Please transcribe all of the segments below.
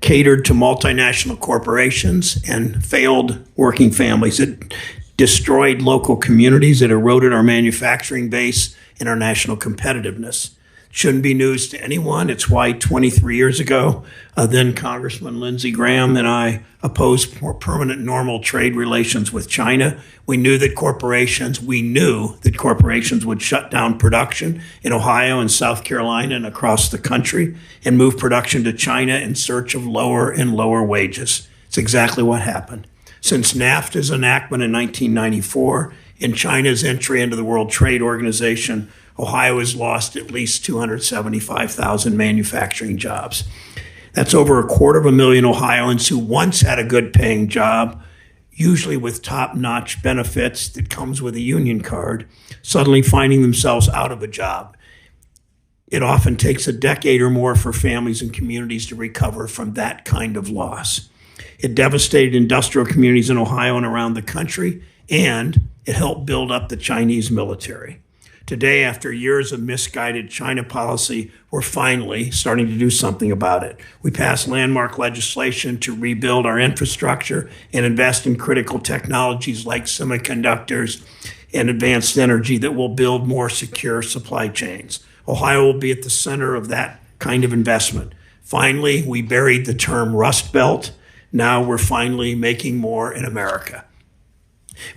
catered to multinational corporations and failed working families. It destroyed local communities. It eroded our manufacturing base and our national competitiveness. Shouldn't be news to anyone. It's why 23 years ago, then Congressman Lindsey Graham and I opposed more permanent normal trade relations with China. We knew that corporations would shut down production in Ohio and South Carolina and across the country and move production to China in search of lower and lower wages. It's exactly what happened. Since NAFTA's enactment in 1994 and China's entry into the World Trade Organization, Ohio has lost at least 275,000 manufacturing jobs. That's over 250,000 Ohioans who once had a good paying job, usually with top-notch benefits that comes with a union card, suddenly finding themselves out of a job. It often takes a decade or more for families and communities to recover from that kind of loss. It devastated industrial communities in Ohio and around the country, and it helped build up the Chinese military. Today, after years of misguided China policy, we're finally starting to do something about it. We passed landmark legislation to rebuild our infrastructure and invest in critical technologies like semiconductors and advanced energy that will build more secure supply chains. Ohio will be at the center of that kind of investment. Finally, we buried the term Rust Belt. Now we're finally making more in America.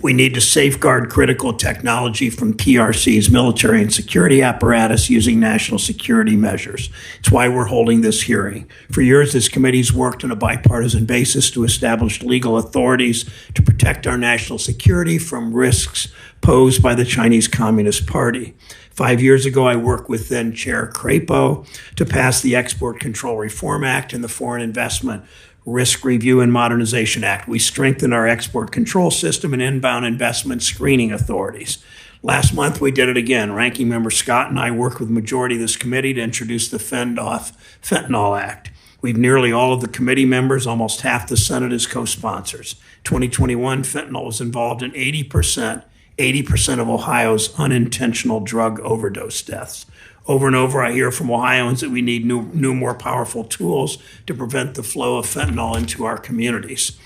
We need to safeguard critical technology from PRC's military and security apparatus using national security measures. It's why we're holding this hearing. For years, this committee's worked on a bipartisan basis to establish legal authorities to protect our national security from risks posed by the Chinese Communist Party. 5 years ago, I worked with then Chair Crapo to pass the Export Control Reform Act and the Foreign Investment Risk Review and Modernization Act. We strengthened our export control system and inbound investment screening authorities. Last month, we did it again. Ranking Member Scott and I worked with the majority of this committee to introduce the Fend Off Fentanyl Act. We've nearly all of the committee members, almost half the Senate as co-sponsors. 2021, fentanyl was involved in 80% of Ohio's unintentional drug overdose deaths. Over and over, I hear from Ohioans that we need new, more powerful tools to prevent the flow of fentanyl into our communities.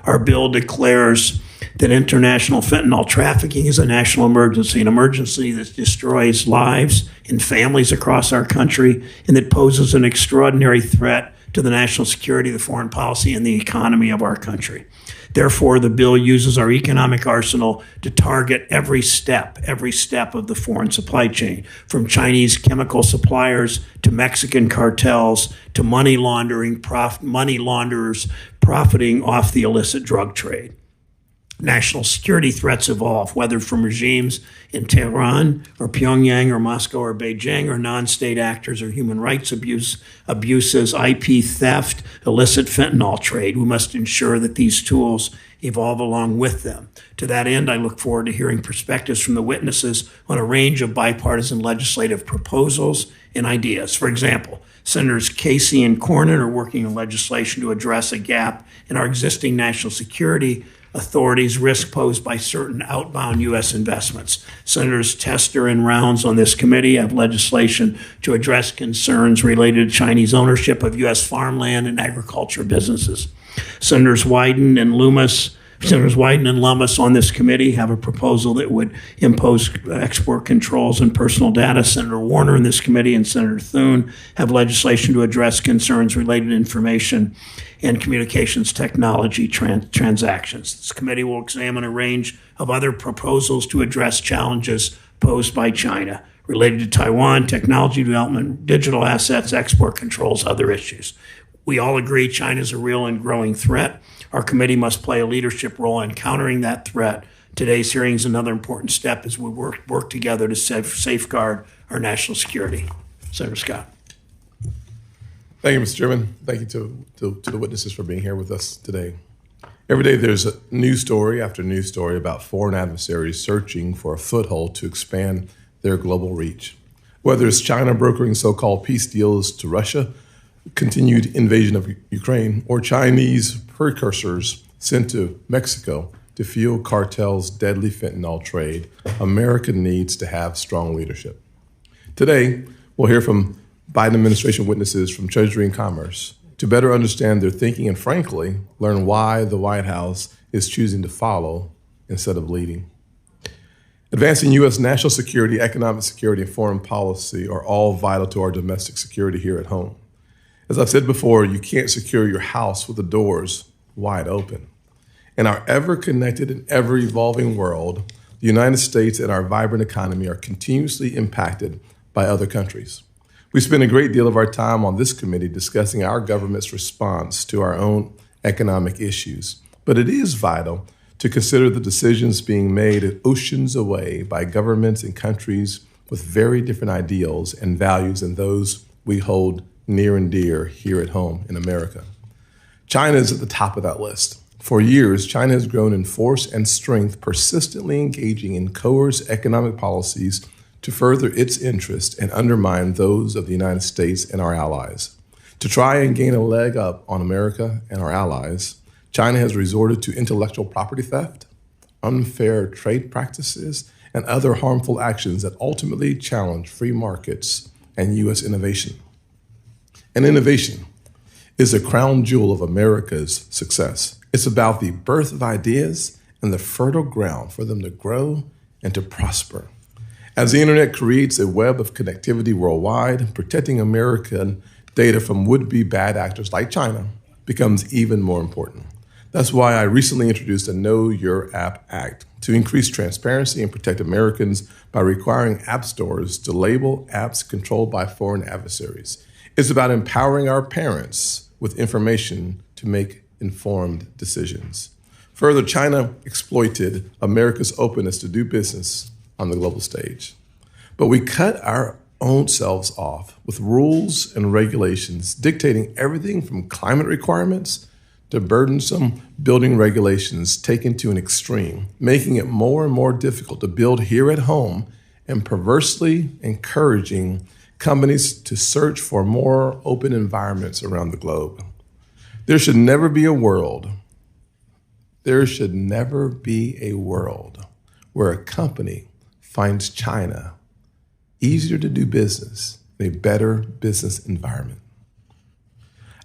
Our bill declares that international fentanyl trafficking is a national emergency, an emergency that destroys lives and families across our country and that poses an extraordinary threat to the national security, the foreign policy, and the economy of our country. Therefore, the bill uses our economic arsenal to target every step of the foreign supply chain, from Chinese chemical suppliers to Mexican cartels to money launderers profiting off the illicit drug trade. National security threats evolve, whether from regimes in Tehran or Pyongyang or Moscow or Beijing or non-state actors or human rights abuses, IP theft, illicit fentanyl trade. We must ensure that these tools evolve along with them. To that end, I look forward to hearing perspectives from the witnesses on a range of bipartisan legislative proposals and ideas. For example, Senators Casey and Cornyn are working on legislation to address a gap in our existing national security authorities' risk posed by certain outbound U.S. investments. Senators Tester and Rounds on this committee have legislation to address concerns related to Chinese ownership of U.S. farmland and agriculture businesses. Senators Wyden and Lummis on this committee have a proposal that would impose export controls and personal data. Senator Warner in this committee and Senator Thune have legislation to address concerns related to information and communications technology transactions. This committee will examine a range of other proposals to address challenges posed by China related to Taiwan, technology development, digital assets, export controls, other issues. We all agree China is a real and growing threat. Our committee must play a leadership role in countering that threat. Today's hearing is another important step as we work together to safeguard our national security. Senator Scott. Thank you, Mr. Chairman. Thank you to the witnesses for being here with us today. Every day there's a news story after news story about foreign adversaries searching for a foothold to expand their global reach. Whether it's China brokering so-called peace deals to Russia, continued invasion of Ukraine, or Chinese precursors sent to Mexico to fuel cartels' deadly fentanyl trade, America needs to have strong leadership. Today, we'll hear from Biden administration witnesses from Treasury and Commerce, to better understand their thinking and, frankly, learn why the White House is choosing to follow instead of leading. Advancing U.S. national security, economic security, and foreign policy are all vital to our domestic security here at home. As I've said before, you can't secure your house with the doors wide open. In our ever-connected and ever-evolving world, the United States and our vibrant economy are continuously impacted by other countries. We spend a great deal of our time on this committee discussing our government's response to our own economic issues, but it is vital to consider the decisions being made oceans away by governments and countries with very different ideals and values than those we hold near and dear here at home in America. China is at the top of that list. For years, China has grown in force and strength, persistently engaging in coerced economic policies to further its interests and undermine those of the United States and our allies. To try and gain a leg up on America and our allies, China has resorted to intellectual property theft, unfair trade practices, and other harmful actions that ultimately challenge free markets and U.S. innovation. And innovation is the crown jewel of America's success. It's about the birth of ideas and the fertile ground for them to grow and to prosper. As the internet creates a web of connectivity worldwide, protecting American data from would-be bad actors like China becomes even more important. That's why I recently introduced a Know Your App Act to increase transparency and protect Americans by requiring app stores to label apps controlled by foreign adversaries. It's about empowering our parents with information to make informed decisions. Further, China exploited America's openness to do business on the global stage. But we cut our own selves off with rules and regulations dictating everything from climate requirements to burdensome building regulations taken to an extreme, making it more and more difficult to build here at home and perversely encouraging companies to search for more open environments around the globe. There should never be a world where a company finds China easier to do business in a better business environment.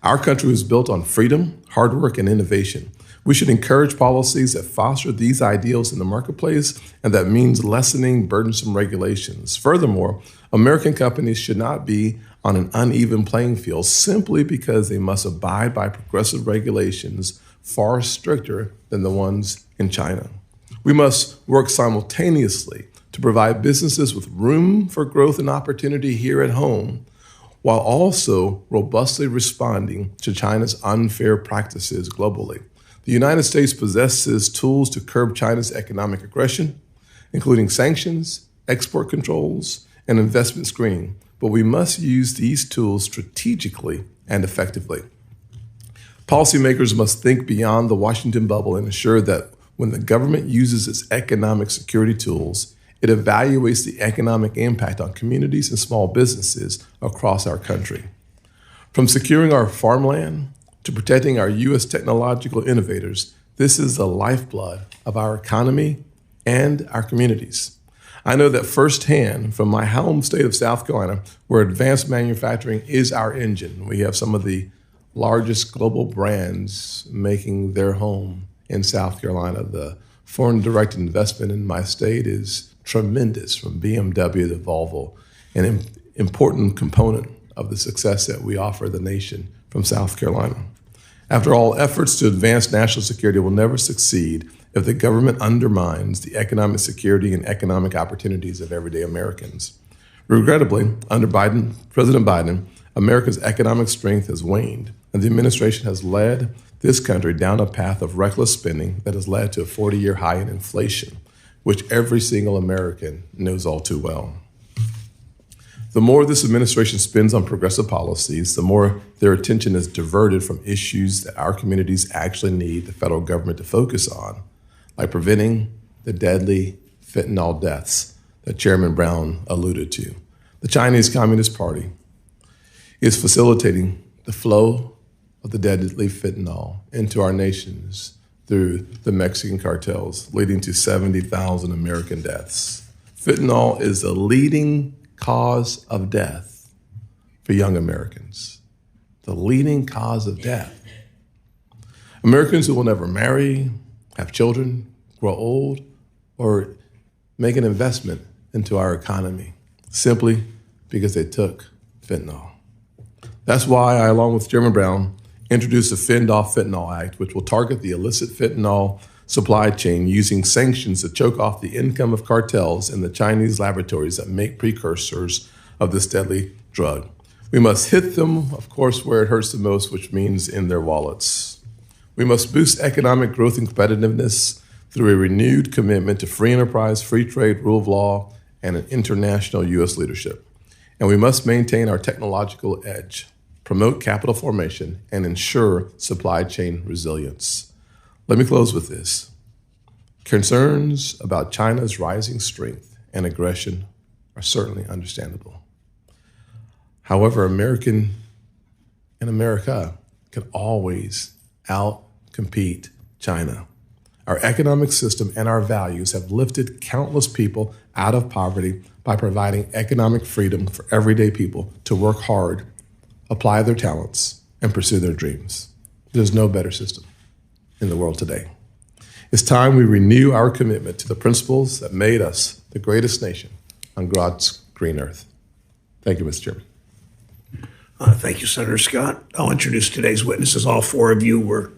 Our country was built on freedom, hard work, and innovation. We should encourage policies that foster these ideals in the marketplace, and that means lessening burdensome regulations. Furthermore, American companies should not be on an uneven playing field simply because they must abide by progressive regulations far stricter than the ones in China. We must work simultaneously to provide businesses with room for growth and opportunity here at home, while also robustly responding to China's unfair practices globally. The United States possesses tools to curb China's economic aggression, including sanctions, export controls, and investment screening, but we must use these tools strategically and effectively. Policymakers must think beyond the Washington bubble and ensure that when the government uses its economic security tools, it evaluates the economic impact on communities and small businesses across our country. From securing our farmland to protecting our U.S. technological innovators, this is the lifeblood of our economy and our communities. I know that firsthand from my home state of South Carolina, where advanced manufacturing is our engine. We have some of the largest global brands making their home in South Carolina. The foreign direct investment in my state is tremendous, from BMW to Volvo, an important component of the success that we offer the nation from South Carolina. After all, efforts to advance national security will never succeed if the government undermines the economic security and economic opportunities of everyday Americans. Regrettably, under President Biden, America's economic strength has waned, and the administration has led this country down a path of reckless spending that has led to a 40-year high in inflation, which every single American knows all too well. The more this administration spends on progressive policies, the more their attention is diverted from issues that our communities actually need the federal government to focus on, like preventing the deadly fentanyl deaths that Chairman Brown alluded to. The Chinese Communist Party is facilitating the flow of the deadly fentanyl into our nations through the Mexican cartels, leading to 70,000 American deaths. Fentanyl is the leading cause of death for young Americans. the leading cause of death. Americans who will never marry, have children, grow old, or make an investment into our economy simply because they took fentanyl. That's why I, along with Chairman Brown, introduced the Fend-Off Fentanyl Act, which will target the illicit fentanyl supply chain using sanctions to choke off the income of cartels and the Chinese laboratories that make precursors of this deadly drug. We must hit them, of course, where it hurts the most, which means in their wallets. We must boost economic growth and competitiveness through a renewed commitment to free enterprise, free trade, rule of law, and an international U.S. leadership. And we must maintain our technological edge, promote capital formation, and ensure supply chain resilience. Let me close with this. Concerns about China's rising strength and aggression are certainly understandable. However, America can always out-compete China. Our economic system and our values have lifted countless people out of poverty by providing economic freedom for everyday people to work hard, apply their talents, and pursue their dreams. There's no better system in the world today. It's time we renew our commitment to the principles that made us the greatest nation on God's green earth. Thank you, Mr. Chairman. Thank you, Senator Scott. I'll introduce today's witnesses. All four of you were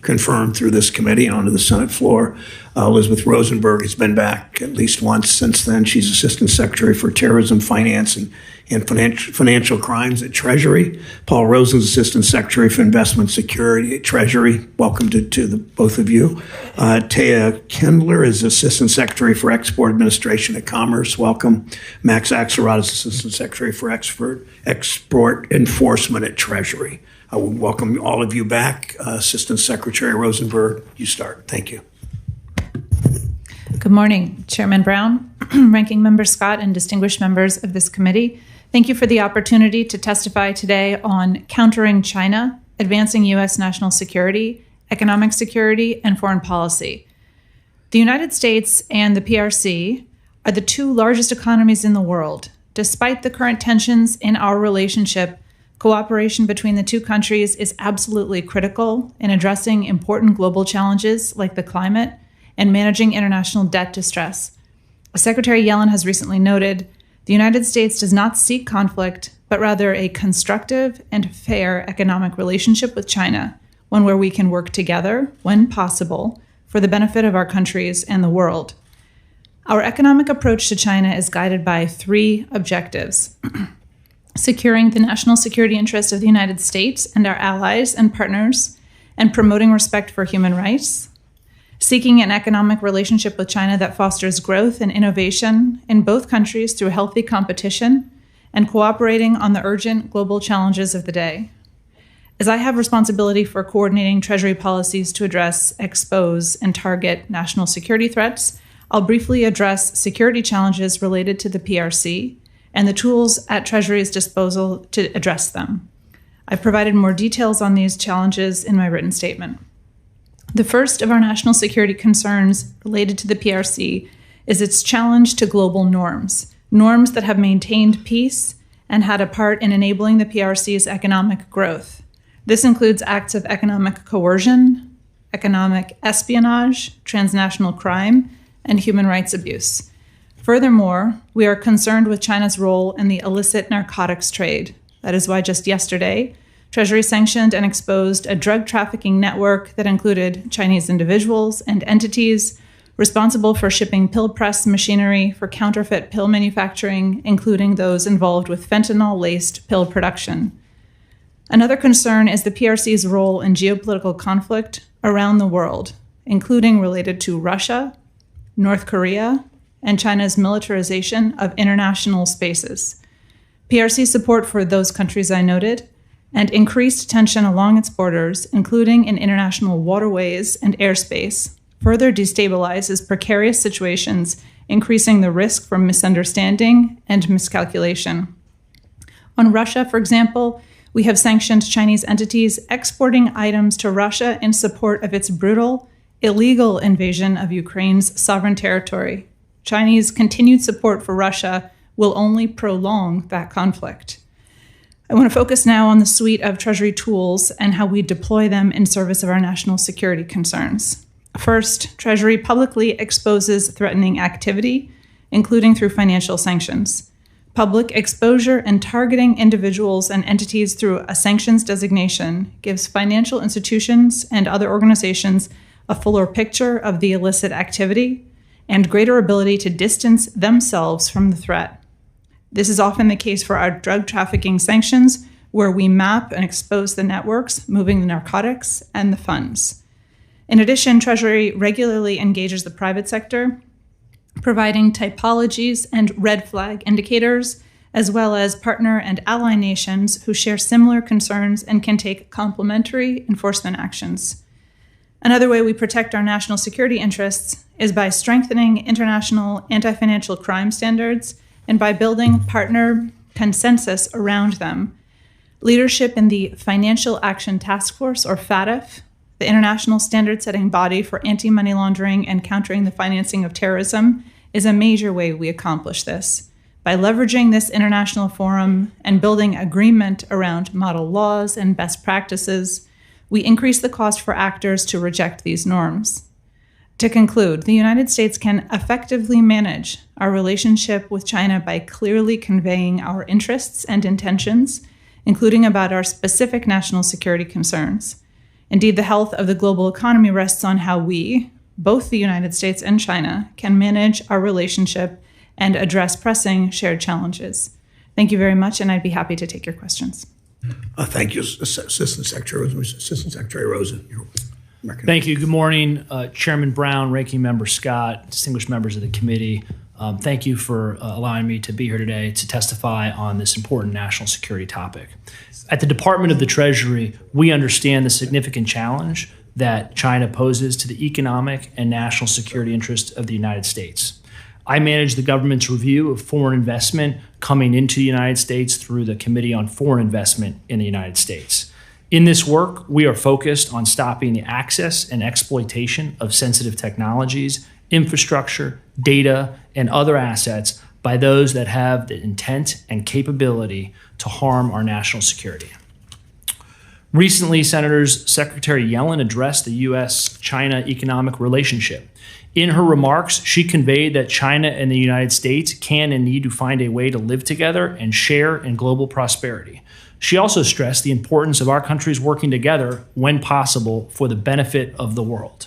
confirmed through this committee and onto the Senate floor. Elizabeth Rosenberg has been back at least once since then. She's Assistant Secretary for Terrorism, Financing, and Financial Crimes at Treasury. Paul Rosen's Assistant Secretary for Investment Security at Treasury. Welcome to both of you. Taya Kendler is Assistant Secretary for Export Administration at Commerce. Welcome. Max Axelrod is Assistant Secretary for Export Enforcement at Treasury. I would welcome all of you back. Assistant Secretary Rosenberg, you start. Thank you. Good morning, Chairman Brown, Ranking Member Scott, and distinguished members of this committee. Thank you for the opportunity to testify today on countering China, advancing U.S. national security, economic security, and foreign policy. The United States and the PRC are the two largest economies in the world. Despite the current tensions in our relationship, cooperation between the two countries is absolutely critical in addressing important global challenges like the climate and managing international debt distress. As Secretary Yellen has recently noted, the United States does not seek conflict, but rather a constructive and fair economic relationship with China, one where we can work together, when possible, for the benefit of our countries and the world. Our economic approach to China is guided by three objectives: securing the national security interests of the United States and our allies and partners, and promoting respect for human rights; seeking an economic relationship with China that fosters growth and innovation in both countries through healthy competition, and cooperating on the urgent global challenges of the day. As I have responsibility for coordinating Treasury policies to address, expose, and target national security threats, I'll briefly address security challenges related to the PRC and the tools at Treasury's disposal to address them. I've provided more details on these challenges in my written statement. The first of our national security concerns related to the PRC is its challenge to global norms that have maintained peace and had a part in enabling the PRC's economic growth. This includes acts of economic coercion, economic espionage, transnational crime, and human rights abuse. Furthermore, we are concerned with China's role in the illicit narcotics trade. That is why just yesterday, Treasury sanctioned and exposed a drug trafficking network that included Chinese individuals and entities responsible for shipping pill press machinery for counterfeit pill manufacturing, including those involved with fentanyl-laced pill production. Another concern is the PRC's role in geopolitical conflict around the world, including related to Russia, North Korea, and China's militarization of international spaces. PRC support for those countries I noted, and increased tension along its borders, including in international waterways and airspace, further destabilizes precarious situations, increasing the risk from misunderstanding and miscalculation. On Russia, for example, we have sanctioned Chinese entities exporting items to Russia in support of its brutal, illegal invasion of Ukraine's sovereign territory. Chinese continued support for Russia will only prolong that conflict. I want to focus now on the suite of Treasury tools and how we deploy them in service of our national security concerns. First, Treasury publicly exposes threatening activity, including through financial sanctions. Public exposure and targeting individuals and entities through a sanctions designation gives financial institutions and other organizations a fuller picture of the illicit activity and greater ability to distance themselves from the threat. This is often the case for our drug trafficking sanctions, where we map and expose the networks moving the narcotics and the funds. In addition, Treasury regularly engages the private sector, providing typologies and red flag indicators, as well as partner and ally nations who share similar concerns and can take complementary enforcement actions. Another way we protect our national security interests is by strengthening international anti-financial crime standards and by building partner consensus around them. Leadership in the Financial Action Task Force, or FATF, the international standard-setting body for anti-money laundering and countering the financing of terrorism, is a major way we accomplish this. By leveraging this international forum and building agreement around model laws and best practices, we increase the cost for actors to reject these norms. To conclude, the United States can effectively manage our relationship with China by clearly conveying our interests and intentions, including about our specific national security concerns. Indeed, the health of the global economy rests on how we, both the United States and China, can manage our relationship and address pressing shared challenges. Thank you very much, and I'd be happy to take your questions. Thank you, Assistant Secretary Rosen. Thank you. Good morning, Chairman Brown, Ranking Member Scott, distinguished members of the committee. Thank you for allowing me to be here today to testify on this important national security topic. At the Department of the Treasury, we understand the significant challenge that China poses to the economic and national security interests of the United States. I manage the government's review of foreign investment coming into the United States through the Committee on Foreign Investment in the United States. In this work, we are focused on stopping the access and exploitation of sensitive technologies, infrastructure, data, and other assets by those that have the intent and capability to harm our national security. Recently, Secretary Yellen addressed the U.S.-China economic relationship. In her remarks, she conveyed that China and the United States can and need to find a way to live together and share in global prosperity. She also stressed the importance of our countries working together when possible for the benefit of the world.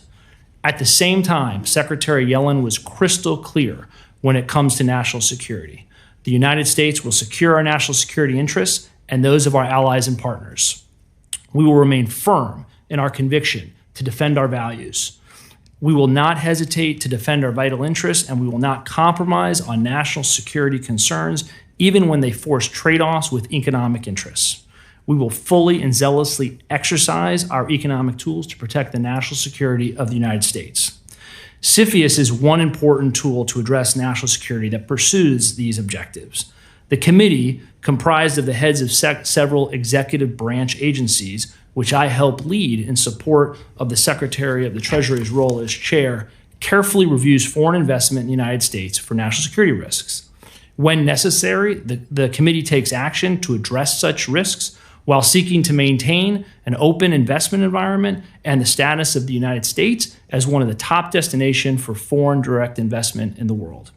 At the same time, Secretary Yellen was crystal clear when it comes to national security. The United States will secure our national security interests and those of our allies and partners. We will remain firm in our conviction to defend our values. We will not hesitate to defend our vital interests, and we will not compromise on national security concerns, even when they force trade-offs with economic interests. We will fully and zealously exercise our economic tools to protect the national security of the United States. CFIUS is one important tool to address national security that pursues these objectives. The committee, comprised of the heads of several executive branch agencies, which I help lead in support of the Secretary of the Treasury's role as chair, carefully reviews foreign investment in the United States for national security risks. When necessary, the committee takes action to address such risks while seeking to maintain an open investment environment and the status of the United States as one of the top destinations for foreign direct investment in the world.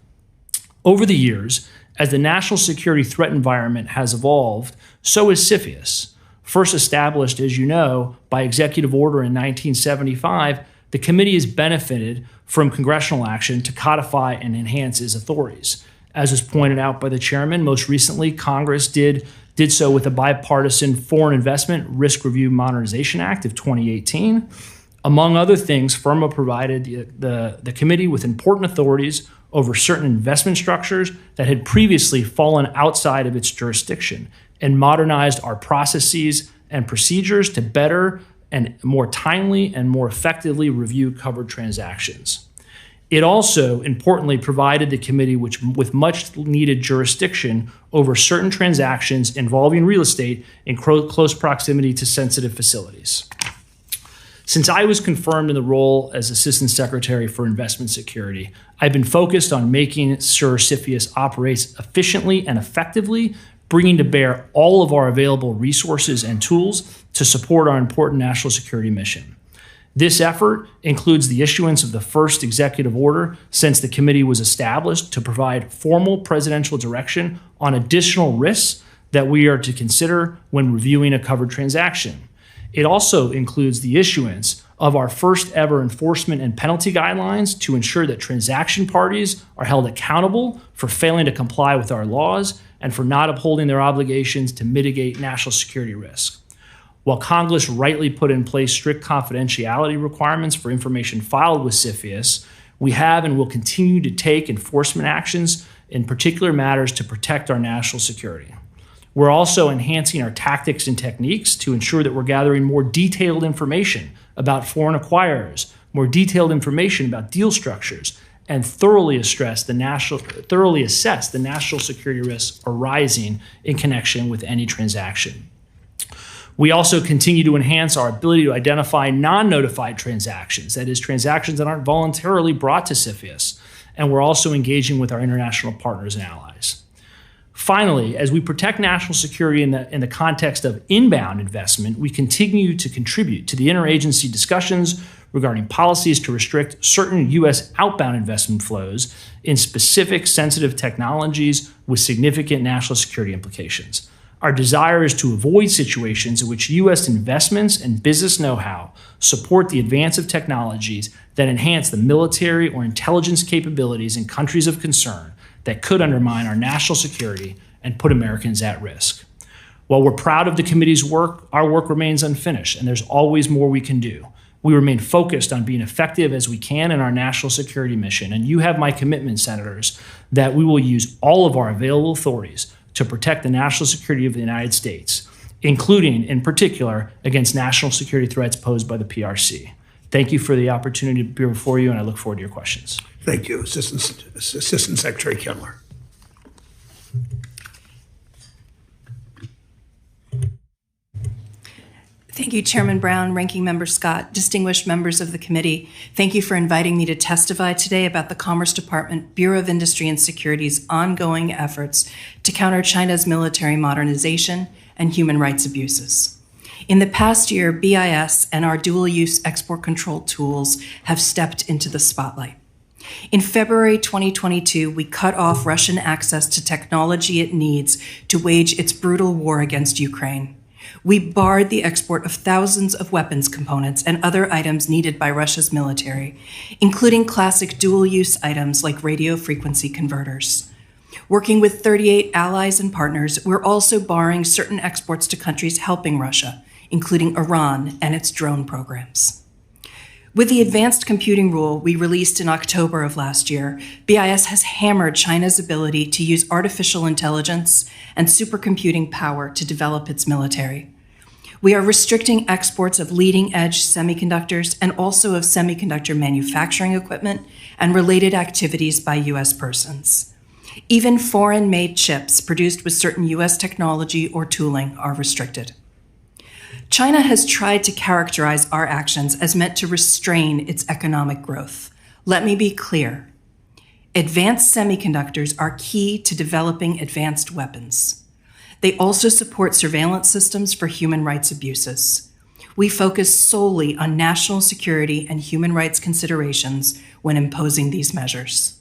Over the years, as the national security threat environment has evolved, so has CFIUS. First established, as you know, by executive order in 1975, the committee has benefited from congressional action to codify and enhance its authorities. As was pointed out by the chairman, most recently, Congress did so with a bipartisan Foreign Investment Risk Review Modernization Act of 2018. Among other things, FIRMA provided the committee with important authorities over certain investment structures that had previously fallen outside of its jurisdiction and modernized our processes and procedures to better and more timely and more effectively review covered transactions. It also, importantly, provided the committee with much needed jurisdiction over certain transactions involving real estate in close proximity to sensitive facilities. Since I was confirmed in the role as Assistant Secretary for Investment Security, I've been focused on making sure CFIUS operates efficiently and effectively, bringing to bear all of our available resources and tools to support our important national security mission. This effort includes the issuance of the first executive order since the committee was established to provide formal presidential direction on additional risks that we are to consider when reviewing a covered transaction. It also includes the issuance of our first ever enforcement and penalty guidelines to ensure that transaction parties are held accountable for failing to comply with our laws and for not upholding their obligations to mitigate national security risk. While Congress rightly put in place strict confidentiality requirements for information filed with CFIUS, we have and will continue to take enforcement actions in particular matters to protect our national security. We're also enhancing our tactics and techniques to ensure that we're gathering more detailed information about foreign acquirers, more detailed information about deal structures, and thoroughly assess the national security risks arising in connection with any transaction. We also continue to enhance our ability to identify non-notified transactions, that is, transactions that aren't voluntarily brought to CFIUS, and we're also engaging with our international partners and allies. Finally, as we protect national security in the context of inbound investment, we continue to contribute to the interagency discussions regarding policies to restrict certain U.S. outbound investment flows in specific sensitive technologies with significant national security implications. Our desire is to avoid situations in which U.S. investments and business know-how support the advance of technologies that enhance the military or intelligence capabilities in countries of concern that could undermine our national security and put Americans at risk. While we're proud of the committee's work, our work remains unfinished, and there's always more we can do. We remain focused on being effective as we can in our national security mission, and you have my commitment, Senators, that we will use all of our available authorities to protect the national security of the United States, including, in particular, against national security threats posed by the PRC. Thank you for the opportunity to be before you, and I look forward to your questions. Thank you, Assistant Secretary Kindler. Thank you, Chairman Brown, Ranking Member Scott, distinguished members of the committee. Thank you for inviting me to testify today about the Commerce Department, Bureau of Industry and Security's ongoing efforts to counter China's military modernization and human rights abuses. In the past year, BIS and our dual-use export control tools have stepped into the spotlight. In February 2022, we cut off Russian access to technology it needs to wage its brutal war against Ukraine. We barred the export of thousands of weapons components and other items needed by Russia's military, including classic dual-use items like radio frequency converters. Working with 38 allies and partners, we're also barring certain exports to countries helping Russia, including Iran and its drone programs. With the advanced computing rule we released in October of last year, BIS has hammered China's ability to use artificial intelligence and supercomputing power to develop its military. We are restricting exports of leading-edge semiconductors and also of semiconductor manufacturing equipment and related activities by U.S. persons. Even foreign-made chips produced with certain U.S. technology or tooling are restricted. China has tried to characterize our actions as meant to restrain its economic growth. Let me be clear. Advanced semiconductors are key to developing advanced weapons. They also support surveillance systems for human rights abuses. We focus solely on national security and human rights considerations when imposing these measures.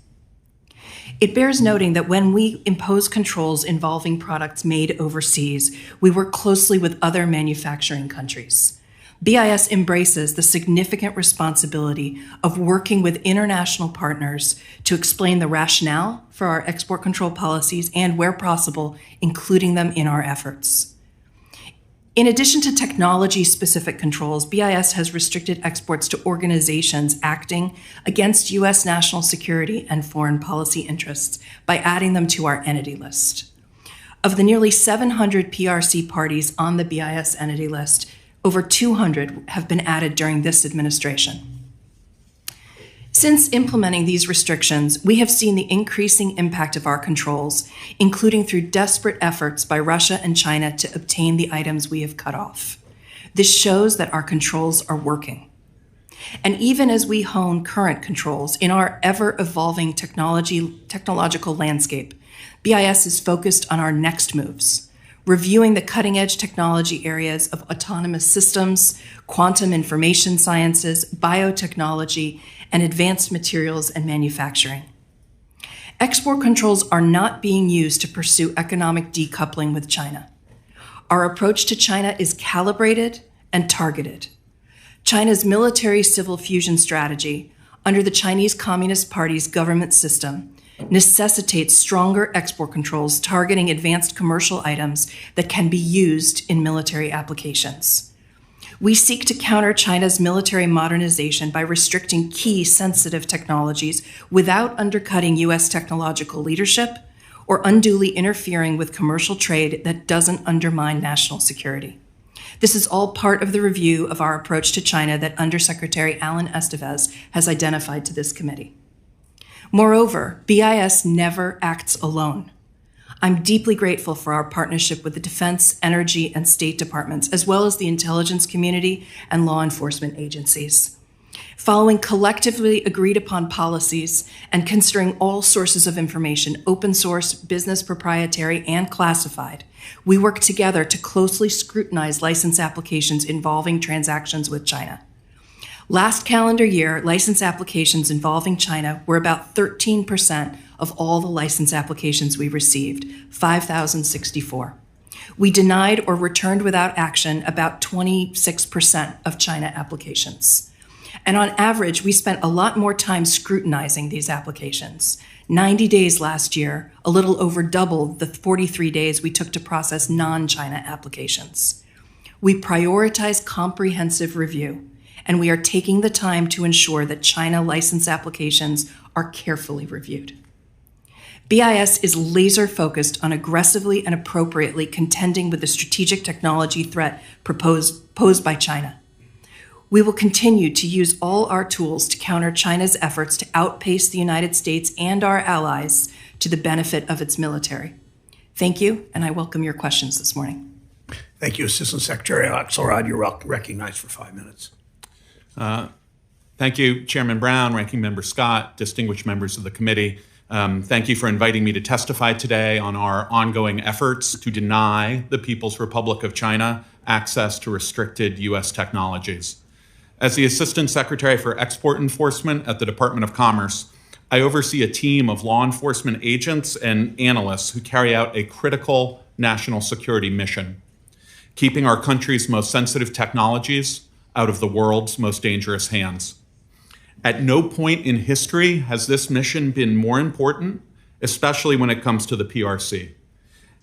It bears noting that when we impose controls involving products made overseas, we work closely with other manufacturing countries. BIS embraces the significant responsibility of working with international partners to explain the rationale for our export control policies and, where possible, including them in our efforts. In addition to technology-specific controls, BIS has restricted exports to organizations acting against U.S. national security and foreign policy interests by adding them to our entity list. Of the nearly 700 PRC parties on the BIS entity list, over 200 have been added during this administration. Since implementing these restrictions, we have seen the increasing impact of our controls, including through desperate efforts by Russia and China to obtain the items we have cut off. This shows that our controls are working. And even as we hone current controls in our ever-evolving technological landscape, BIS is focused on our next moves, reviewing the cutting-edge technology areas of autonomous systems, quantum information sciences, biotechnology, and advanced materials and manufacturing. Export controls are not being used to pursue economic decoupling with China. Our approach to China is calibrated and targeted. China's military-civil fusion strategy under the Chinese Communist Party's government system necessitates stronger export controls targeting advanced commercial items that can be used in military applications. We seek to counter China's military modernization by restricting key sensitive technologies without undercutting U.S. technological leadership or unduly interfering with commercial trade that doesn't undermine national security. This is all part of the review of our approach to China that Undersecretary Alan Estevez has identified to this committee. Moreover, BIS never acts alone. I'm deeply grateful for our partnership with the Defense, Energy, and State Departments, as well as the intelligence community and law enforcement agencies. Following collectively agreed upon policies and considering all sources of information, open source, business proprietary, and classified, we work together to closely scrutinize license applications involving transactions with China. Last calendar year, license applications involving China were about 13% of all the license applications we received, 5,064. We denied or returned without action about 26% of China applications. And on average, we spent a lot more time scrutinizing these applications. 90 days last year, a little over double the 43 days we took to process non-China applications. We prioritize comprehensive review, and we are taking the time to ensure that China license applications are carefully reviewed. BIS is laser-focused on aggressively and appropriately contending with the strategic technology threat posed by China. We will continue to use all our tools to counter China's efforts to outpace the United States and our allies to the benefit of its military. Thank you, and I welcome your questions this morning. Thank you, Assistant Secretary Axelrod. You're recognized for 5 minutes. Thank you, Chairman Brown, Ranking Member Scott, distinguished members of the committee. Thank you for inviting me to testify today on our ongoing efforts to deny the People's Republic of China access to restricted U.S. technologies. As the Assistant Secretary for Export Enforcement at the Department of Commerce, I oversee a team of law enforcement agents and analysts who carry out a critical national security mission, keeping our country's most sensitive technologies out of the world's most dangerous hands. At no point in history has this mission been more important, especially when it comes to the PRC.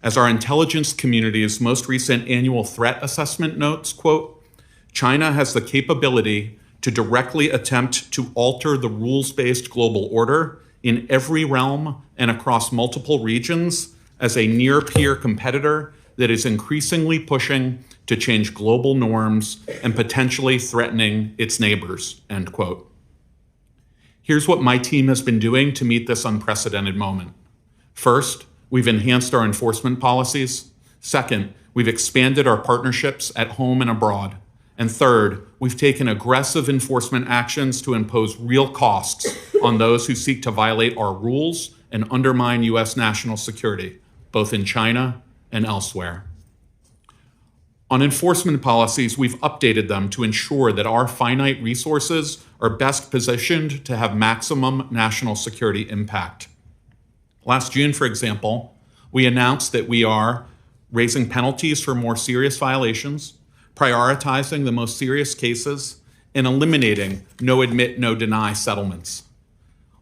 As our intelligence community's most recent annual threat assessment notes, quote, China has the capability to directly attempt to alter the rules-based global order in every realm and across multiple regions as a near-peer competitor that is increasingly pushing to change global norms and potentially threatening its neighbors, end quote. Here's what my team has been doing to meet this unprecedented moment. First, we've enhanced our enforcement policies. Second, we've expanded our partnerships at home and abroad. And third, we've taken aggressive enforcement actions to impose real costs on those who seek to violate our rules and undermine U.S. national security, both in China and elsewhere. On enforcement policies, we've updated them to ensure that our finite resources are best positioned to have maximum national security impact. Last June, for example, we announced that we are raising penalties for more serious violations, prioritizing the most serious cases, and eliminating no admit, no deny settlements.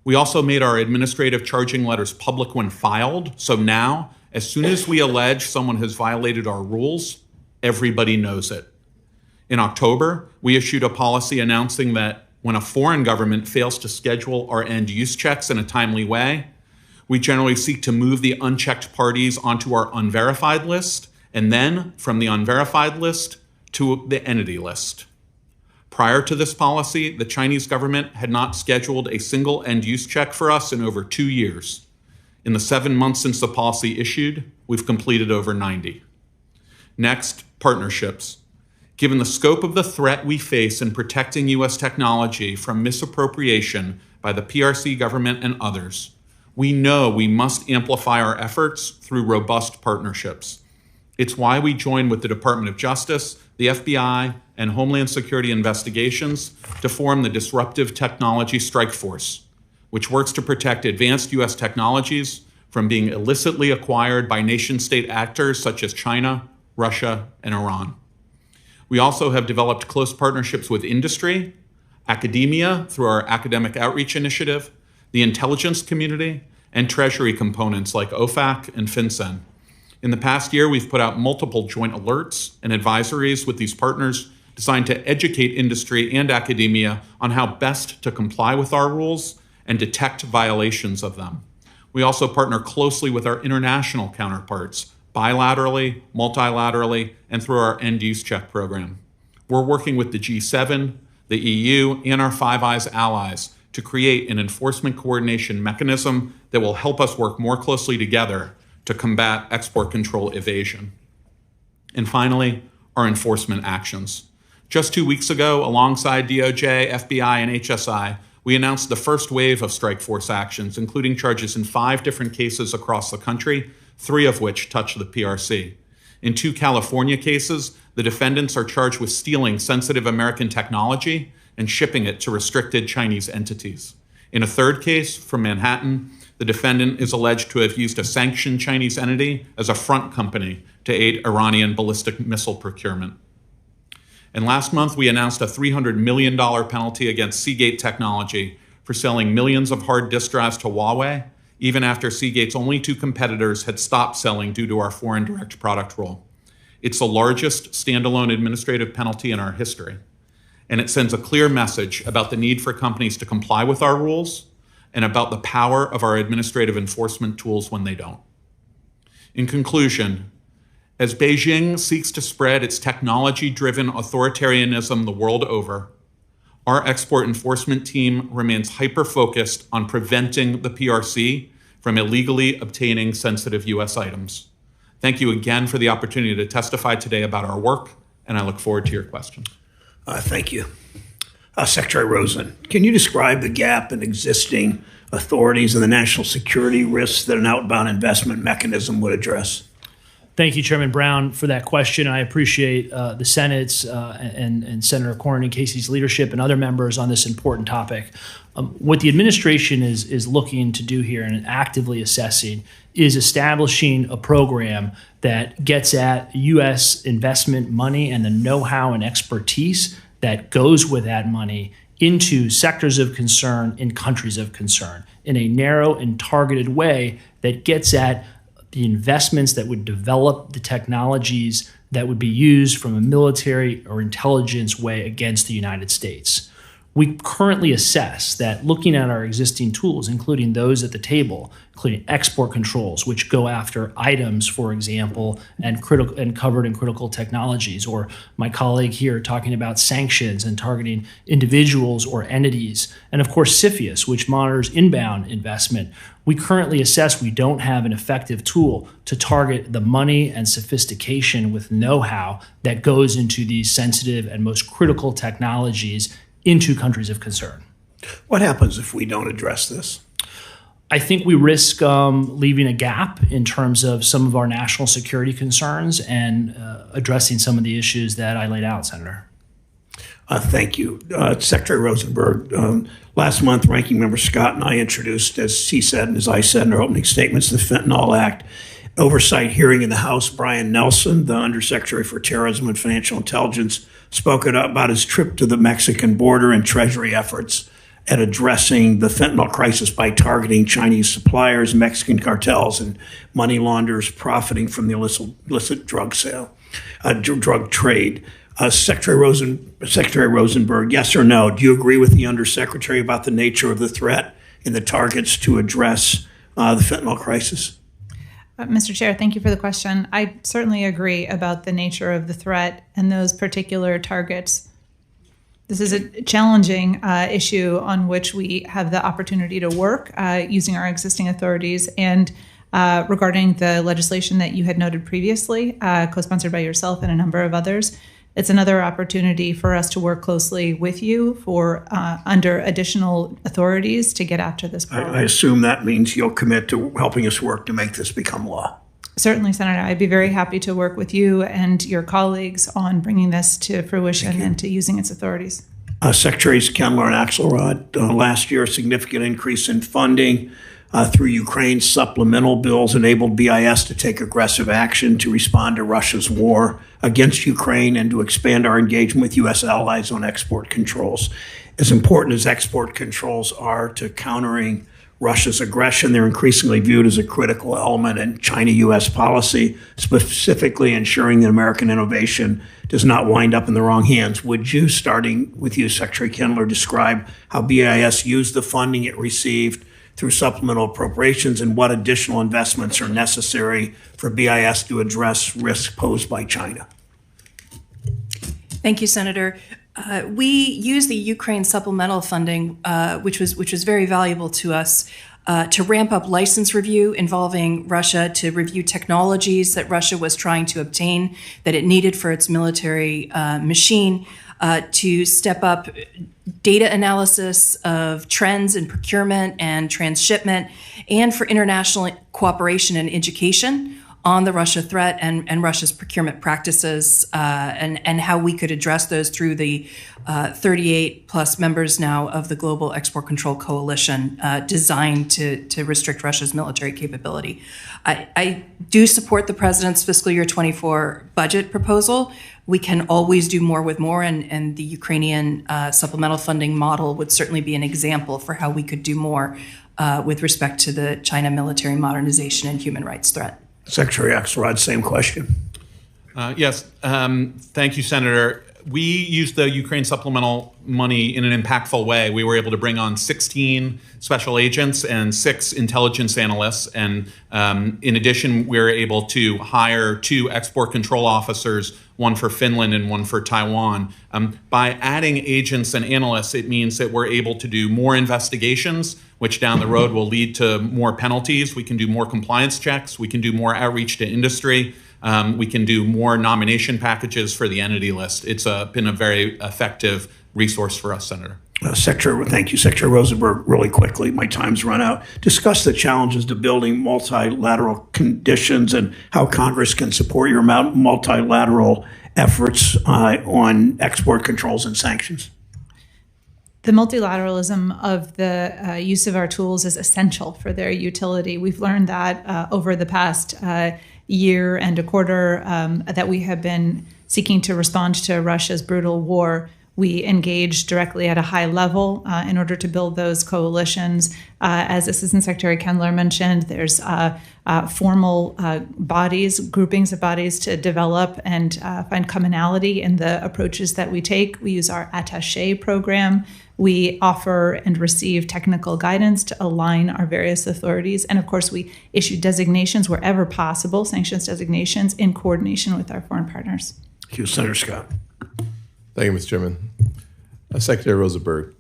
We also made our administrative charging letters public when filed, so now, as soon as we allege someone has violated our rules, everybody knows it. In October, we issued a policy announcing that when a foreign government fails to schedule our end-use checks in a timely way, we generally seek to move the unchecked parties onto our unverified list, and then from the unverified list to the entity list. Prior to this policy, the Chinese government had not scheduled a single end-use check for us in over 2 years. In the 7 months since the policy issued, we've completed over 90. Next, partnerships. Given the scope of the threat we face in protecting U.S. technology from misappropriation by the PRC government and others, we know we must amplify our efforts through robust partnerships. It's why we join with the Department of Justice, the FBI, and Homeland Security Investigations to form the Disruptive Technology Strike Force, which works to protect advanced U.S. technologies from being illicitly acquired by nation-state actors such as China, Russia, and Iran. We also have developed close partnerships with industry, academia through our academic outreach initiative, the intelligence community, and Treasury components like OFAC and FinCEN. In the past year, we've put out multiple joint alerts and advisories with these partners designed to educate industry and academia on how best to comply with our rules and detect violations of them. We also partner closely with our international counterparts, bilaterally, multilaterally, and through our end-use check program. We're working with the G7, the EU, and our Five Eyes allies to create an enforcement coordination mechanism that will help us work more closely together to combat export control evasion. And finally, our enforcement actions. Just 2 weeks ago, alongside DOJ, FBI, and HSI, we announced the first wave of strike force actions, including charges in 5 different cases across the country, 3 of which touch the PRC. In 2 California cases, the defendants are charged with stealing sensitive American technology and shipping it to restricted Chinese entities. In a 3rd case, from Manhattan, the defendant is alleged to have used a sanctioned Chinese entity as a front company to aid Iranian ballistic missile procurement. And last month, we announced a $300 million penalty against Seagate Technology for selling millions of hard disk drives to Huawei, even after Seagate's only 2 competitors had stopped selling due to our foreign direct product rule. It's the largest standalone administrative penalty in our history, and it sends a clear message about the need for companies to comply with our rules and about the power of our administrative enforcement tools when they don't. In conclusion, as Beijing seeks to spread its technology-driven authoritarianism the world over, our export enforcement team remains hyper-focused on preventing the PRC from illegally obtaining sensitive U.S. items. Thank you again for the opportunity to testify today about our work, and I look forward to your questions. Thank you. Secretary Rosen, can you describe the gap in existing authorities and the national security risks that an outbound investment mechanism would address? Thank you, Chairman Brown, for that question. I appreciate the Senate's and Senator Cornyn and Casey's leadership and other members on this important topic. What the administration is looking to do here and actively assessing is establishing a program that gets at U.S. investment money and the know-how and expertise that goes with that money into sectors of concern in countries of concern in a narrow and targeted way that gets at the investments that would develop the technologies that would be used from a military or intelligence way against the United States. We currently assess that looking at our existing tools, including those at the table, including export controls, which go after items, for example, and covered in critical technologies, or my colleague here talking about sanctions and targeting individuals or entities, and of course CFIUS, which monitors inbound investment. We currently assess we don't have an effective tool to target the money and sophistication with know-how that goes into these sensitive and most critical technologies into countries of concern. What happens if we don't address this? I think we risk leaving a gap in terms of some of our national security concerns and addressing some of the issues that I laid out, Senator. Thank you. Secretary Rosenberg, last month, Ranking Member Scott and I introduced, as he said and as I said in our opening statements, the Fentanyl Act. Oversight hearing in the House, Brian Nelson, the Undersecretary for Terrorism and Financial Intelligence, spoke about his trip to the Mexican border and Treasury efforts at addressing the fentanyl crisis by targeting Chinese suppliers, Mexican cartels, and money launderers profiting from the illicit drug trade. Secretary Rosenberg, yes or no, do you agree with the Undersecretary about the nature of the threat and the targets to address the fentanyl crisis? Mr. Chair, thank you for the question. I certainly agree about the nature of the threat and those particular targets. This is a challenging issue on which we have the opportunity to work using our existing authorities. And regarding the legislation that you had noted previously, co-sponsored by yourself and a number of others, it's another opportunity for us to work closely with you for under additional authorities to get after this problem. I assume that means you'll commit to helping us work to make this become law. Certainly, Senator. I'd be very happy to work with you and your colleagues on bringing this to fruition and to using its authorities. Secretaries Kendler and Axelrod, last year, a significant increase in funding through Ukraine's supplemental bills enabled BIS to take aggressive action to respond to Russia's war against Ukraine and to expand our engagement with U.S. allies on export controls. As important as export controls are to countering Russia's aggression, they're increasingly viewed as a critical element in China-U.S. policy, specifically ensuring that American innovation does not wind up in the wrong hands. Would you, starting with you, Secretary Kendler, describe how BIS used the funding it received through supplemental appropriations and what additional investments are necessary for BIS to address risks posed by China? Thank you, Senator. We used the Ukraine supplemental funding, which was very valuable to us, to ramp up license review involving Russia, to review technologies that Russia was trying to obtain that it needed for its military machine, to step up data analysis of trends in procurement and transshipment, and for international cooperation and education on the Russia threat and Russia's procurement practices, and how we could address those through the 38 plus members now of the Global Export Control Coalition, designed to restrict Russia's military capability. I do support the President's fiscal year 24 budget proposal. We can always do more with more, and the Ukrainian supplemental funding model would certainly be an example for how we could do more with respect to the China military modernization and human rights threat. Secretary Axelrod, same question. Yes, thank you, Senator. We used the Ukraine supplemental money in an impactful way. We were able to bring on 16 special agents and 6 intelligence analysts. And in addition, we were able to hire 2 export control officers, one for Finland and one for Taiwan. By adding agents and analysts, it means that we're able to do more investigations, which down the road will lead to more penalties. We can do more compliance checks. We can do more outreach to industry. We can do more nomination packages for the entity list. It's been a very effective resource for us, Senator. Secretary, thank you. Secretary Rosenberg, really quickly, my time's run out. Discuss the challenges to building multilateral conditions and how Congress can support your multilateral efforts on export controls and sanctions. The multilateralism of the use of our tools is essential for their utility. We've learned that over the past year and a quarter that we have been seeking to respond to Russia's brutal war. We engage directly at a high level in order to build those coalitions. As Assistant Secretary Kendler mentioned, there's formal bodies, groupings of bodies to develop and find commonality in the approaches that we take. We use our attaché program. We offer and receive technical guidance to align our various authorities. And of course, we issue designations wherever possible, sanctions designations, in coordination with our foreign partners. Thank you, Senator Scott. Thank you, Mr. Chairman. Secretary Rosenberg,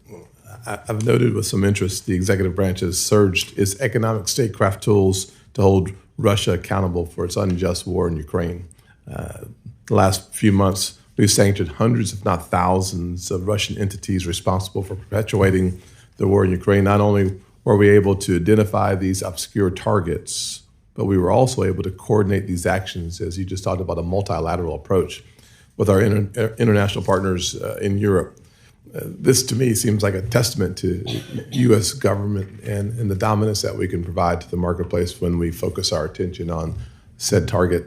I've noted with some interest the executive branch has surged its economic statecraft tools to hold Russia accountable for its unjust war in Ukraine. The last few months, we've sanctioned hundreds, if not thousands, of Russian entities responsible for perpetuating the war in Ukraine. Not only were we able to identify these obscure targets, but we were also able to coordinate these actions, as you just talked about, a multilateral approach with our international partners in Europe. This, to me, seems like a testament to U.S. government and the dominance that we can provide to the marketplace when we focus our attention on said target.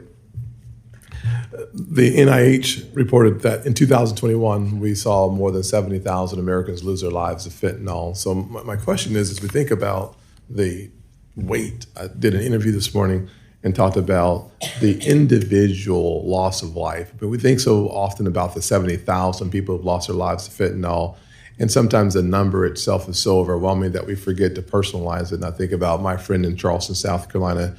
The NIH reported that in 2021, we saw more than 70,000 Americans lose their lives to fentanyl. So my question is, as we think about the weight, I did an interview this morning and talked about the individual loss of life. But we think so often about the 70,000 people who've lost their lives to fentanyl. And sometimes the number itself is so overwhelming that we forget to personalize it. And I think about my friend in Charleston, South Carolina,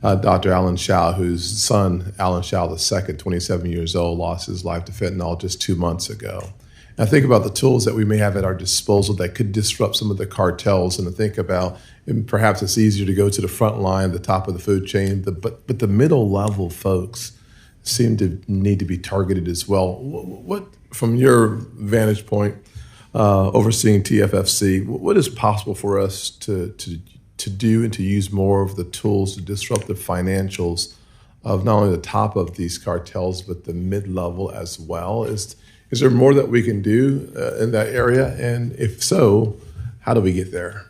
Dr. Alan Shaw, whose son, Alan Shaw II, 27 years old, lost his life to fentanyl just 2 months ago. And I think about the tools that we may have at our disposal that could disrupt some of the cartels, and to think about, and perhaps it's easier to go to the front line, the top of the food chain, but the middle level folks seem to need to be targeted as well. What from your vantage point, overseeing TFFC, what is possible for us to do and to use more of the tools to disrupt the financials of not only the top of these cartels, but the mid-level as well? Is there more that we can do in that area? And if so, how do we get there?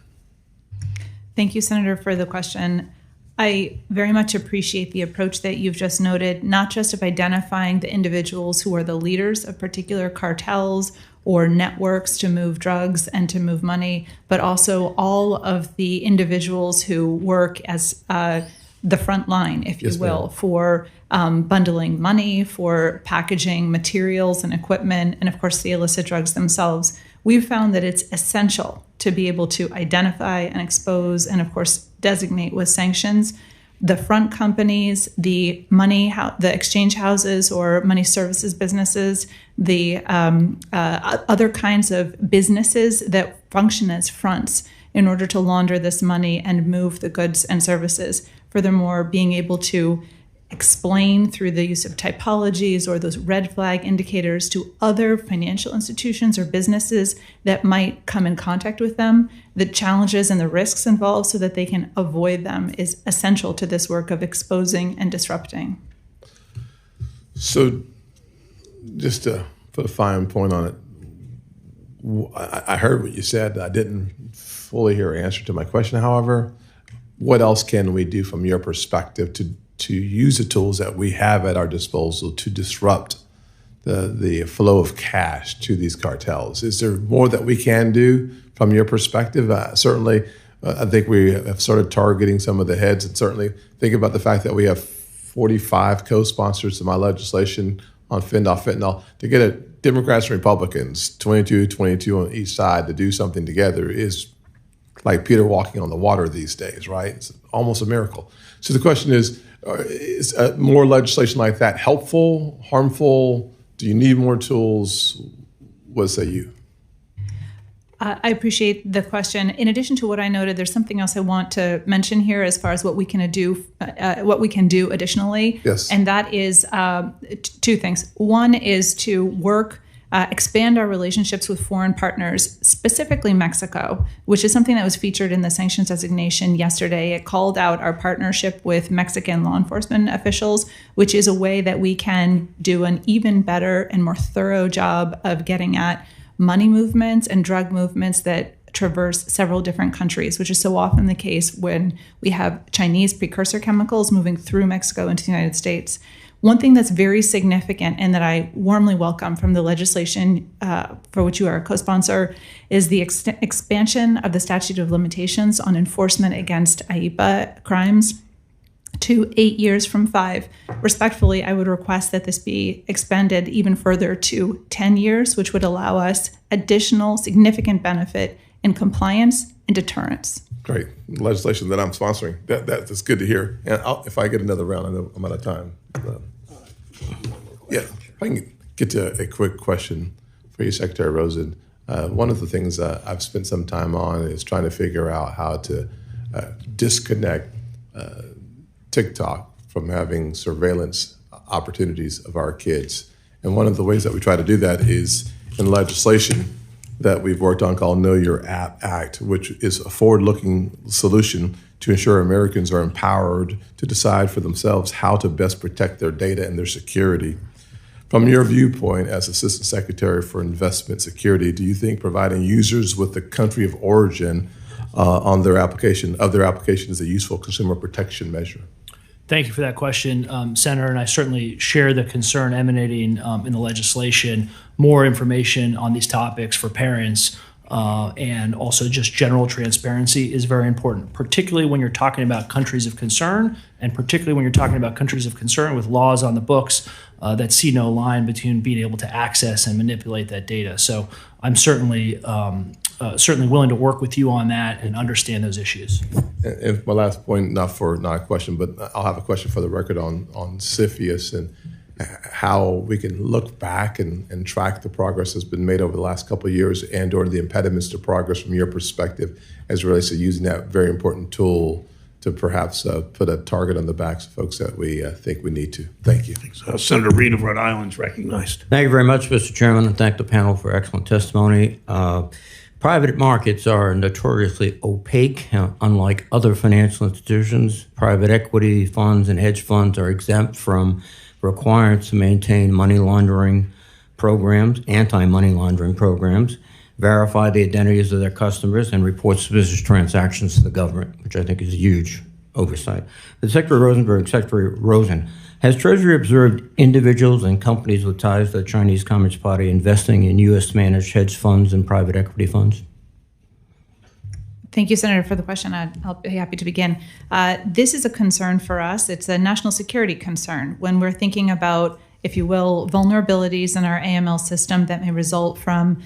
Thank you, Senator, for the question. I very much appreciate the approach that you've just noted, not just of identifying the individuals who are the leaders of particular cartels or networks to move drugs and to move money, but also all of the individuals who work as the front line, if you will, for bundling money, for packaging materials and equipment, and of course the illicit drugs themselves. We've found that it's essential to be able to identify and expose and of course designate with sanctions the front companies, the exchange houses or money services businesses, the other kinds of businesses that function as fronts in order to launder this money and move the goods and services. Furthermore, being able to explain through the use of typologies or those red flag indicators to other financial institutions or businesses that might come in contact with them, the challenges and the risks involved so that they can avoid them is essential to this work of exposing and disrupting. So just to put a fine point on it, I heard what you said. I didn't fully hear an answer to my question, however. What else can we do from your perspective to use the tools that we have at our disposal to disrupt the flow of cash to these cartels? Is there more that we can do from your perspective? Certainly, I think we have started targeting some of the heads, and certainly think about the fact that we have 45 co-sponsors to my legislation on fentanyl. To get Democrats and Republicans, 22 on each side, to do something together is like Peter walking on the water these days, right? It's almost a miracle. So the question is more legislation like that helpful, harmful? Do you need more tools? What say you? I appreciate the question. In addition to what I noted, there's something else I want to mention here as far as what we can do additionally. Yes. And that is two things. One is to expand our relationships with foreign partners, specifically Mexico, which is something that was featured in the sanctions designation yesterday. It called out our partnership with Mexican law enforcement officials, which is a way that we can do an even better and more thorough job of getting at money movements and drug movements that traverse several different countries, which is so often the case when we have Chinese precursor chemicals moving through Mexico into the United States. One thing that's very significant and that I warmly welcome from the legislation for which you are a co-sponsor is the expansion of the statute of limitations on enforcement against IEPA crimes to 8 years from 5. Respectfully, I would request that this be expanded even further to 10 years, which would allow us additional significant benefit in compliance and deterrence. Great. Legislation that I'm sponsoring. That's good to hear. And if I get another round, I know I'm out of time. If I can get to a quick question for you, Secretary Rosen. One of the things I've spent some time on is trying to figure out how to disconnect TikTok from having surveillance opportunities of our kids. And one of the ways that we try to do that is in legislation that we've worked on called Know Your App Act, which is a forward-looking solution to ensure Americans are empowered to decide for themselves how to best protect their data and their security. From your viewpoint as Assistant Secretary for Investment Security, do you think providing users with the country of origin on their application is a useful consumer protection measure? Thank you for that question, Senator, and I certainly share the concern emanating in the legislation. More information on these topics for parents and also just general transparency is very important, particularly when you're talking about countries of concern and particularly when you're talking about countries of concern with laws on the books that see no line between being able to access and manipulate that data. So I'm certainly willing to work with you on that and understand those issues. And my last point, not a question, but I'll have a question for the record on CFIUS and how we can look back and track the progress that's been made over the last couple of years and or the impediments to progress from your perspective as it relates to using that very important tool to perhaps put a target on the backs of folks that we think we need to. Thank you. Senator Reed of Rhode Island is recognized. Thank you very much, Mr. Chairman, and thank the panel for excellent testimony. Private markets are notoriously opaque. Unlike other financial institutions, private equity funds and hedge funds are exempt from requirements to maintain money laundering programs, anti-money laundering programs, verify the identities of their customers, and report suspicious transactions to the government, which I think is a huge oversight. Secretary Rosen, has Treasury observed individuals and companies with ties to the Chinese Communist Party investing in U.S.-managed hedge funds and private equity funds? Thank you, Senator, for the question. I'll be happy to begin. This is a concern for us. It's a national security concern when we're thinking about, if you will, vulnerabilities in our AML system that may result from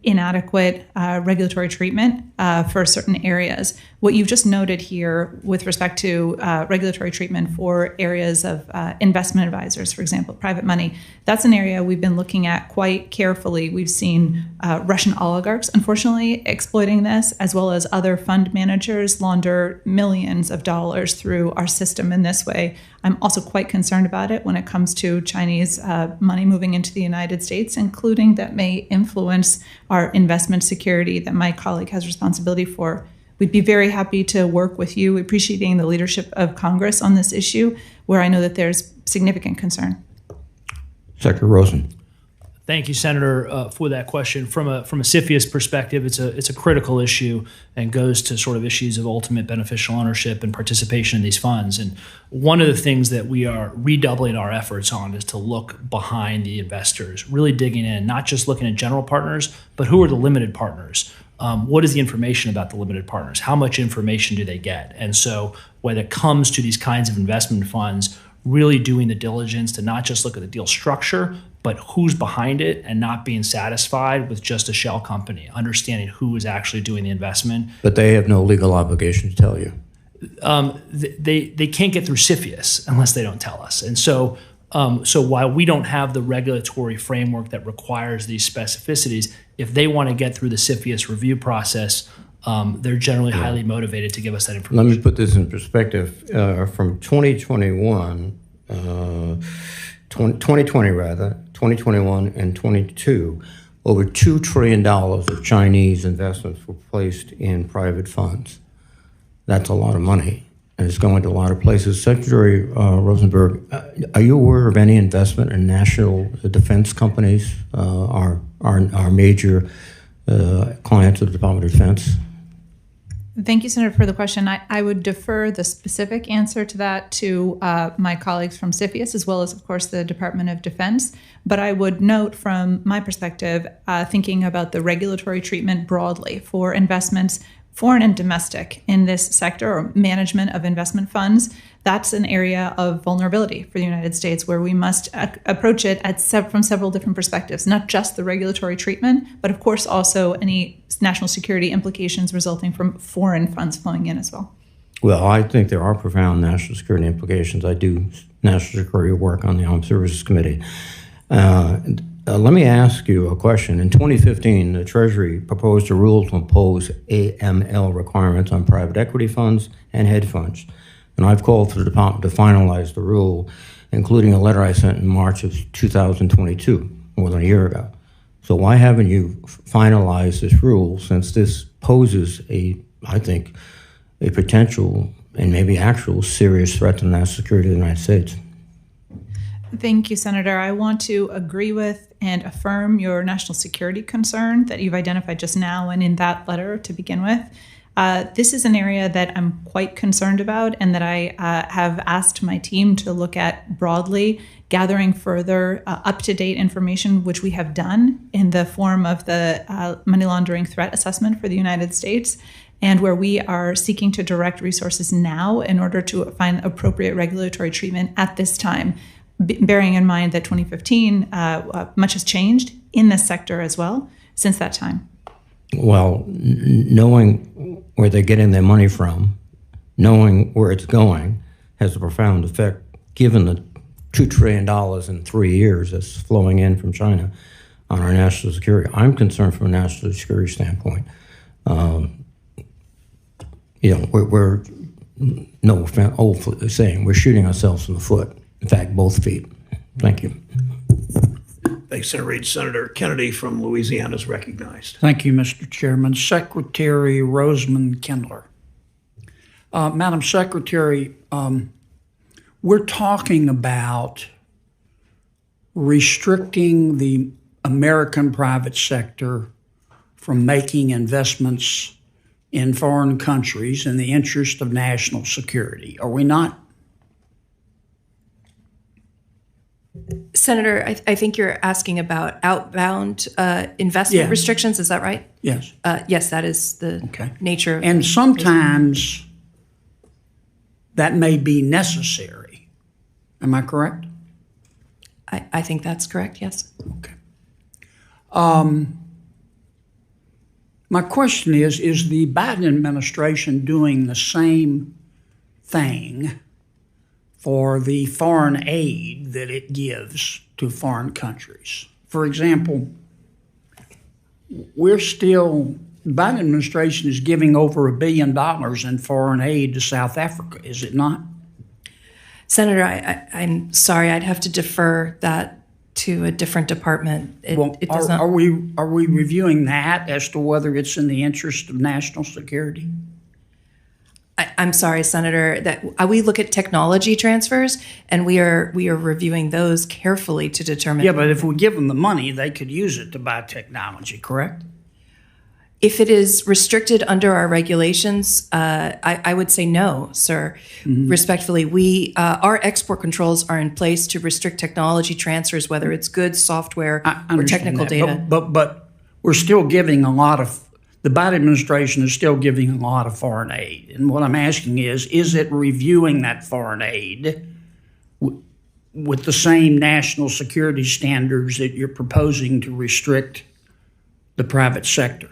inadequate regulatory treatment for certain areas. What you've just noted here with respect to regulatory treatment for areas of investment advisors, for example, private money, that's an area we've been looking at quite carefully. We've seen Russian oligarchs, unfortunately, exploiting this, as well as other fund managers launder millions of dollars through our system in this way. I'm also quite concerned about it when it comes to Chinese money moving into the United States, including that may influence our investment security that my colleague has responsibility for. We'd be very happy to work with you, appreciating the leadership of Congress on this issue, where I know that there's significant concern. Secretary Rosen. Thank you, Senator, for that question. From a CFIUS perspective, it's a critical issue and goes to sort of issues of ultimate beneficial ownership and participation in these funds. And one of the things that we are redoubling our efforts on is to look behind the investors, really digging in, not just looking at general partners, but who are the limited partners? What is the information about the limited partners? How much information do they get? And so when it comes to these kinds of investment funds, really doing the diligence to not just look at the deal structure, but who's behind it, and not being satisfied with just a shell company, understanding who is actually doing the investment. But they have no legal obligation to tell you. They can't get through CFIUS unless they don't tell us. And so while we don't have the regulatory framework that requires these specificities, if they want to get through the CFIUS review process, they're generally highly motivated to give us that information. Let me put this in perspective. From 2021, 2021 and 22, over $2 trillion of Chinese investments were placed in private funds. That's a lot of money, and it's going to a lot of places. Secretary Rosenberg, are you aware of any investment in national defense companies, our major clients of the Department of Defense? Thank you, Senator, for the question. I would defer the specific answer to that to my colleagues from CFIUS, as well as, of course, the Department of Defense. But I would note from my perspective, thinking about the regulatory treatment broadly for investments, foreign and domestic, in this sector, or management of investment funds, that's an area of vulnerability for the United States where we must approach it from several different perspectives, not just the regulatory treatment, but of course also any national security implications resulting from foreign funds flowing in as well. Well, I think there are profound national security implications. I do national security work on the Armed Services Committee. Let me ask you a question. In 2015, the Treasury proposed a rule to impose AML requirements on private equity funds and hedge funds. And I've called for the department to finalize the rule, including a letter I sent in March of 2022, more than a year ago. So why haven't you finalized this rule, since this poses I think, a potential and maybe actual serious threat to the national security of the United States? Thank you, Senator. I want to agree with and affirm your national security concern that you've identified just now and in that letter to begin with. This is an area that I'm quite concerned about and that I have asked my team to look at broadly, gathering further up-to-date information, which we have done in the form of the money laundering threat assessment for the United States, and where we are seeking to direct resources now in order to find appropriate regulatory treatment at this time, bearing in mind that 2015, much has changed in this sector as well since that time. Well, knowing where they're getting their money from, knowing where it's going, has a profound effect, given the $2 trillion in 3 years that's flowing in from China on our national security. I'm concerned from a national security standpoint. we're no offense, old saying, we're shooting ourselves in the foot. In fact, both feet. Thank you. Thanks, Senator Reid. Senator Kennedy from Louisiana is recognized. Thank you, Mr. Chairman. Secretary Rosamond Kindler. Madam Secretary, we're talking about restricting the American private sector from making investments in foreign countries in the interest of national security. Are we not? Senator, I think you're asking about outbound investment restrictions. Is that right? Yes. Yes, that is the nature of And sometimes that may be necessary. Am I correct? I think that's correct, yes. Okay. My question is the Biden administration doing the same thing for the foreign aid that it gives to foreign countries? For example, the Biden administration is giving over $1 billion in foreign aid to South Africa, is it not? Senator, I'm sorry, I'd have to defer that to a different department. It does not. Are we reviewing that as to whether it's in the interest of national security? I'm sorry, Senator, that we look at technology transfers, and we are reviewing those carefully to determine. Yeah, but if we give them the money, they could use it to buy technology, correct? If it is restricted under our regulations, I would say no, sir. Mm-hmm. Respectfully, our export controls are in place to restrict technology transfers, whether it's goods, software, or technical data. But we're still giving a lot of. The Biden administration is still giving a lot of foreign aid. And what I'm asking is it reviewing that foreign aid with the same national security standards that you're proposing to restrict the private sector?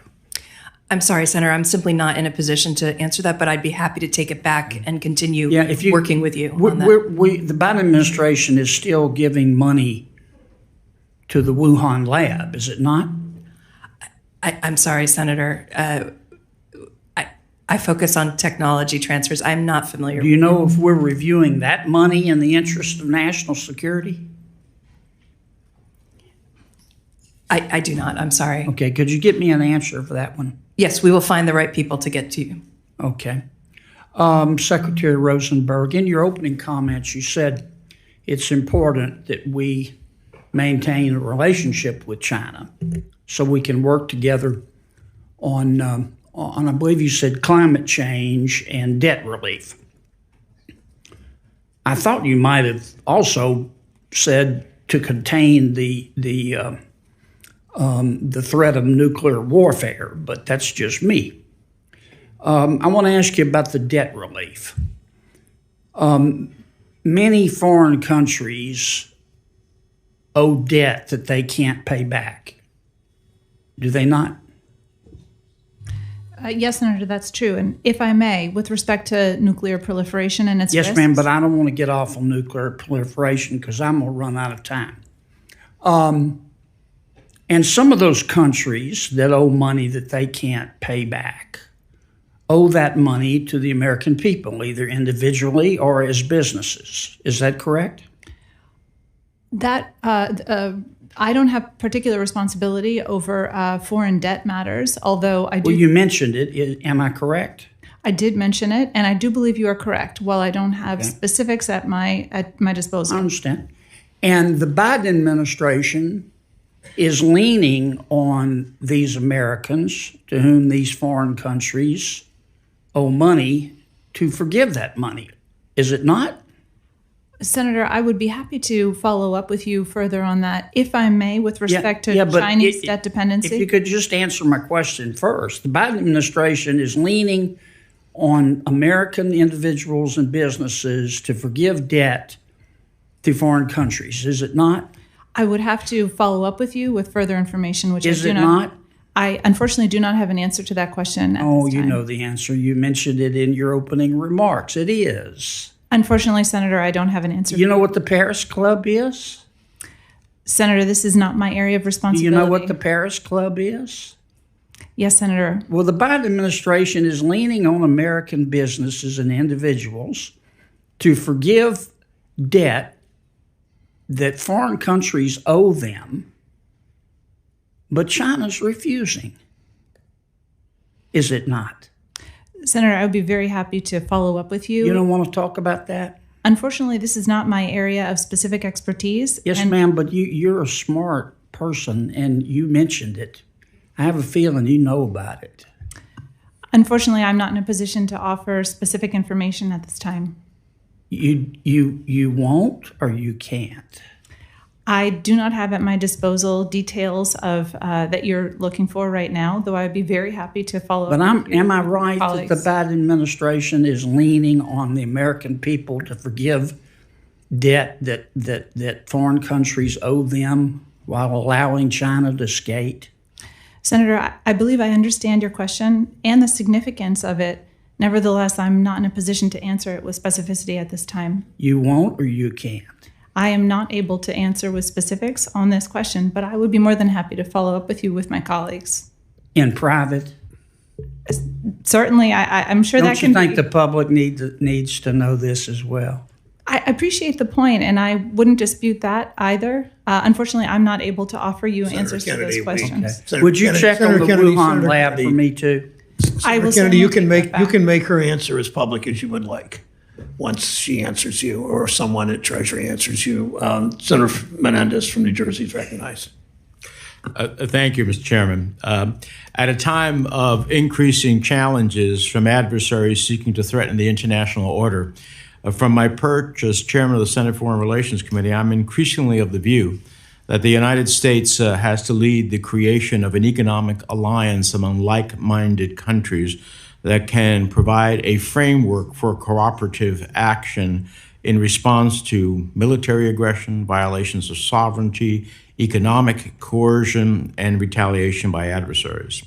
I'm sorry, Senator, I'm simply not in a position to answer that, but I'd be happy to take it back and continue working with you on that. The Biden administration is still giving money to the Wuhan lab, is it not? I'm sorry, Senator. I focus on technology transfers. I'm not familiar. Do you know if we're reviewing that money in the interest of national security? I do not. I'm sorry. Okay, could you get me an answer for that one? Yes, we will find the right people to get to you. Okay. Secretary Rosenberg, in your opening comments, you said it's important that we maintain a relationship with China so we can work together on I believe you said, climate change and debt relief. I thought you might have also said to contain the threat of nuclear warfare, but that's just me. I want to ask you about the debt relief. Many foreign countries owe debt that they can't pay back. Do they not? Yes, Senator, that's true. And if I may, with respect to nuclear proliferation and its Yes, risks, ma'am, but I don't want to get off on nuclear proliferation because I'm going to run out of time. And some of those countries that owe money that they can't pay back owe that money to the American people, either individually or as businesses. Is that correct? That I don't have particular responsibility over foreign debt matters, although I do. Well, you mentioned it. Am I correct? I did mention it, and I do believe you are correct. While I don't have specifics at my disposal. I understand. And the Biden administration is leaning on these Americans to whom these foreign countries owe money to forgive that money. Is it not? Senator, I would be happy to follow up with you further on that, if I may, with respect to Chinese debt dependency. If you could just answer my question first. The Biden administration is leaning on American individuals and businesses to forgive debt to foreign countries. Is it not? I would have to follow up with you with further information, which is I do it not? I unfortunately do not have an answer to that question at this time. You know the answer. You mentioned it in your opening remarks. It is. Unfortunately, Senator, I don't have an answer. You know what the Paris Club is? Senator, this is not my area of responsibility. Do you know what the Paris Club is? Yes, Senator. Well, the Biden administration is leaning on American businesses and individuals to forgive debt that foreign countries owe them, but China's refusing. Is it not? Senator, I would be very happy to follow up with you. You don't want to talk about that? Unfortunately, this is not my area of specific expertise. Yes, ma'am, but you're a smart person, and you mentioned it. I have a feeling you know about it. Unfortunately, I'm not in a position to offer specific information at this time. You won't or you can't? I do not have at my disposal details of that you're looking for right now, though I would be very happy to follow up. But am I right colleagues. that the Biden administration is leaning on the American people to forgive debt that foreign countries owe them while allowing China to skate? Senator, I believe I understand your question and the significance of it. Nevertheless, I'm not in a position to answer it with specificity at this time. You won't or you can't? I am not able to answer with specifics on this question, but I would be more than happy to follow up with you with my colleagues. In private? Certainly, I'm sure that can be. Don't you think the public needs to know this as well? I appreciate the point, and I wouldn't dispute that either. Unfortunately, I'm not able to offer you answers to those questions. Okay. Would you check on the Wuhan lab for me too? I will. Kennedy, you can make her answer as public as you would like. Once she answers you, or someone at Treasury answers you, Senator Menendez from New Jersey is recognized. Thank you, Mr. Chairman. At a time of increasing challenges from adversaries seeking to threaten the international order, from my perch as chairman of the Senate Foreign Relations Committee, I'm increasingly of the view that the United States has to lead the creation of an economic alliance among like-minded countries that can provide a framework for cooperative action in response to military aggression, violations of sovereignty, economic coercion, and retaliation by adversaries.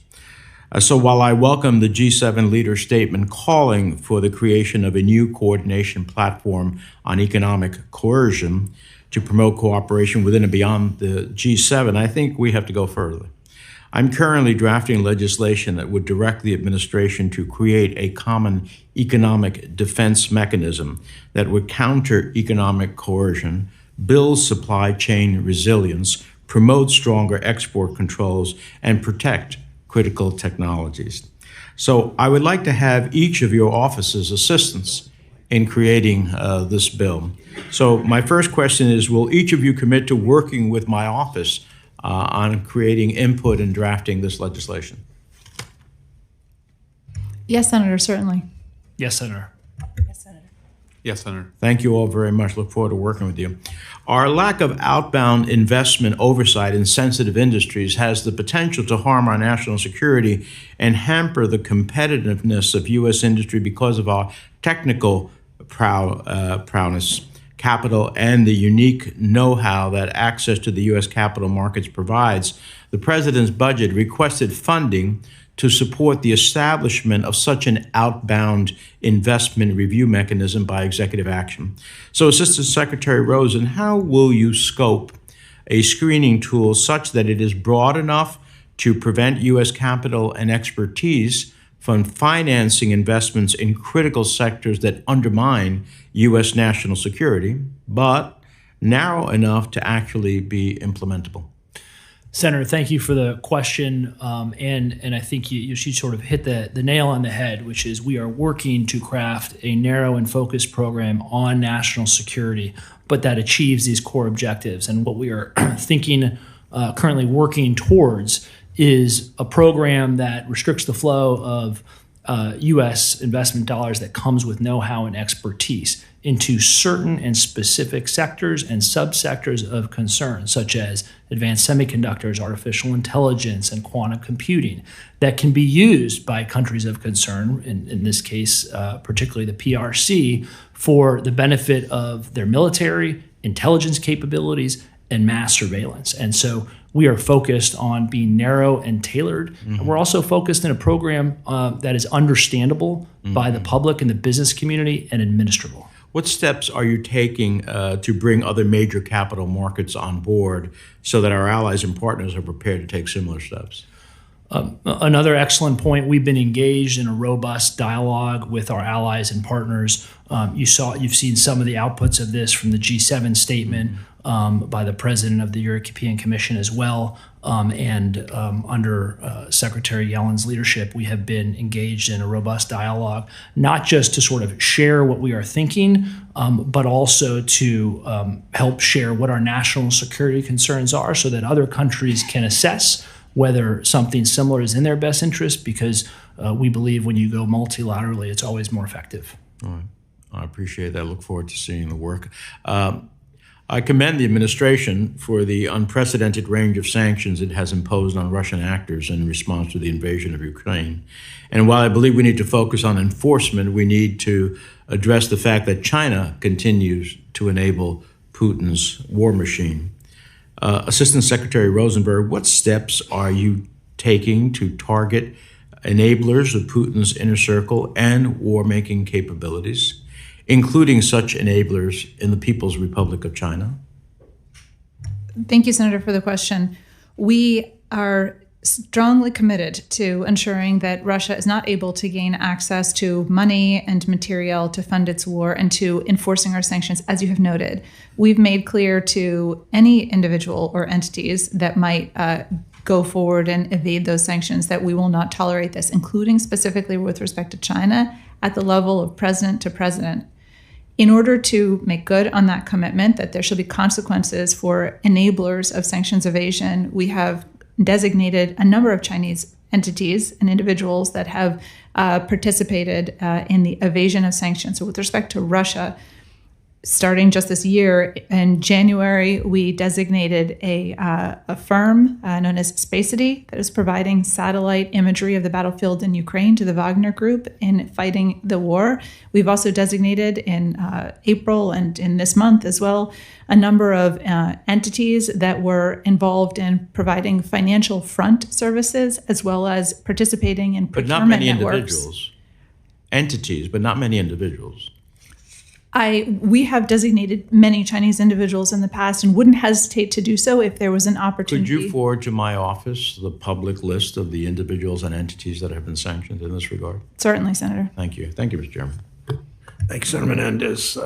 So while I welcome the G7 leader statement calling for the creation of a new coordination platform on economic coercion to promote cooperation within and beyond the G7, I think we have to go further. I'm currently drafting legislation that would direct the administration to create a common economic defense mechanism that would counter economic coercion, build supply chain resilience, promote stronger export controls, and protect critical technologies. So I would like to have each of your offices' assistance in creating this bill. So my first question is, will each of you commit to working with my office on creating input and drafting this legislation? Yes, Senator, certainly. Yes, Senator. Yes, Senator. Yes, Senator. Thank you all very much. Look forward to working with you. Our lack of outbound investment oversight in sensitive industries has the potential to harm our national security and hamper the competitiveness of U.S. industry because of our technical prowess, capital, and the unique know-how that access to the U.S. capital markets provides. The President's budget requested funding to support the establishment of such an outbound investment review mechanism by executive action. So, Assistant Secretary Rosen, how will you scope a screening tool such that it is broad enough to prevent U.S. capital and expertise from financing investments in critical sectors that undermine U.S. national security, but narrow enough to actually be implementable? Senator, thank you for the question, and I think she sort of hit the nail on the head, which is we are working to craft a narrow and focused program on national security, but that achieves these core objectives. And what we are thinking, currently working towards, is a program that restricts the flow of U.S. investment dollars that comes with know-how and expertise into certain and specific sectors and subsectors of concern, such as advanced semiconductors, artificial intelligence, and quantum computing, that can be used by countries of concern, in this case, particularly the PRC, for the benefit of their military, intelligence capabilities, and mass surveillance. And so we are focused on being narrow and tailored. Mm-hmm. And we're also focused in a program that is understandable by the public and the business community and administrable. What steps are you taking to bring other major capital markets on board so that our allies and partners are prepared to take similar steps? Another excellent point, we've been engaged in a robust dialogue with our allies and partners. You've seen some of the outputs of this from the G7 statement by the President of the European Commission as well. Under Secretary Yellen's leadership, we have been engaged in a robust dialogue, not just to sort of share what we are thinking, but also to help share what our national security concerns are so that other countries can assess whether something similar is in their best interest, because we believe when you go multilaterally, it's always more effective. All right. I appreciate that. I look forward to seeing the work. I commend the administration for the unprecedented range of sanctions it has imposed on Russian actors in response to the invasion of Ukraine. And while I believe we need to focus on enforcement, we need to address the fact that China continues to enable Putin's war machine. Assistant Secretary Rosenberg, what steps are you taking to target enablers of Putin's inner circle and war-making capabilities, including such enablers in the People's Republic of China? Thank you, Senator, for the question. We are strongly committed to ensuring that Russia is not able to gain access to money and material to fund its war and to enforcing our sanctions, as you have noted. We've made clear to any individual or entities that might go forward and evade those sanctions that we will not tolerate this, including specifically with respect to China at the level of president to president. In order to make good on that commitment that there shall be consequences for enablers of sanctions evasion, we have designated a number of Chinese entities and individuals that have participated in the evasion of sanctions. So with respect to Russia, starting just this year, in January, we designated a firm known as Spacity that is providing satellite imagery of the battlefield in Ukraine to the Wagner Group in fighting the war. We've also designated in April and in this month as well a number of entities that were involved in providing financial front services as well as participating in procurement But not many networks. individuals. Entities, but not many individuals. We have designated many Chinese individuals in the past and wouldn't hesitate to do so if there was an opportunity. Could you forward to my office the public list of the individuals and entities that have been sanctioned in this regard? Certainly, Senator. Thank you. Thank you, Mr. Chairman. Thank you, Senator Menendez.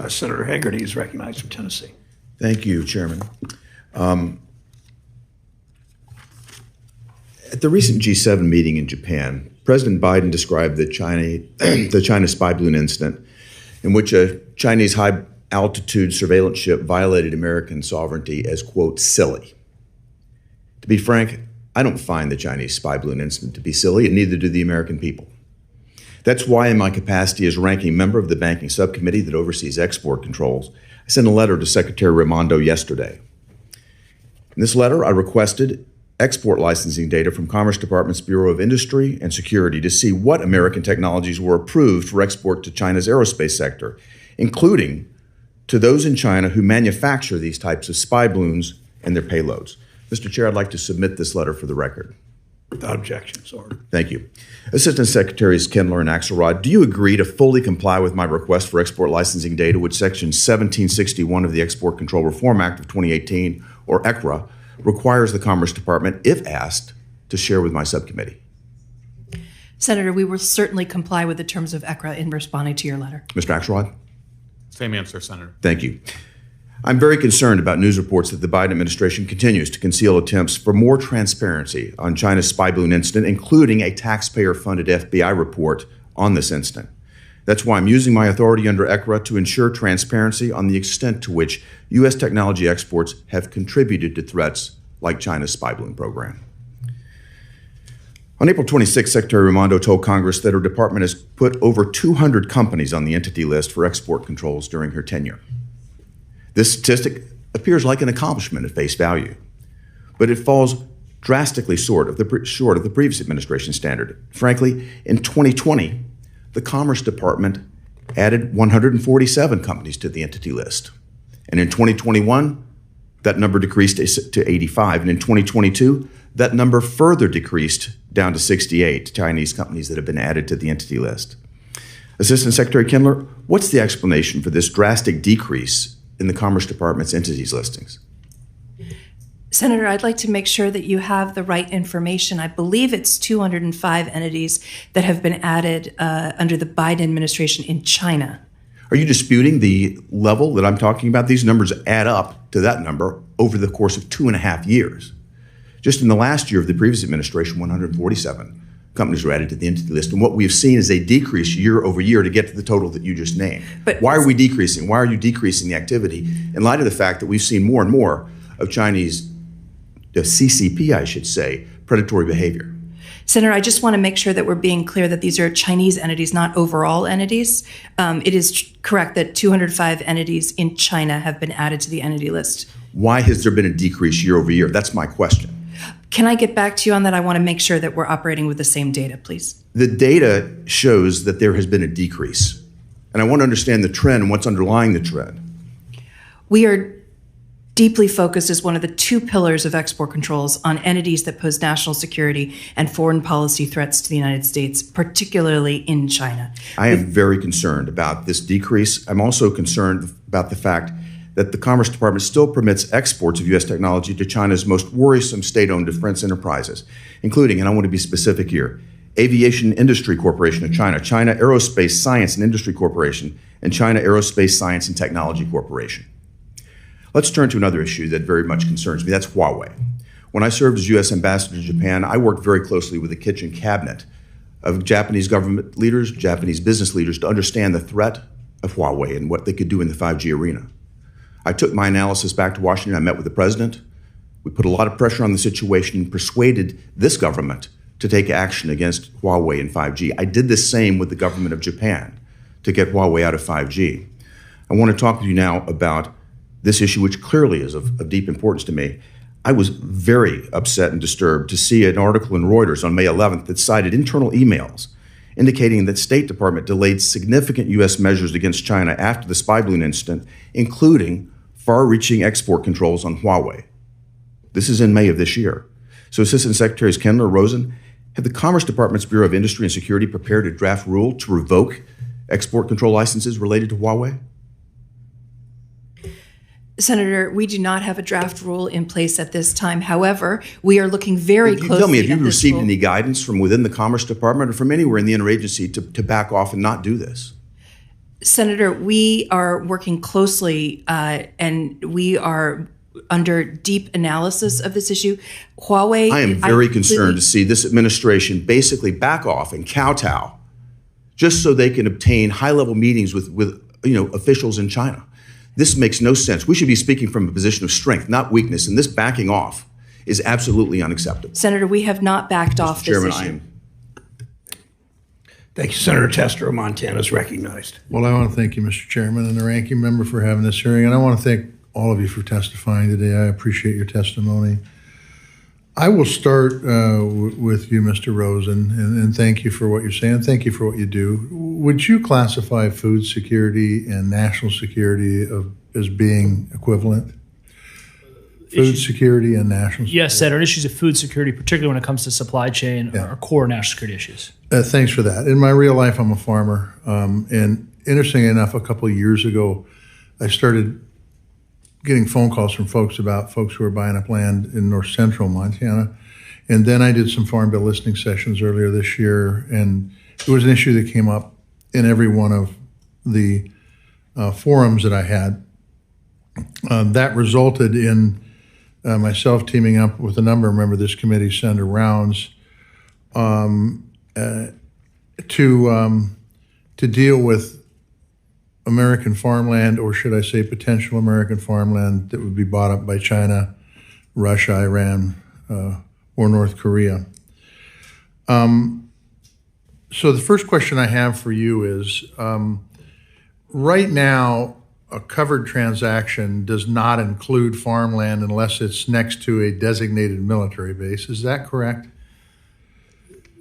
Senator Hagerty is recognized from Tennessee. Thank you, Chairman. At the recent G7 meeting in Japan, President Biden described the China spy balloon incident in which a Chinese high-altitude surveillance ship violated American sovereignty as, quote, silly. To be frank, I don't find the Chinese spy balloon incident to be silly, and neither do the American people. That's why, in my capacity as ranking member of the banking subcommittee that oversees export controls, I sent a letter to Secretary Raimondo yesterday. In this letter, I requested export licensing data from Commerce Department's Bureau of Industry and Security to see what American technologies were approved for export to China's aerospace sector, including to those in China who manufacture these types of spy balloons and their payloads. Mr. Chair, I'd like to submit this letter for the record. Without objection, so ordered. Thank you. Assistant Secretaries Kindler and Axelrod, do you agree to fully comply with my request for export licensing data, which Section 1761 of the Export Control Reform Act of 2018, or ECRA, requires the Commerce Department, if asked, to share with my subcommittee? Senator, we will certainly comply with the terms of ECRA in responding to your letter. Mr. Axelrod? Same answer, Senator. Thank you. I'm very concerned about news reports that the Biden administration continues to conceal attempts for more transparency on China's spy balloon incident, including a taxpayer-funded FBI report on this incident. That's why I'm using my authority under ECRA to ensure transparency on the extent to which U.S. technology exports have contributed to threats like China's spy balloon program. On April 26, Secretary Raimondo told Congress that her department has put over 200 companies on the entity list for export controls during her tenure. This statistic appears like an accomplishment at face value, but it falls drastically short of the previous administration standard. Frankly, in 2020, the Commerce Department added 147 companies to the entity list. And in 2021, that number decreased to 85. And in 2022, that number further decreased down to 68 Chinese companies that have been added to the entity list. Assistant Secretary Kindler, what's the explanation for this drastic decrease in the Commerce Department's entities listings? Senator, I'd like to make sure that you have the right information. I believe it's 205 entities that have been added under the Biden administration in China. Are you disputing the level that I'm talking about? These numbers add up to that number over the course of 2.5 years. Just in the last year of the previous administration, 147 companies were added to the entity list. And what we've seen is a decrease year over year to get to the total that you just named. But why are we decreasing? Why are you decreasing the activity in light of the fact that we've seen more and more of Chinese, the CCP, I should say, predatory behavior? Senator, I just want to make sure that we're being clear that these are Chinese entities, not overall entities. It is correct that 205 entities in China have been added to the entity list. Why has there been a decrease year over year? That's my question. Can I get back to you on that? I want to make sure that we're operating with the same data, please. The data shows that there has been a decrease. And I want to understand the trend and what's underlying the trend. We are deeply focused as one of the two pillars of export controls on entities that pose national security and foreign policy threats to the United States, particularly in China. I am very concerned about this decrease. I'm also concerned about the fact that the Commerce Department still permits exports of U.S. technology to China's most worrisome state-owned defense enterprises, including, and I want to be specific here, Aviation Industry Corporation of China, China Aerospace Science and Industry Corporation, and China Aerospace Science and Technology Corporation. Let's turn to another issue that very much concerns me. That's Huawei. When I served as U.S. Ambassador to Japan, I worked very closely with the kitchen cabinet of Japanese government leaders, Japanese business leaders, to understand the threat of Huawei and what they could do in the 5G arena. I took my analysis back to Washington. I met with the president. We put a lot of pressure on the situation and persuaded this government to take action against Huawei and 5G. I did the same with the government of Japan to get Huawei out of 5G. I want to talk with you now about this issue, which clearly is of deep importance to me. I was very upset and disturbed to see an article in Reuters on May 11th that cited internal emails indicating that State Department delayed significant U.S. measures against China after the spy balloon incident, including far-reaching export controls on Huawei. This is in May of this year. So Assistant Secretaries Kendler, Rosen, have the Commerce Department's Bureau of Industry and Security prepared a draft rule to revoke export control licenses related to Huawei? Senator, we do not have a draft rule in place at this time. However, we are looking very closely at this rule. Tell me, have you received any guidance from within the Commerce Department or from anywhere in the interagency to back off and not do this? Senator, we are working closely and we are under deep analysis of this issue. Huawei. I am very concerned to see this administration basically back off and kowtow just so they can obtain high-level meetings with officials in China. This makes no sense. We should be speaking from a position of strength, not weakness, and this backing off is absolutely unacceptable. Senator, we have not backed off this issue. Thank you, Senator Tester of Montana is recognized. Well, I want to thank you, Mr. Chairman, and the ranking member for having this hearing, and I want to thank all of you for testifying today. I appreciate your testimony. I will start with you, Mr. Rosen, and thank you for what you're saying. Thank you for what you do. Would you classify food security and national security as being equivalent? Food security and national security? Yes, Senator. Issues of food security, particularly when it comes to supply chain, are core national security issues. Thanks for that. In my real life, I'm a farmer. And interestingly enough, a couple of years ago, I started getting phone calls from folks who were buying up land in north central Montana. And then I did some farm bill listening sessions earlier this year, and it was an issue that came up in every one of the forums that I had. That resulted in myself teaming up with a number of members of this committee, Senator Rounds, to deal with American farmland, or should I say potential American farmland that would be bought up by China, Russia, Iran, or North Korea. So the first question I have for you is, right now, a covered transaction does not include farmland unless it's next to a designated military base. Is that correct?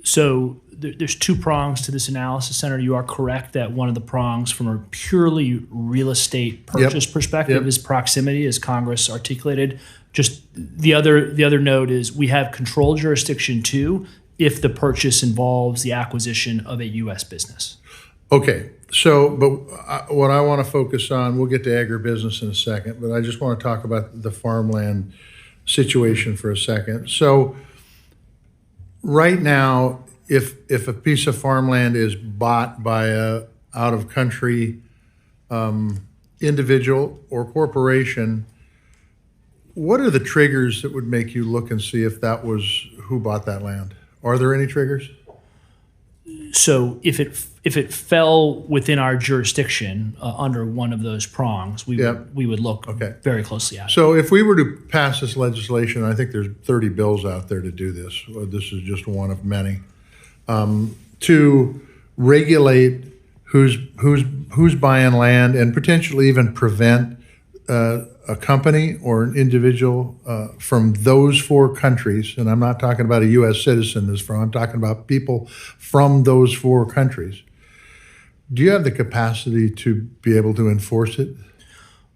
So there's two prongs to this analysis, Senator. You are correct that one of the prongs from a purely real estate purchase perspective is proximity, as Congress articulated. Just the other note is we have control jurisdiction too if the purchase involves the acquisition of a U.S. business. Okay. So, but what I want to focus on, we'll get to agribusiness in a second, but I just want to talk about the farmland situation for a second. So right now, if a piece of farmland is bought by a out-of-country individual or corporation, what are the triggers that would make you look and see if that was who bought that land? Are there any triggers? So if it fell within our jurisdiction under one of those prongs, we would look very closely at it. So if we were to pass this legislation, I think there's 30 bills out there to do this. This is just one of many. To regulate who's buying land and potentially even prevent a company or an individual from those 4 countries, and I'm not talking about a U.S. citizen I'm talking about people from those 4 countries. Do you have the capacity to be able to enforce it?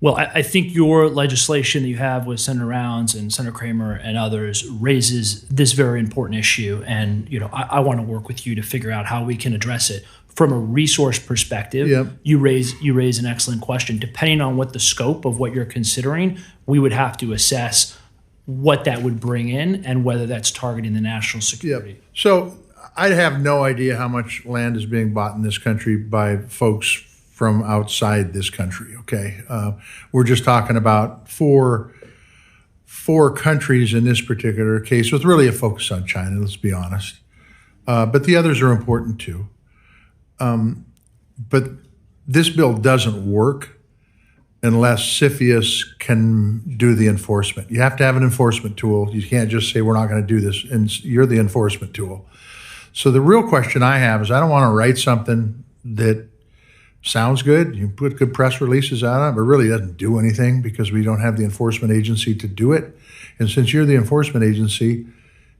Well, I think your legislation that you have with Senator Rounds and Senator Kramer and others raises this very important issue, and I want to work with you to figure out how we can address it. From a resource perspective, you raise an excellent question. Depending on what the scope of what you're considering, we would have to assess what that would bring in and whether that's targeting the national security. So I have no idea how much land is being bought in this country by folks from outside this country, okay? We're just talking about four countries in this particular case with really a focus on China, let's be honest. But the others are important too. But this bill doesn't work unless CFIUS can do the enforcement. You have to have an enforcement tool. You can't just say, we're not going to do this, and you're the enforcement tool. So the real question I have is I don't want to write something that sounds good. You put good press releases out on it, but really doesn't do anything because we don't have the enforcement agency to do it. And since you're the enforcement agency,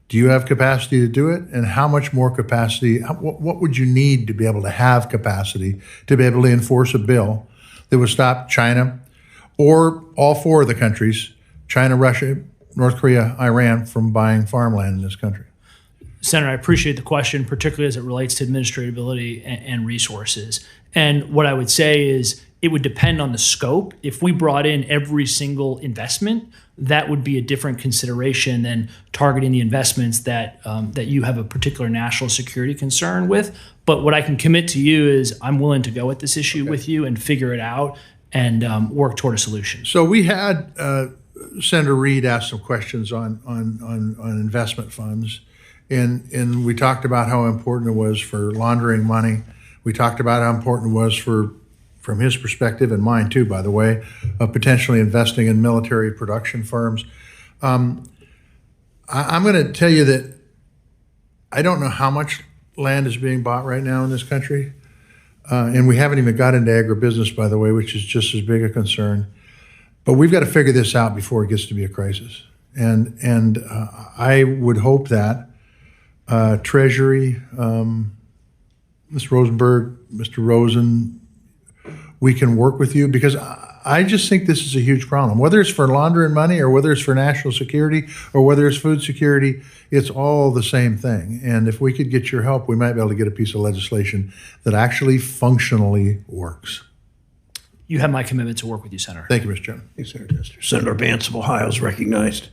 do you have capacity to do it? And how much more capacity, what would you need to be able to have capacity to be able to enforce a bill that would stop China or all 4 of the countries, China, Russia, North Korea, Iran, from buying farmland in this country? Senator, I appreciate the question, particularly as it relates to administratability and resources. And what I would say is it would depend on the scope. If we brought in every single investment, that would be a different consideration than targeting the investments that you have a particular national security concern with. But what I can commit to you is I'm willing to go at this issue with you and figure it out and work toward a solution. So we had Senator Reid ask some questions on investment funds, and we talked about how important it was for laundering money. We talked about how important it was from his perspective, and mine too, by the way, of potentially investing in military production firms. I'm going to tell you that I don't know how much land is being bought right now in this country. And we haven't even got into agribusiness, by the way, which is just as big a concern. But we've got to figure this out before it gets to be a crisis. And I would hope that Treasury, Ms. Rosenberg, Mr. Rosen, we can work with you, because I just think this is a huge problem. Whether it's for laundering money or whether it's for national security or whether it's food security, it's all the same thing. And if we could get your help, we might be able to get a piece of legislation that actually functionally works. You have my commitment to work with you, Senator. Thank you, Mr. Chairman. Thanks, Senator Tester. Senator Vance of Ohio is recognized.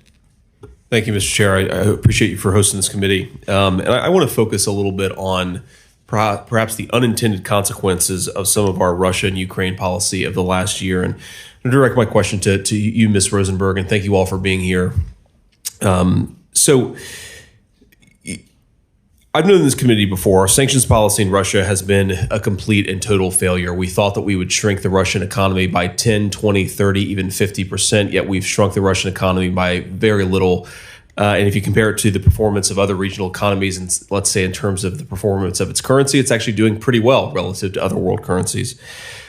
Thank you, Mr. Chair. I appreciate you for hosting this committee. And I want to focus a little bit on perhaps the unintended consequences of some of our Russia and Ukraine policy of the last year. And I'm going to direct my question to you, Ms. Rosenberg, and thank you all for being here. So I've known this committee before. Our sanctions policy in Russia has been a complete and total failure. We thought that we would shrink the Russian economy by 10, 20, 30, even 50%, yet we've shrunk the Russian economy by very little. And if you compare it to the performance of other regional economies, and let's say in terms of the performance of its currency, it's actually doing pretty well relative to other world currencies.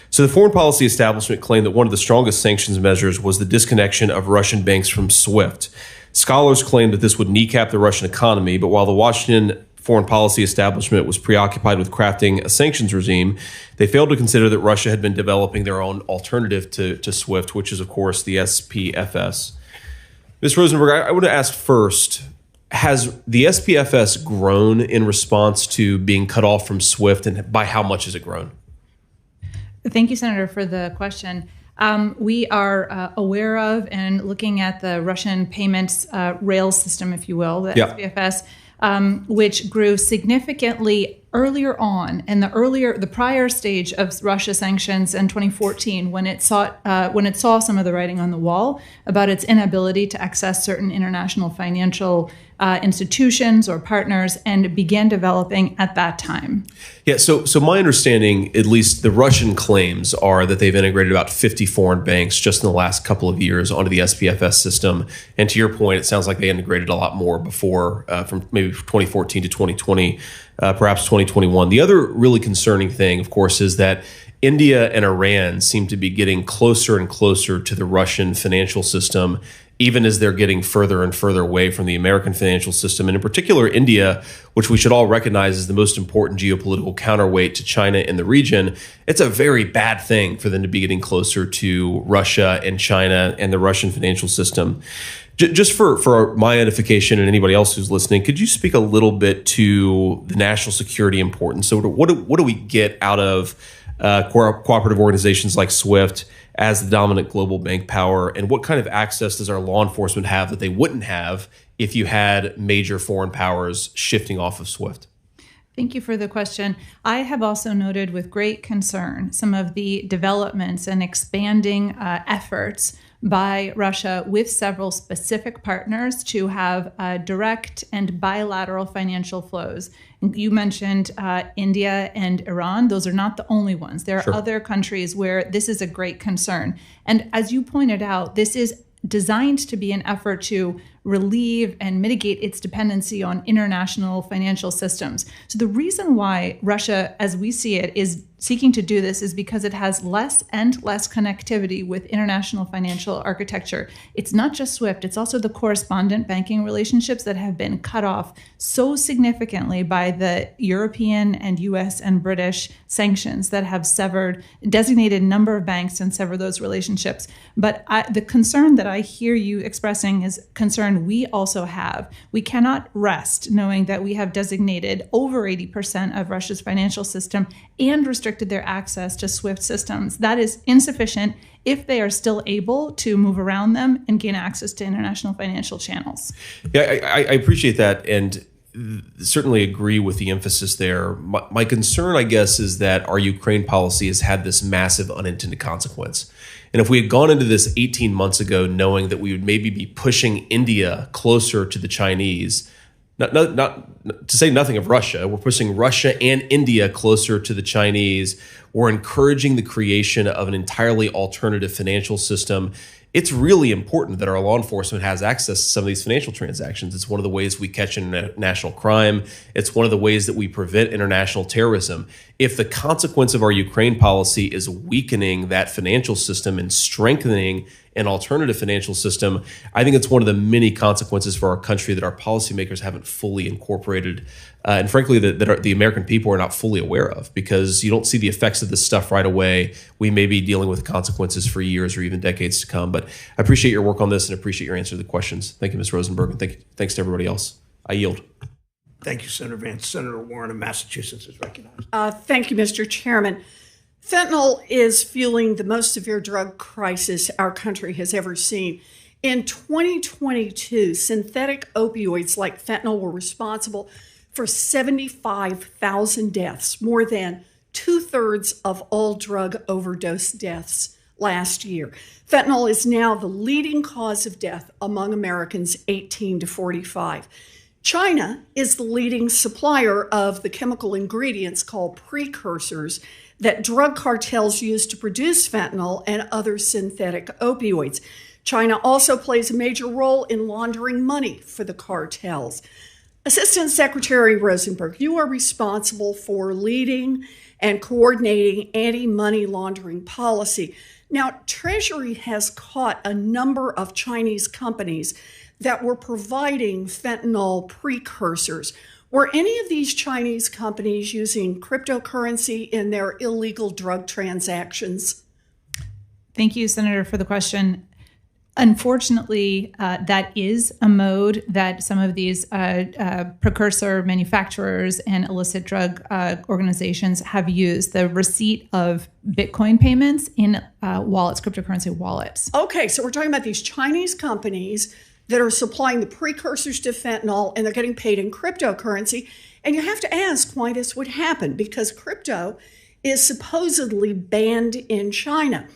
So the foreign policy establishment claimed that one of the strongest sanctions measures was the disconnection of Russian banks from SWIFT. Scholars claim that this would kneecap the Russian economy, but while the Washington foreign policy establishment was preoccupied with crafting a sanctions regime, they failed to consider that Russia had been developing their own alternative to SWIFT, which is, of course, the SPFS. Ms. Rosenberg, I want to ask first, has the SPFS grown in response to being cut off from SWIFT, and by how much has it grown? Thank you, Senator, for the question. We are aware of and looking at the Russian payments rails system, if you will, the SPFS, which grew significantly earlier on in the prior stage of Russia sanctions in 2014, when it saw some of the writing on the wall about its inability to access certain international financial institutions or partners, and began developing at that time. Yeah, so my understanding, at least the Russian claims, are that they've integrated about 50 foreign banks just in the last couple of years onto the SPFS system. And to your point, it sounds like they integrated a lot more before, from maybe 2014 to 2020, perhaps 2021. The other really concerning thing, of course, is that India and Iran seem to be getting closer and closer to the Russian financial system, even as they're getting further and further away from the American financial system. And in particular, India, which we should all recognize is the most important geopolitical counterweight to China in the region. It's a very bad thing for them to be getting closer to Russia and China and the Russian financial system. Just for my edification and anybody else who's listening, could you speak a little bit to the national security importance? So what do we get out of cooperative organizations like SWIFT as the dominant global bank power, and what kind of access does our law enforcement have that they wouldn't have if you had major foreign powers shifting off of SWIFT? Thank you for the question. I have also noted with great concern some of the developments and expanding efforts by Russia with several specific partners to have direct and bilateral financial flows. You mentioned India and Iran. Those are not the only ones. There are other countries where this is a great concern. And as you pointed out, this is designed to be an effort to relieve and mitigate its dependency on international financial systems. So the reason why Russia, as we see it, is seeking to do this is because it has less and less connectivity with international financial architecture. It's not just SWIFT, it's also the correspondent banking relationships that have been cut off so significantly by the European and US and British sanctions that have severed a designated number of banks and severed those relationships. But the concern that I hear you expressing is concern we also have. We cannot rest knowing that we have designated over 80% of Russia's financial system and restricted their access to SWIFT systems. That is insufficient if they are still able to move around them and gain access to international financial channels. Yeah, I appreciate that, and certainly agree with the emphasis there. My concern, I guess, is that our Ukraine policy has had this massive unintended consequence. And if we had gone into this 18 months ago knowing that we would maybe be pushing India closer to the Chinese, not to say nothing of Russia, we're pushing Russia and India closer to the Chinese. We're encouraging the creation of an entirely alternative financial system. It's really important that our law enforcement has access to some of these financial transactions. It's one of the ways we catch international crime. It's one of the ways that we prevent international terrorism. If the consequence of our Ukraine policy is weakening that financial system and strengthening an alternative financial system, I think it's one of the many consequences for our country that our policymakers haven't fully incorporated, and frankly, that the American people are not fully aware of, because you don't see the effects of this stuff right away. We may be dealing with consequences for years or even decades to come. But I appreciate your work on this and appreciate your answer to the questions. Thank you, Ms. Rosenberg, and thanks to everybody else. I yield. Thank you, Senator Vance. Senator Warren of Massachusetts is recognized. Thank you, Mr. Chairman. Fentanyl is fueling the most severe drug crisis our country has ever seen. In 2022, synthetic opioids like fentanyl were responsible for 75,000 deaths, more than 2/3 of all drug overdose deaths last year. Fentanyl is now the leading cause of death among Americans 18 to 45. China is the leading supplier of the chemical ingredients called precursors that drug cartels use to produce fentanyl and other synthetic opioids. China also plays a major role in laundering money for the cartels. Assistant Secretary Rosenberg, you are responsible for leading and coordinating anti-money laundering policy. Now, Treasury has caught a number of Chinese companies that were providing fentanyl precursors. Were any of these Chinese companies using cryptocurrency in their illegal drug transactions? Thank you, Senator, for the question. Unfortunately, that is a mode that some of these precursor manufacturers and illicit drug organizations have used, the receipt of Bitcoin payments in wallets, cryptocurrency wallets. Okay, so we're talking about these Chinese companies that are supplying the precursors to fentanyl, and they're getting paid in cryptocurrency. And you have to ask why this would happen, because crypto is supposedly banned in China.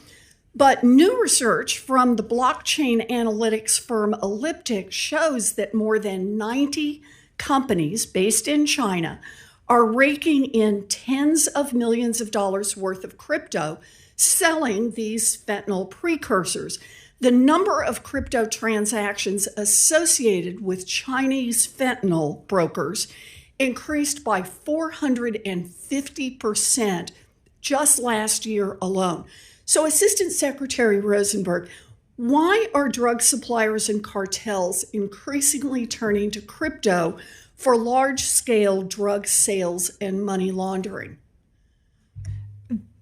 But new research from the blockchain analytics firm Elliptic shows that more than 90 companies based in China are raking in tens of millions of dollars worth of crypto, selling these fentanyl precursors. The number of crypto transactions associated with Chinese fentanyl brokers increased by 450% just last year alone. So, Assistant Secretary Rosenberg, why are drug suppliers and cartels increasingly turning to crypto for large-scale drug sales and money laundering?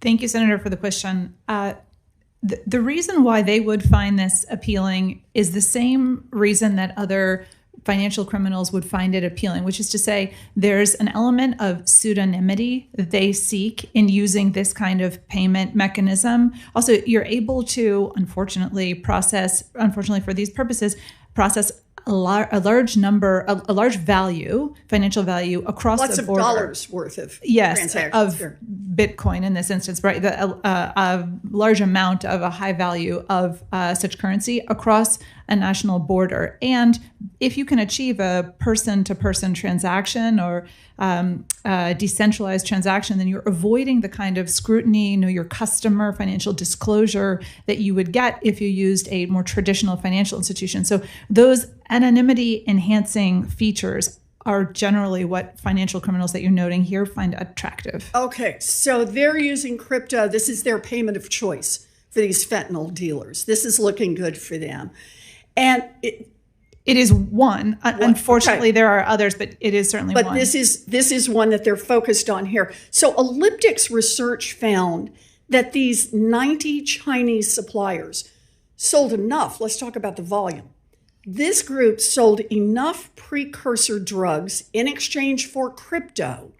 Thank you, Senator, for the question. The reason why they would find this appealing is the same reason that other financial criminals would find it appealing, which is to say there's an element of pseudonymity that they seek in using this kind of payment mechanism. Also, you're able to, unfortunately for these purposes, process a large value, financial value across lots the of border. Dollars worth of transactions. Of Bitcoin in this instance, right? A large amount of a high value of such currency across a national border. And if you can achieve a person-to-person transaction or a decentralized transaction, then you're avoiding the kind of scrutiny, know your customer, financial disclosure that you would get if you used a more traditional financial institution. So those anonymity-enhancing features are generally what financial criminals that you're noting here find attractive. Okay, so they're using crypto. This is their payment of choice for these fentanyl dealers. This is looking good for them. And it is one. Unfortunately, there are others, but it is certainly one. But this is one that they're focused on here. So Elliptic's research found that these 90 Chinese suppliers sold enough. Let's talk about the volume. This group sold enough precursor drugs in exchange for crypto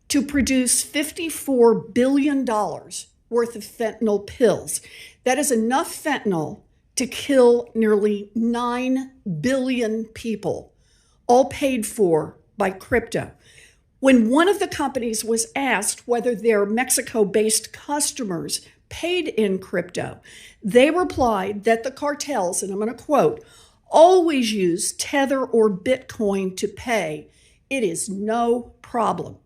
to produce $54 billion worth of fentanyl pills. That is enough fentanyl to kill nearly 9 billion people, all paid for by crypto. When one of the companies was asked whether their Mexico-based customers paid in crypto, they replied that the cartels, and I'm going to quote, always use Tether or Bitcoin to pay. It is no problem.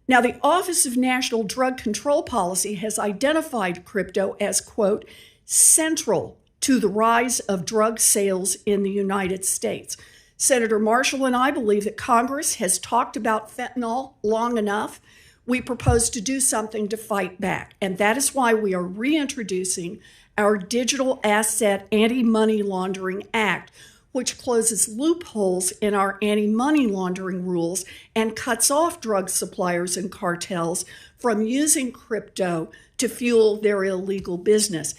Now, the Office of National Drug Control Policy has identified crypto as, quote, central to the rise of drug sales in the United States. Senator Marshall and I believe that Congress has talked about fentanyl long enough. We propose to do something to fight back, and that is why we are reintroducing our Digital Asset Anti-Money Laundering Act, which closes loopholes in our anti-money laundering rules and cuts off drug suppliers and cartels from using crypto to fuel their illegal business.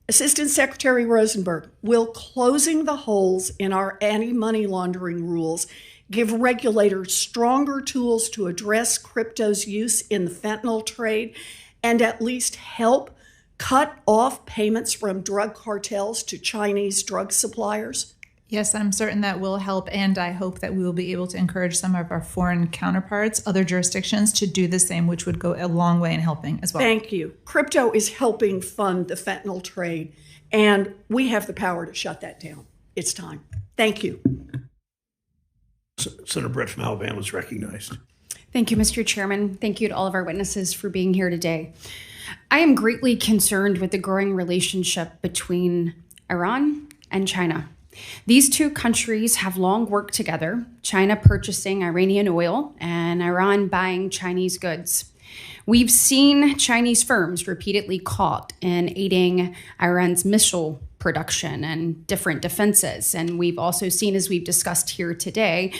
Assistant Secretary Rosenberg, will closing the holes in our anti-money laundering rules give regulators stronger tools to address crypto's use in the fentanyl trade and at least help cut off payments from drug cartels to Chinese drug suppliers? Yes, I'm certain that will help, and I hope that we will be able to encourage some of our foreign counterparts, other jurisdictions, to do the same, which would go a long way in helping as well. Thank you. Crypto is helping fund the fentanyl trade, and we have the power to shut that down. It's time. Thank you. Senator Brett from Alabama is recognized. Thank you, Mr. Chairman. Thank you to all of our witnesses for being here today. I am greatly concerned with the growing relationship between Iran and China. These two countries have long worked together, China purchasing Iranian oil and Iran buying Chinese goods. We've seen Chinese firms repeatedly caught in aiding Iran's missile production and different defenses. And we've also seen, as we've discussed here today,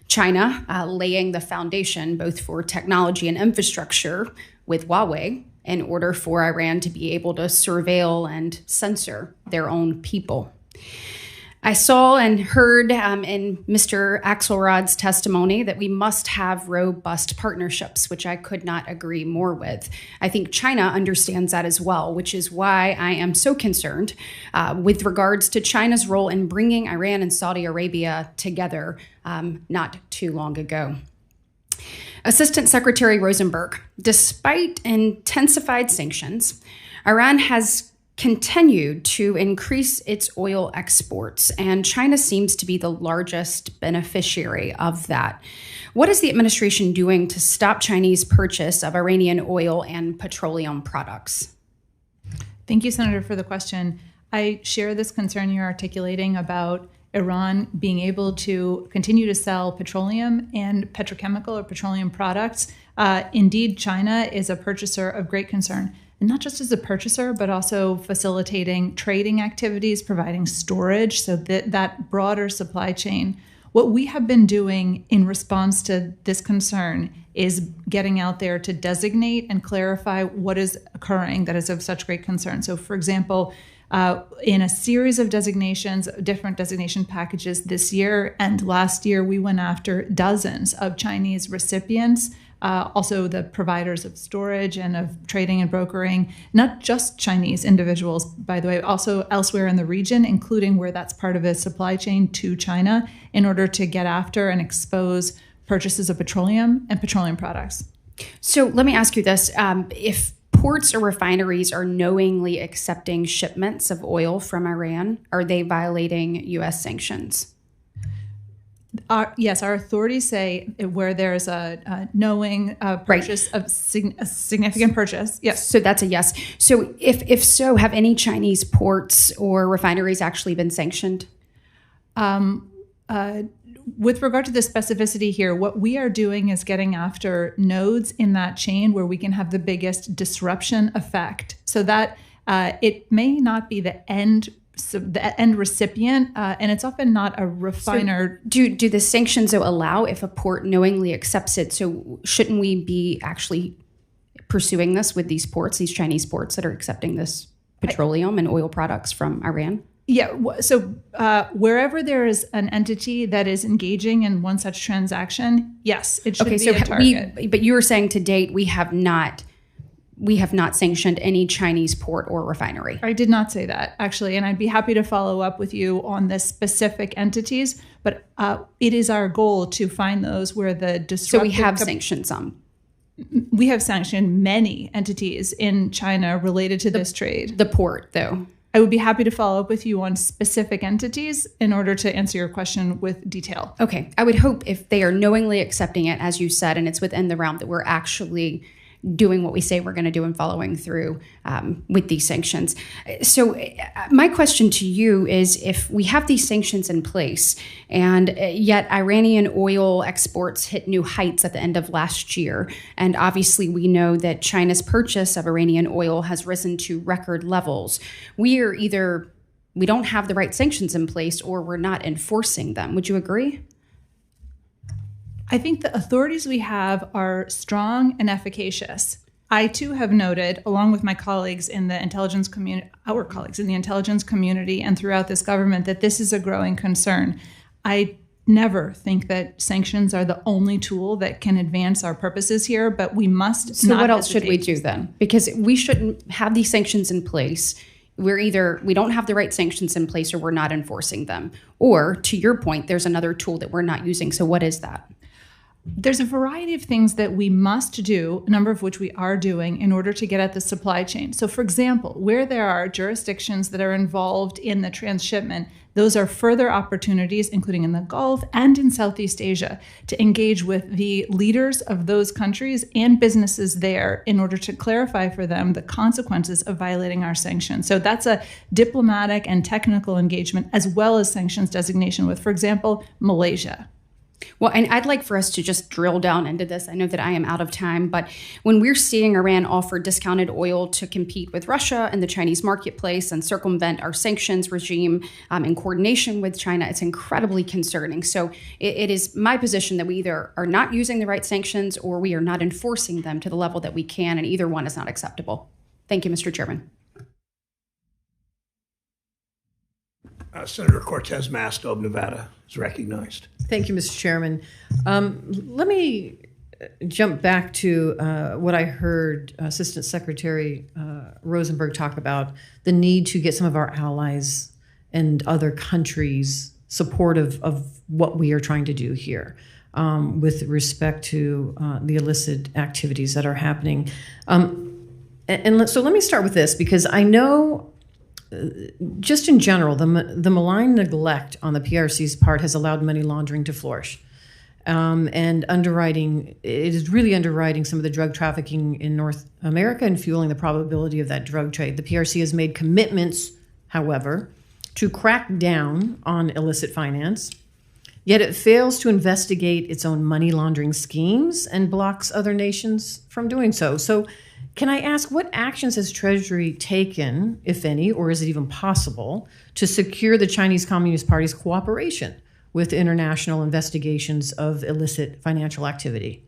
China laying the foundation both for technology and infrastructure with Huawei in order for Iran to be able to surveil and censor their own people. I saw and heard in Mr. Axelrod's testimony that we must have robust partnerships, which I could not agree more with. I think China understands that as well, which is why I am so concerned with regards to China's role in bringing Iran and Saudi Arabia together not too long ago. Assistant Secretary Rosenberg, despite intensified sanctions, Iran has continued to increase its oil exports, and China seems to be the largest beneficiary of that. What is the administration doing to stop Chinese purchase of Iranian oil and petroleum products? Thank you, Senator, for the question. I share this concern you're articulating about Iran being able to continue to sell petroleum and petrochemical or petroleum products. Indeed, China is a purchaser of great concern. And not just as a purchaser, but also facilitating trading activities, providing storage, so that broader supply chain. What we have been doing in response to this concern is getting out there to designate and clarify what is occurring that is of such great concern. So, for example, in a series of designations, different designation packages this year and last year, we went after dozens of Chinese recipients, also the providers of storage and of trading and brokering, not just Chinese individuals, by the way, also elsewhere in the region, including where that's part of a supply chain to China, in order to get after and expose purchases of petroleum and petroleum products. So let me ask you this. If ports or refineries are knowingly accepting shipments of oil from Iran, are they violating U.S. sanctions? Yes, our authorities say where there's a knowing purchase of a significant purchase. Yes. So that's a yes. So if so, have any Chinese ports or refineries actually been sanctioned? With regard to the specificity here, what we are doing is getting after nodes in that chain where we can have the biggest disruption effect, so that it may not be the end recipient, and it's often not a refiner. So do the sanctions allow if a port knowingly accepts it? So shouldn't we be actually pursuing this with these ports, these Chinese ports that are accepting this petroleum and oil products from Iran? Yeah. So wherever there is an entity that is engaging in one such transaction, yes, it should be a target. But you were saying to date we have not sanctioned any Chinese port or refinery. I did not say that, actually, and I'd be happy to follow up with you on the specific entities, but it is our goal to find those where the disruptive... So we have sanctioned some. We have sanctioned many entities in China related to this trade. The port, though. I would be happy to follow up with you on specific entities in order to answer your question with detail. Okay. I would hope if they are knowingly accepting it, as you said, and it's within the realm that we're actually doing what we say we're going to do and following through with these sanctions. So my question to you is, if we have these sanctions in place and yet Iranian oil exports hit new heights at the end of last year, and obviously we know that China's purchase of Iranian oil has risen to record levels, we don't have the right sanctions in place or we're not enforcing them. Would you agree? I think the authorities we have are strong and efficacious. I too have noted, along with my colleagues in the intelligence community, our colleagues in the intelligence community and throughout this government, that this is a growing concern. I never think that sanctions are the only tool that can advance our purposes here, but we must. So what else should we do then? Because we shouldn't have these sanctions in place. We don't have the right sanctions in place or we're not enforcing them. Or to your point, there's another tool that we're not using. So what is that? There's a variety of things that we must do, a number of which we are doing, in order to get at the supply chain. So, for example, where there are jurisdictions that are involved in the transshipment, those are further opportunities, including in the Gulf and in Southeast Asia, to engage with the leaders of those countries and businesses there in order to clarify for them the consequences of violating our sanctions. So that's a diplomatic and technical engagement, as well as sanctions designation with, for example, Malaysia. Well, and I'd like for us to just drill down into this. I know that I am out of time, but when we're seeing Iran offer discounted oil to compete with Russia and the Chinese marketplace and circumvent our sanctions regime in coordination with China, it's incredibly concerning. So it is my position that we either are not using the right sanctions or we are not enforcing them to the level that we can, and either one is not acceptable. Thank you, Mr. Chairman. Senator Cortez Masto of Nevada is recognized. Thank you, Mr. Chairman. Let me jump back to what I heard Assistant Secretary Rosenberg talk about, the need to get some of our allies and other countries supportive of what we are trying to do here with respect to the illicit activities that are happening. So let me start with this, because I know just in general, the malign neglect on the PRC's part has allowed money laundering to flourish. And underwriting, it is really underwriting some of the drug trafficking in North America and fueling the probability of that drug trade. The PRC has made commitments, however, to crack down on illicit finance, yet it fails to investigate its own money laundering schemes and blocks other nations from doing so. So can I ask, what actions has Treasury taken, if any, or is it even possible, to secure the Chinese Communist Party's cooperation with international investigations of illicit financial activity?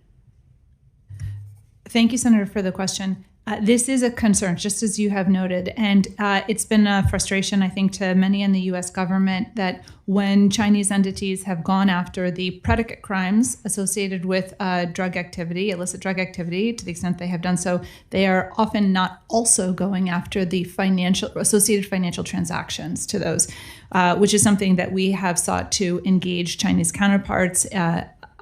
Thank you, Senator, for the question. This is a concern, just as you have noted, and it's been a frustration, I think, to many in the U.S. government that when Chinese entities have gone after the predicate crimes associated with drug activity, illicit drug activity, to the extent they have done so, they are often not also going after the associated financial transactions to those, which is something that we have sought to engage Chinese counterparts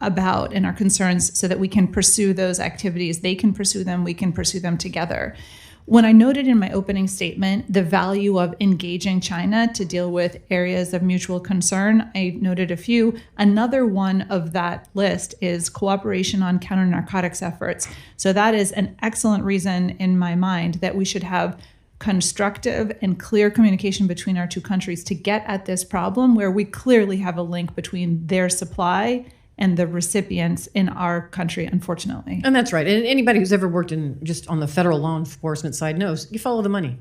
about and our concerns so that we can pursue those activities. They can pursue them, we can pursue them together. When I noted in my opening statement the value of engaging China to deal with areas of mutual concern, I noted a few. Another one of that list is cooperation on counter-narcotics efforts. So that is an excellent reason in my mind that we should have constructive and clear communication between our two countries to get at this problem where we clearly have a link between their supply and the recipients in our country, unfortunately. And that's right. And anybody who's ever worked in just on the federal law enforcement side knows you follow the money.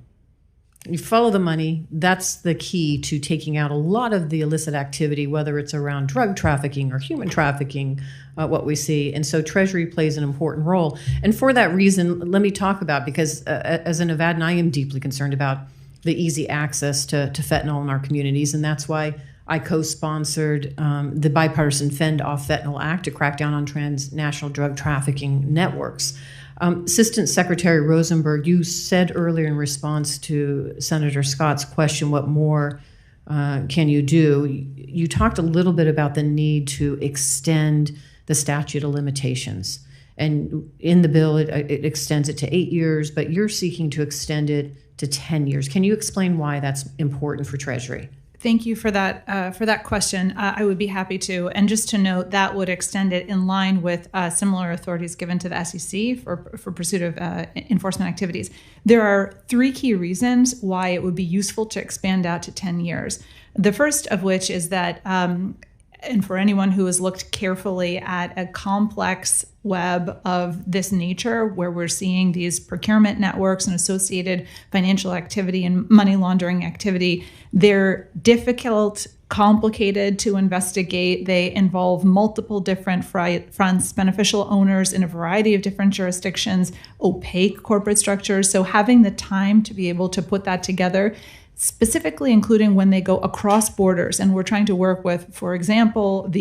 You follow the money. That's the key to taking out a lot of the illicit activity, whether it's around drug trafficking or human trafficking, what we see. And so Treasury plays an important role. And for that reason, let me talk about, because as a Nevadan, I am deeply concerned about the easy access to fentanyl in our communities. And that's why I co-sponsored the bipartisan Fend Off Fentanyl Act to crack down on transnational drug trafficking networks. Assistant Secretary Rosenberg, you said earlier in response to Senator Scott's question, what more can you do? You talked a little bit about the need to extend the statute of limitations. And in the bill, it extends it to 8 years, but you're seeking to extend it to 10 years. Can you explain why that's important for Treasury? Thank you for that question. I would be happy to. And just to note, that would extend it in line with similar authorities given to the SEC for pursuit of enforcement activities. There are 3 key reasons why it would be useful to expand out to 10 years. The first of which is that, and for anyone who has looked carefully at a complex web of this nature, where we're seeing these procurement networks and associated financial activity and money laundering activity, they're difficult, complicated to investigate. They involve multiple different fronts, beneficial owners in a variety of different jurisdictions, opaque corporate structures. So having the time to be able to put that together, specifically including when they go across borders. And we're trying to work with, for example,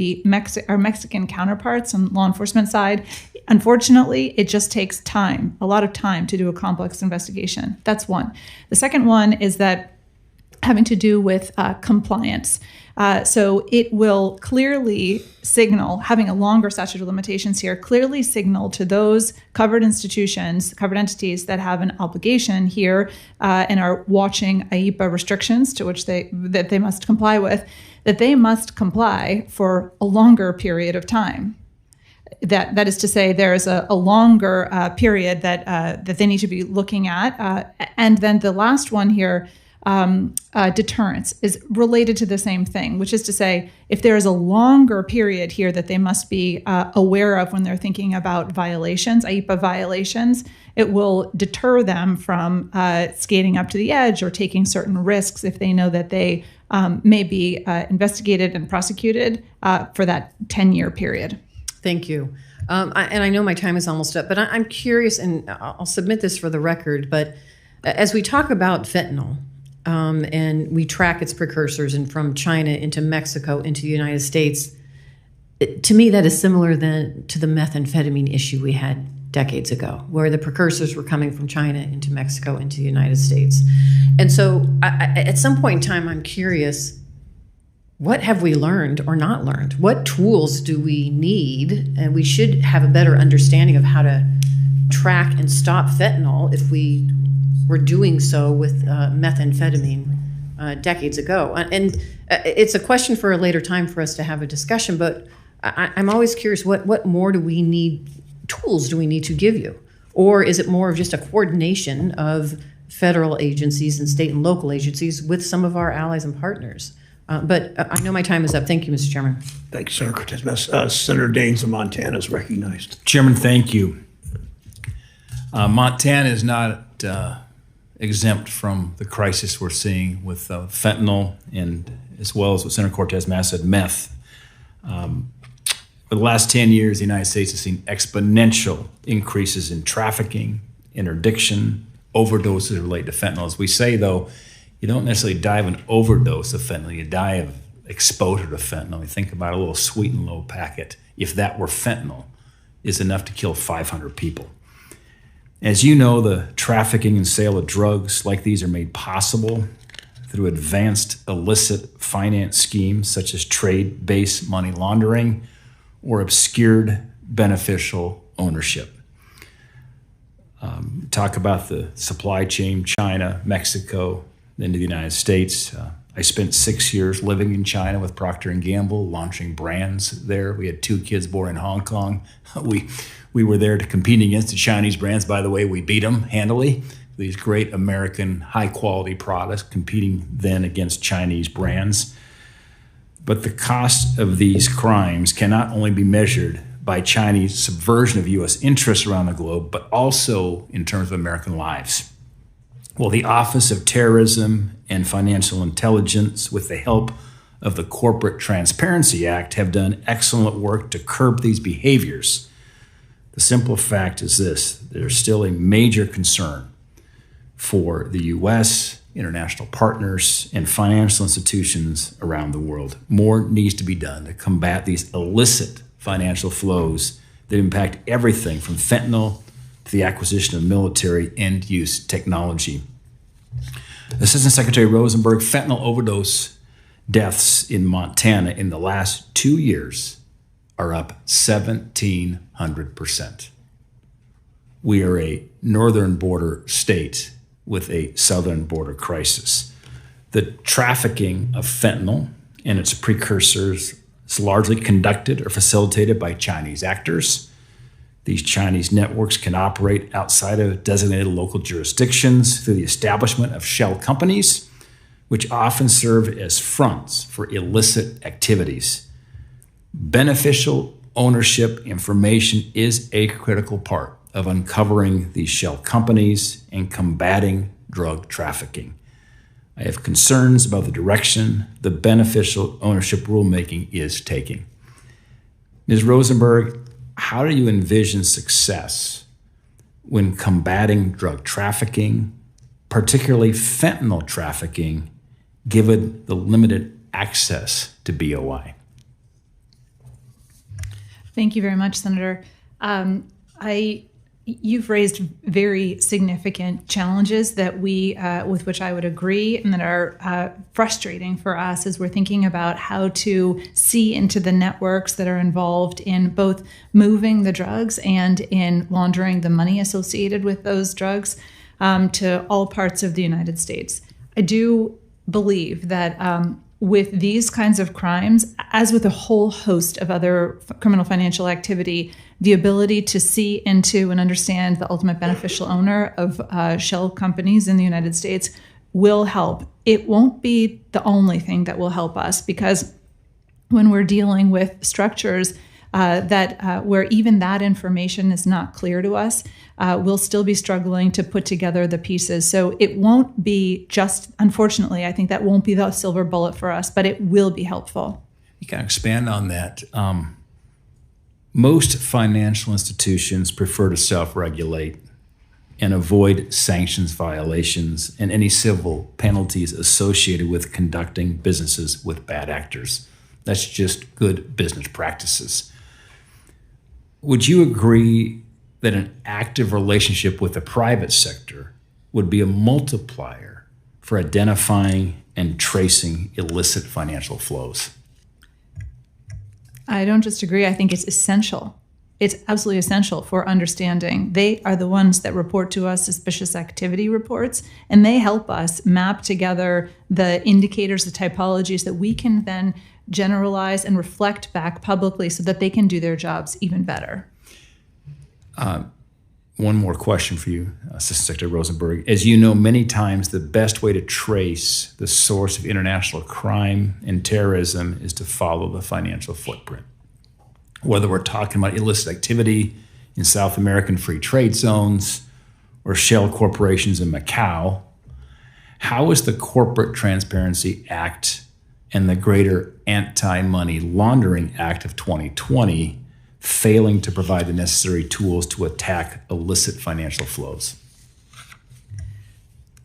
our Mexican counterparts on the law enforcement side. Unfortunately, it just takes time, a lot of time to do a complex investigation. That's one. The second one is that having to do with compliance. So it will clearly signal, having a longer statute of limitations here, clearly signal to those covered institutions, covered entities that have an obligation here and are watching IEPA restrictions to which they must comply with, that they must comply for a longer period of time. That is to say, there is a longer period that they need to be looking at. And then the last one here, deterrence, is related to the same thing, which is to say, if there is a longer period here that they must be aware of when they're thinking about violations, IEPA violations, it will deter them from skating up to the edge or taking certain risks if they know that they may be investigated and prosecuted for that 10-year period. Thank you. And I know my time is almost up, but I'm curious, and I'll submit this for the record, but as we talk about fentanyl, and we track its precursors and from China into Mexico into the United States. To me, that is similar to the methamphetamine issue we had decades ago, where the precursors were coming from China into Mexico into the United States. And so at some point in time, I'm curious, what have we learned or not learned? What tools do we need? And we should have a better understanding of how to track and stop fentanyl if we were doing so with methamphetamine decades ago. And it's a question for a later time for us to have a discussion, but I'm always curious, what more do we need, tools do we need to give you? Or is it more of just a coordination of federal agencies and state and local agencies with some of our allies and partners? But I know my time is up. Thank you, Mr. Chairman. Thank you, Senator Cortez. Senator Daines of Montana is recognized. Chairman, thank you. Montana is not exempt from the crisis we're seeing with fentanyl and as well as what Senator Cortez Masto said, meth. For the last 10 years, the United States has seen exponential increases in trafficking, interdiction, overdoses related to fentanyl. As we say, though, you don't necessarily die of an overdose of fentanyl. You die of exposure to fentanyl. You think about a little sweet and low packet, if that were fentanyl, is enough to kill 500 people. As you know, the trafficking and sale of drugs like these are made possible through advanced illicit finance schemes such as trade-based money laundering or obscured beneficial ownership. Talk about the supply chain, China, Mexico, into the United States. I spent 6 years living in China with Procter & Gamble, launching brands there. We had 2 kids born in Hong Kong. We were there to compete against the Chinese brands. By the way, we beat them handily. These great American high-quality products competing then against Chinese brands. But the cost of these crimes cannot only be measured by Chinese subversion of U.S. interests around the globe, but also in terms of American lives. Well, the Office of Terrorism and Financial Intelligence, with the help of the Corporate Transparency Act, have done excellent work to curb these behaviors. The simple fact is this: there's still a major concern for the U.S., international partners, and financial institutions around the world. More needs to be done to combat these illicit financial flows that impact everything from fentanyl to the acquisition of military end-use technology. Assistant Secretary Rosenberg, fentanyl overdose deaths in Montana in the last 2 years are up 1,700%. We are a northern border state with a southern border crisis. The trafficking of fentanyl and its precursors is largely conducted or facilitated by Chinese actors. These Chinese networks can operate outside of designated local jurisdictions through the establishment of shell companies, which often serve as fronts for illicit activities. Beneficial ownership information is a critical part of uncovering these shell companies and combating drug trafficking. I have concerns about the direction the beneficial ownership rulemaking is taking. Ms. Rosenberg, how do you envision success when combating drug trafficking, particularly fentanyl trafficking, given the limited access to BOI? Thank you very much, Senator. You've raised very significant challenges that with which I would agree, and that are frustrating for us as we're thinking about how to see into the networks that are involved in both moving the drugs and in laundering the money associated with those drugs to all parts of the United States. I do believe that with these kinds of crimes, as with a whole host of other criminal financial activity, the ability to see into and understand the ultimate beneficial owner of shell companies in the United States will help. It won't be the only thing that will help us, because when we're dealing with structures where even that information is not clear to us, we'll still be struggling to put together the pieces. So it won't be just, unfortunately, I think that won't be the silver bullet for us, but it will be helpful. You can expand on that. Most financial institutions prefer to self-regulate. and avoid sanctions violations and any civil penalties associated with conducting businesses with bad actors. That's just good business practices. Would you agree that an active relationship with the private sector would be a multiplier for identifying and tracing illicit financial flows? I don't just agree. I think it's essential. It's absolutely essential for understanding. They are the ones that report to us suspicious activity reports, and they help us map together the indicators, the typologies that we can then generalize and reflect back publicly so that they can do their jobs even better. One more question for you, Assistant Secretary Rosenberg. As you know, many times the best way to trace the source of international crime and terrorism is to follow the financial footprint. Whether we're talking about illicit activity in South American free trade zones or shell corporations in Macau, how is the Corporate Transparency Act and the Greater Anti-Money Laundering Act of 2020 failing to provide the necessary tools to attack illicit financial flows?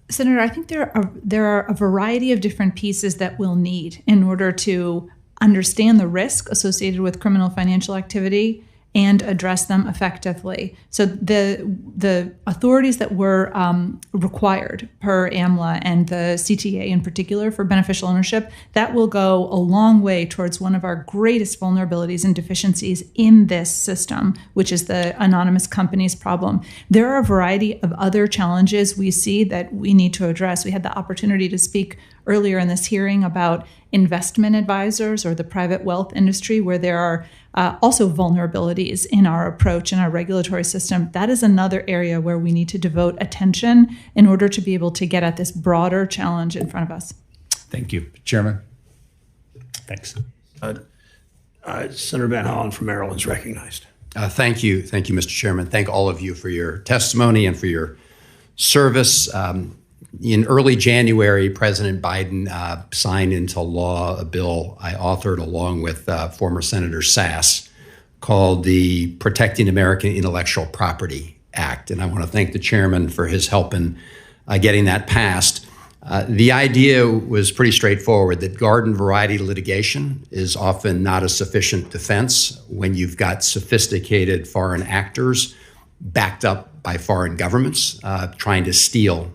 Senator, I think there are a variety of different pieces that we'll need in order to understand the risk associated with criminal financial activity and address them effectively. So the authorities that were required per AMLA and the CTA in particular for beneficial ownership, that will go a long way towards one of our greatest vulnerabilities and deficiencies in this system, which is the anonymous companies problem. There are a variety of other challenges we see that we need to address. We had the opportunity to speak earlier in this hearing about investment advisors or the private wealth industry, where there are also vulnerabilities in our approach and our regulatory system. That is another area where we need to devote attention in order to be able to get at this broader challenge in front of us. Thank you. Chairman? Thanks. Senator Van Hollen from Maryland is recognized. Thank you. Thank you, Mr. Chairman. Thank all of you for your testimony and for your service. In early January, President Biden signed into law a bill I authored along with former Senator Sass called the Protecting American Intellectual Property Act. And I want to thank the chairman for his help in getting that passed. The idea was pretty straightforward, that garden variety litigation is often not a sufficient defense when you've got sophisticated foreign actors backed up by foreign governments trying to steal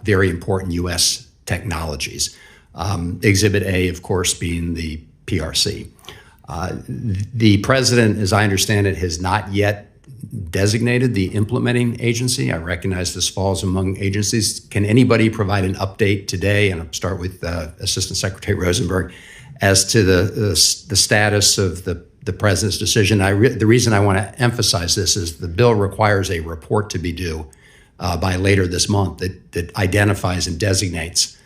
very important U.S. technologies. Exhibit A, of course, being the PRC. The president, as I understand it, has not yet designated the implementing agency. I recognize this falls among agencies. Can anybody provide an update today, and I'll start with Assistant Secretary Rosenberg, as to the status of the president's decision? The reason I want to emphasize this is the bill requires a report to be due by later this month that identifies and designates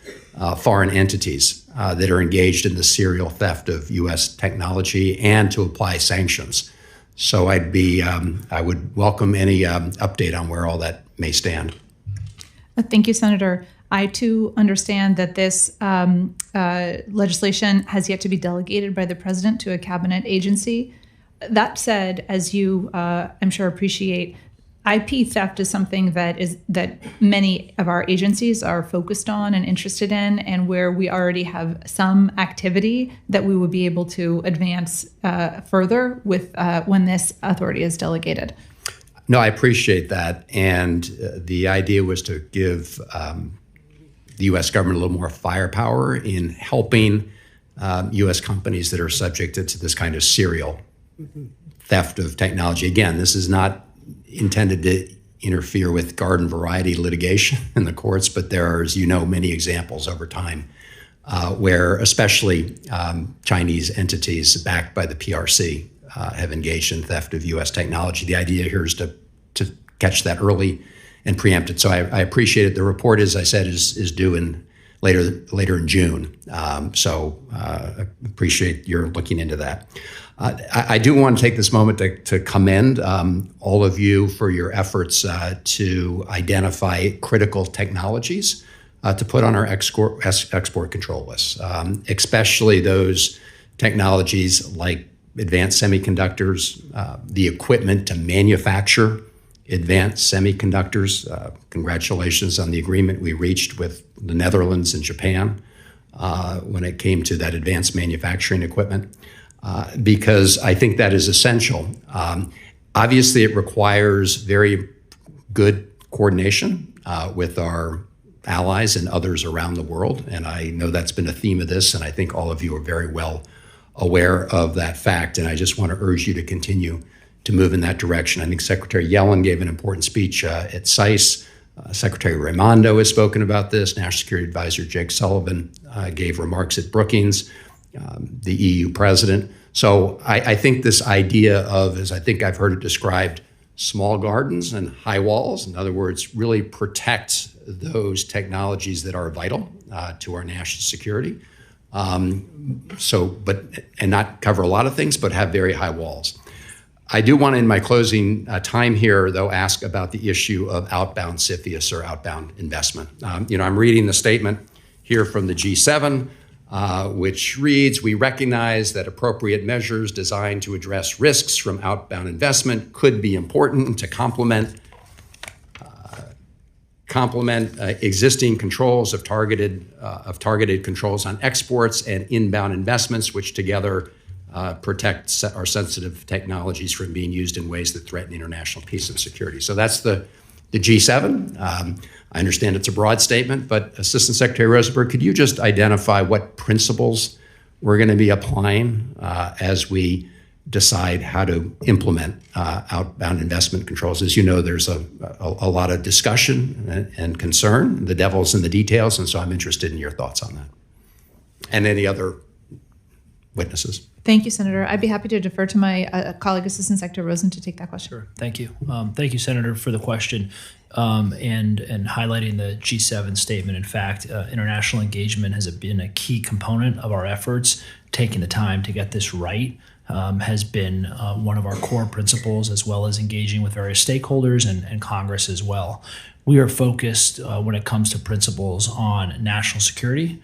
foreign entities that are engaged in the serial theft of U.S. technology and to apply sanctions. So I would welcome any update on where all that may stand. Thank you, Senator. I too understand that this legislation has yet to be delegated by the president to a cabinet agency. That said, as you I'm sure appreciate, IP theft is something that many of our agencies are focused on and interested in, and where we already have some activity that we would be able to advance further with when this authority is delegated. No, I appreciate that. And the idea was to give the U.S. government a little more firepower in helping U.S. companies that are subjected to this kind of serial theft of technology. Again, this is not intended to interfere with garden variety litigation in the courts, but there are, as you know, many examples over time where especially Chinese entities backed by the PRC have engaged in theft of U.S. technology. The idea here is to catch that early and preempt it. So I appreciate it. The report, as I said, is due in later in June. So I appreciate your looking into that. I do want to take this moment to commend all of you for your efforts to identify critical technologies to put on our export control list, especially those technologies like advanced semiconductors, the equipment to manufacture advanced semiconductors. Congratulations on the agreement we reached with the Netherlands and Japan when it came to that advanced manufacturing equipment, because I think that is essential. Obviously, it requires very good coordination with our allies and others around the world, and I know that's been a theme of this, and I think all of you are very well aware of that fact, and I just want to urge you to continue to move in that direction. I think Secretary Yellen gave an important speech at SICE. Secretary Raimondo has spoken about this. National Security Advisor Jake Sullivan gave remarks at Brookings, the EU president. So I think this idea of, as I think I've heard it described, small gardens and high walls, in other words, really protect those technologies that are vital to our national security. And not cover a lot of things, but have very high walls. I do want to, in my closing time here, though, ask about the issue of outbound CFIUS or outbound investment. I'm reading the statement here from the G7, which reads, "We recognize that appropriate measures designed to address risks from outbound investment could be important to complement existing controls of targeted controls on exports and inbound investments, which together protect our sensitive technologies from being used in ways that threaten international peace and security." So that's the G7. I understand it's a broad statement, but Assistant Secretary Rosenberg, could you just identify what principles we're going to be applying as we decide how to implement outbound investment controls? As you know, there's a lot of discussion and concern. The devil's in the details, and so I'm interested in your thoughts on that. And any other witnesses? Thank you, Senator. I'd be happy to defer to my colleague, Assistant Secretary Rosen, to take that question. Sure. Thank you. Thank you, Senator, for the question and highlighting the G7 statement. In fact, international engagement has been a key component of our efforts. Taking the time to get this right has been one of our core principles, as well as engaging with various stakeholders and Congress as well. We are focused when it comes to principles on national security.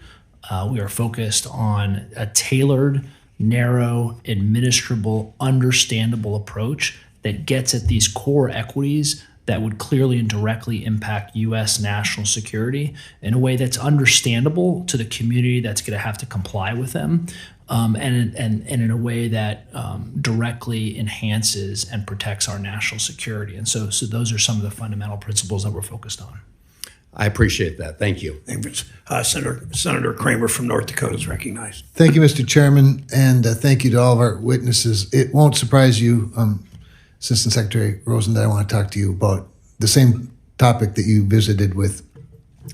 We are focused on a tailored, narrow, administrable, understandable approach that gets at these core equities that would clearly and directly impact U.S. national security in a way that's understandable to the community that's going to have to comply with them, and in a way that directly enhances and protects our national security. And so those are some of the fundamental principles that we're focused on. I appreciate that. Thank you. Senator Kramer from North Dakota is recognized. Thank you, Mr. Chairman, and thank you to all of our witnesses. It won't surprise you, Assistant Secretary Rosen, that I want to talk to you about the same topic that you visited with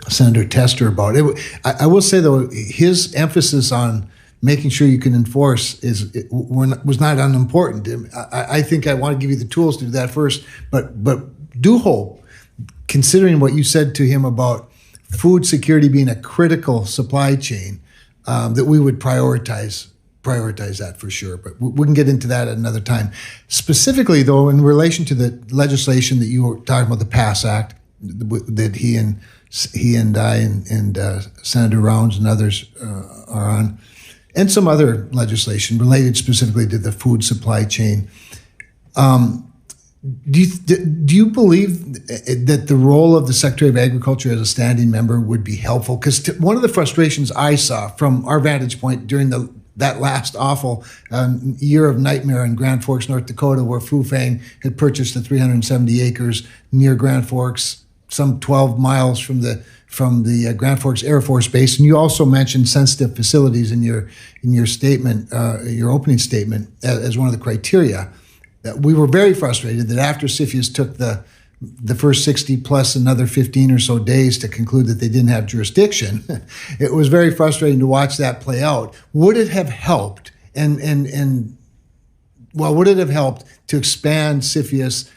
Senator Tester about. I will say, though, his emphasis on making sure you can enforce was not unimportant. I think I want to give you the tools to do that first, but do hope, considering what you said to him about food security being a critical supply chain, that we would prioritize that for sure. But we can get into that at another time. Specifically, though, in relation to the legislation that you were talking about, the PASS Act, that he and I and Senator Rounds and others are on, and some other legislation related specifically to the food supply chain. Do you believe that the role of the Secretary of Agriculture as a standing member would be helpful? Because one of the frustrations I saw from our vantage point during that last awful year of nightmare in Grand Forks, North Dakota, where Fufang had purchased the 370 acres near Grand Forks, some 12 miles from the Grand Forks Air Force Base, and you also mentioned sensitive facilities in your statement, your opening statement, as one of the criteria. We were very frustrated that after CFIUS took the first 60 plus another 15 or so days to conclude that they didn't have jurisdiction, it was very frustrating to watch that play out. Would it have helped would it have helped to expand CFIUS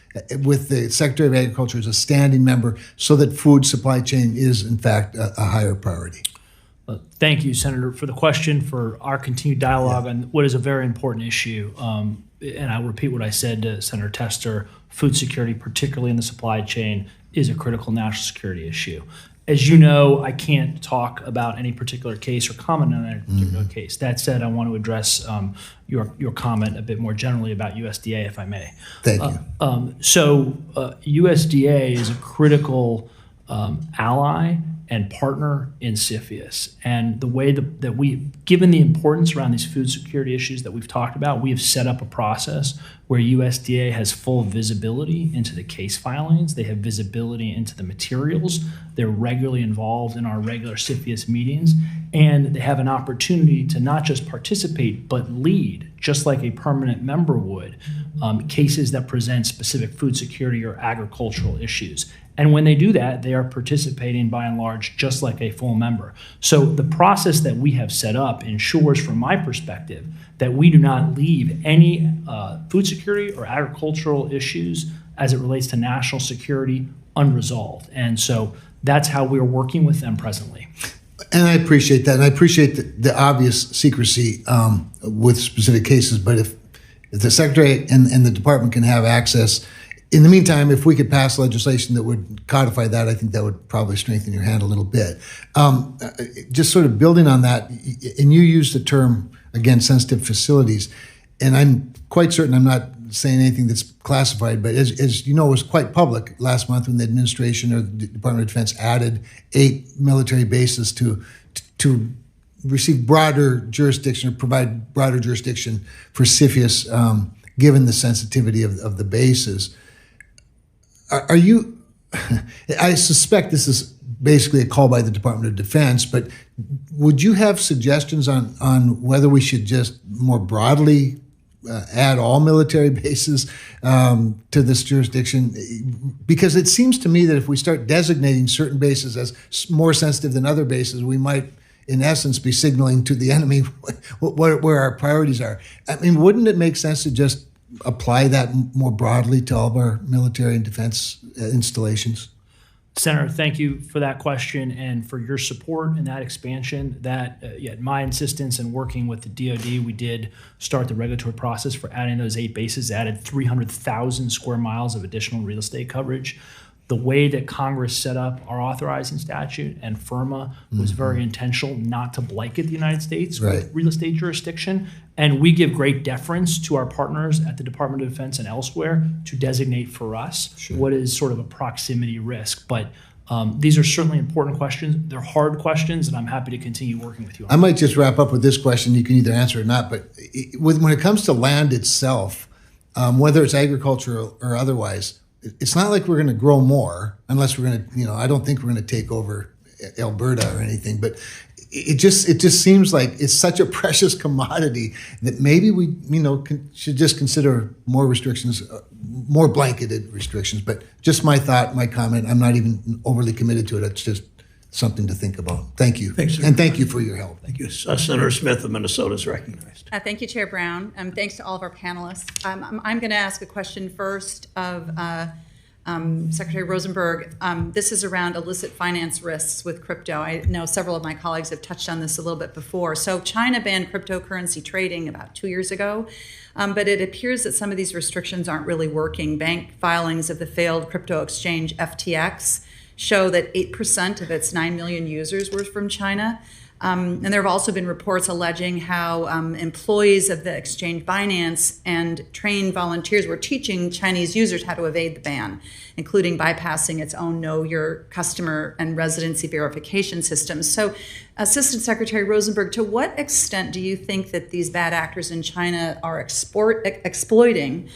with the Secretary of Agriculture as a standing member so that food supply chain is, in fact, a higher priority? Thank you, Senator, for the question, for our continued dialogue on what is a very important issue. And I'll repeat what I said to Senator Tester. Food security, particularly in the supply chain, is a critical national security issue. As you know, I can't talk about any particular case or comment on any particular case. That said, I want to address your comment a bit more generally about USDA, if I may. Thank you. USDA is a critical ally and partner in CFIUS. And the way that given the importance around these food security issues that we've talked about, we have set up a process where USDA has full visibility into the case filings. They have visibility into the materials. They're regularly involved in our regular CFIUS meetings. And they have an opportunity to not just participate, but lead, just like a permanent member would, cases that present specific food security or agricultural issues. And when they do that, they are participating by and large just like a full member. So the process that we have set up ensures, from my perspective, that we do not leave any food security or agricultural issues as it relates to national security unresolved. And so that's how we're working with them presently. And I appreciate that. And I appreciate the obvious secrecy with specific cases. But if the Secretary and the Department can have access, in the meantime, if we could pass legislation that would codify that, I think that would probably strengthen your hand a little bit. Just sort of building on that, and you used the term, again, sensitive facilities, and I'm quite certain I'm not saying anything that's classified, but as you know, it was quite public last month when the administration or the Department of Defense added 8 military bases to receive broader jurisdiction or provide broader jurisdiction for CFIUS, given the sensitivity of the bases. Are you, I suspect this is basically a call by the Department of Defense, but would you have suggestions on whether we should just more broadly add all military bases to this jurisdiction? Because it seems to me that if we start designating certain bases as more sensitive than other bases, we might, in essence, be signaling to the enemy where our priorities are. I mean, wouldn't it make sense to just apply that more broadly to all of our military and defense installations? Senator, thank you for that question and for your support in that expansion. That, at my insistence and working with the DoD, we did start the regulatory process for adding those 8 bases, added 300,000 square miles of additional real estate coverage. The way that Congress set up our authorizing statute and FIRMA was very intentional not to blanket the United States with real estate jurisdiction. And we give great deference to our partners at the Department of Defense and elsewhere to designate for us what is sort of a proximity risk. But these are certainly important questions. They're hard questions, and I'm happy to continue working with you on I might just wrap up with this question. You can either answer it or not. But when it comes to land itself, whether it's agriculture or otherwise, it's not like we're going to grow more unless we're going to, I don't think we're going to take over Alberta or anything, but it just seems like it's such a precious commodity that maybe we, should just consider more restrictions, more blanketed restrictions. But just my thought, my comment, I'm not even overly committed to it. It's just something to think about. Thank you. Thanks, sir. And thank you for your help. Thank you. Senator Smith of Minnesota is recognized. Thank you, Chair Brown. Thanks to all of our panelists. I'm going to ask a question first of Secretary Rosenberg. This is around illicit finance risks with crypto. I know several of my colleagues have touched on this a little bit before. So China banned cryptocurrency trading about 2 years ago, but it appears that some of these restrictions aren't really working. Bank filings of the failed crypto exchange FTX show that 8% of its 9 million users were from China. And there have also been reports alleging how employees of the exchange Binance and trained volunteers were teaching Chinese users how to evade the ban, including bypassing its own Know Your Customer and residency verification systems. So, Assistant Secretary Rosenberg, to what extent do you think that these bad actors in China are exploiting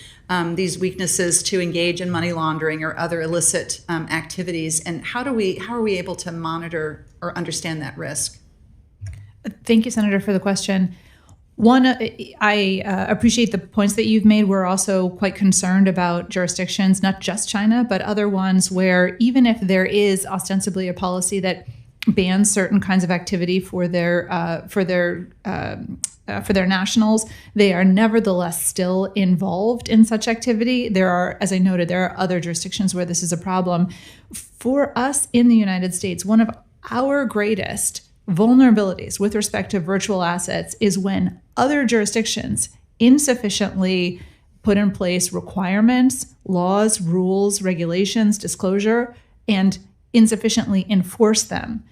these weaknesses to engage in money laundering or other illicit activities? And how are we able to monitor or understand that risk? Thank you, Senator, for the question. One, I appreciate the points that you've made. We're also quite concerned about jurisdictions, not just China, but other ones where even if there is ostensibly a policy that bans certain kinds of activity for their nationals, they are nevertheless still involved in such activity. There are, as I noted, there are other jurisdictions where this is a problem. For us in the United States, one of our greatest vulnerabilities with respect to virtual assets is when other jurisdictions insufficiently put in place requirements, laws, rules, regulations, disclosure, and insufficiently enforce them.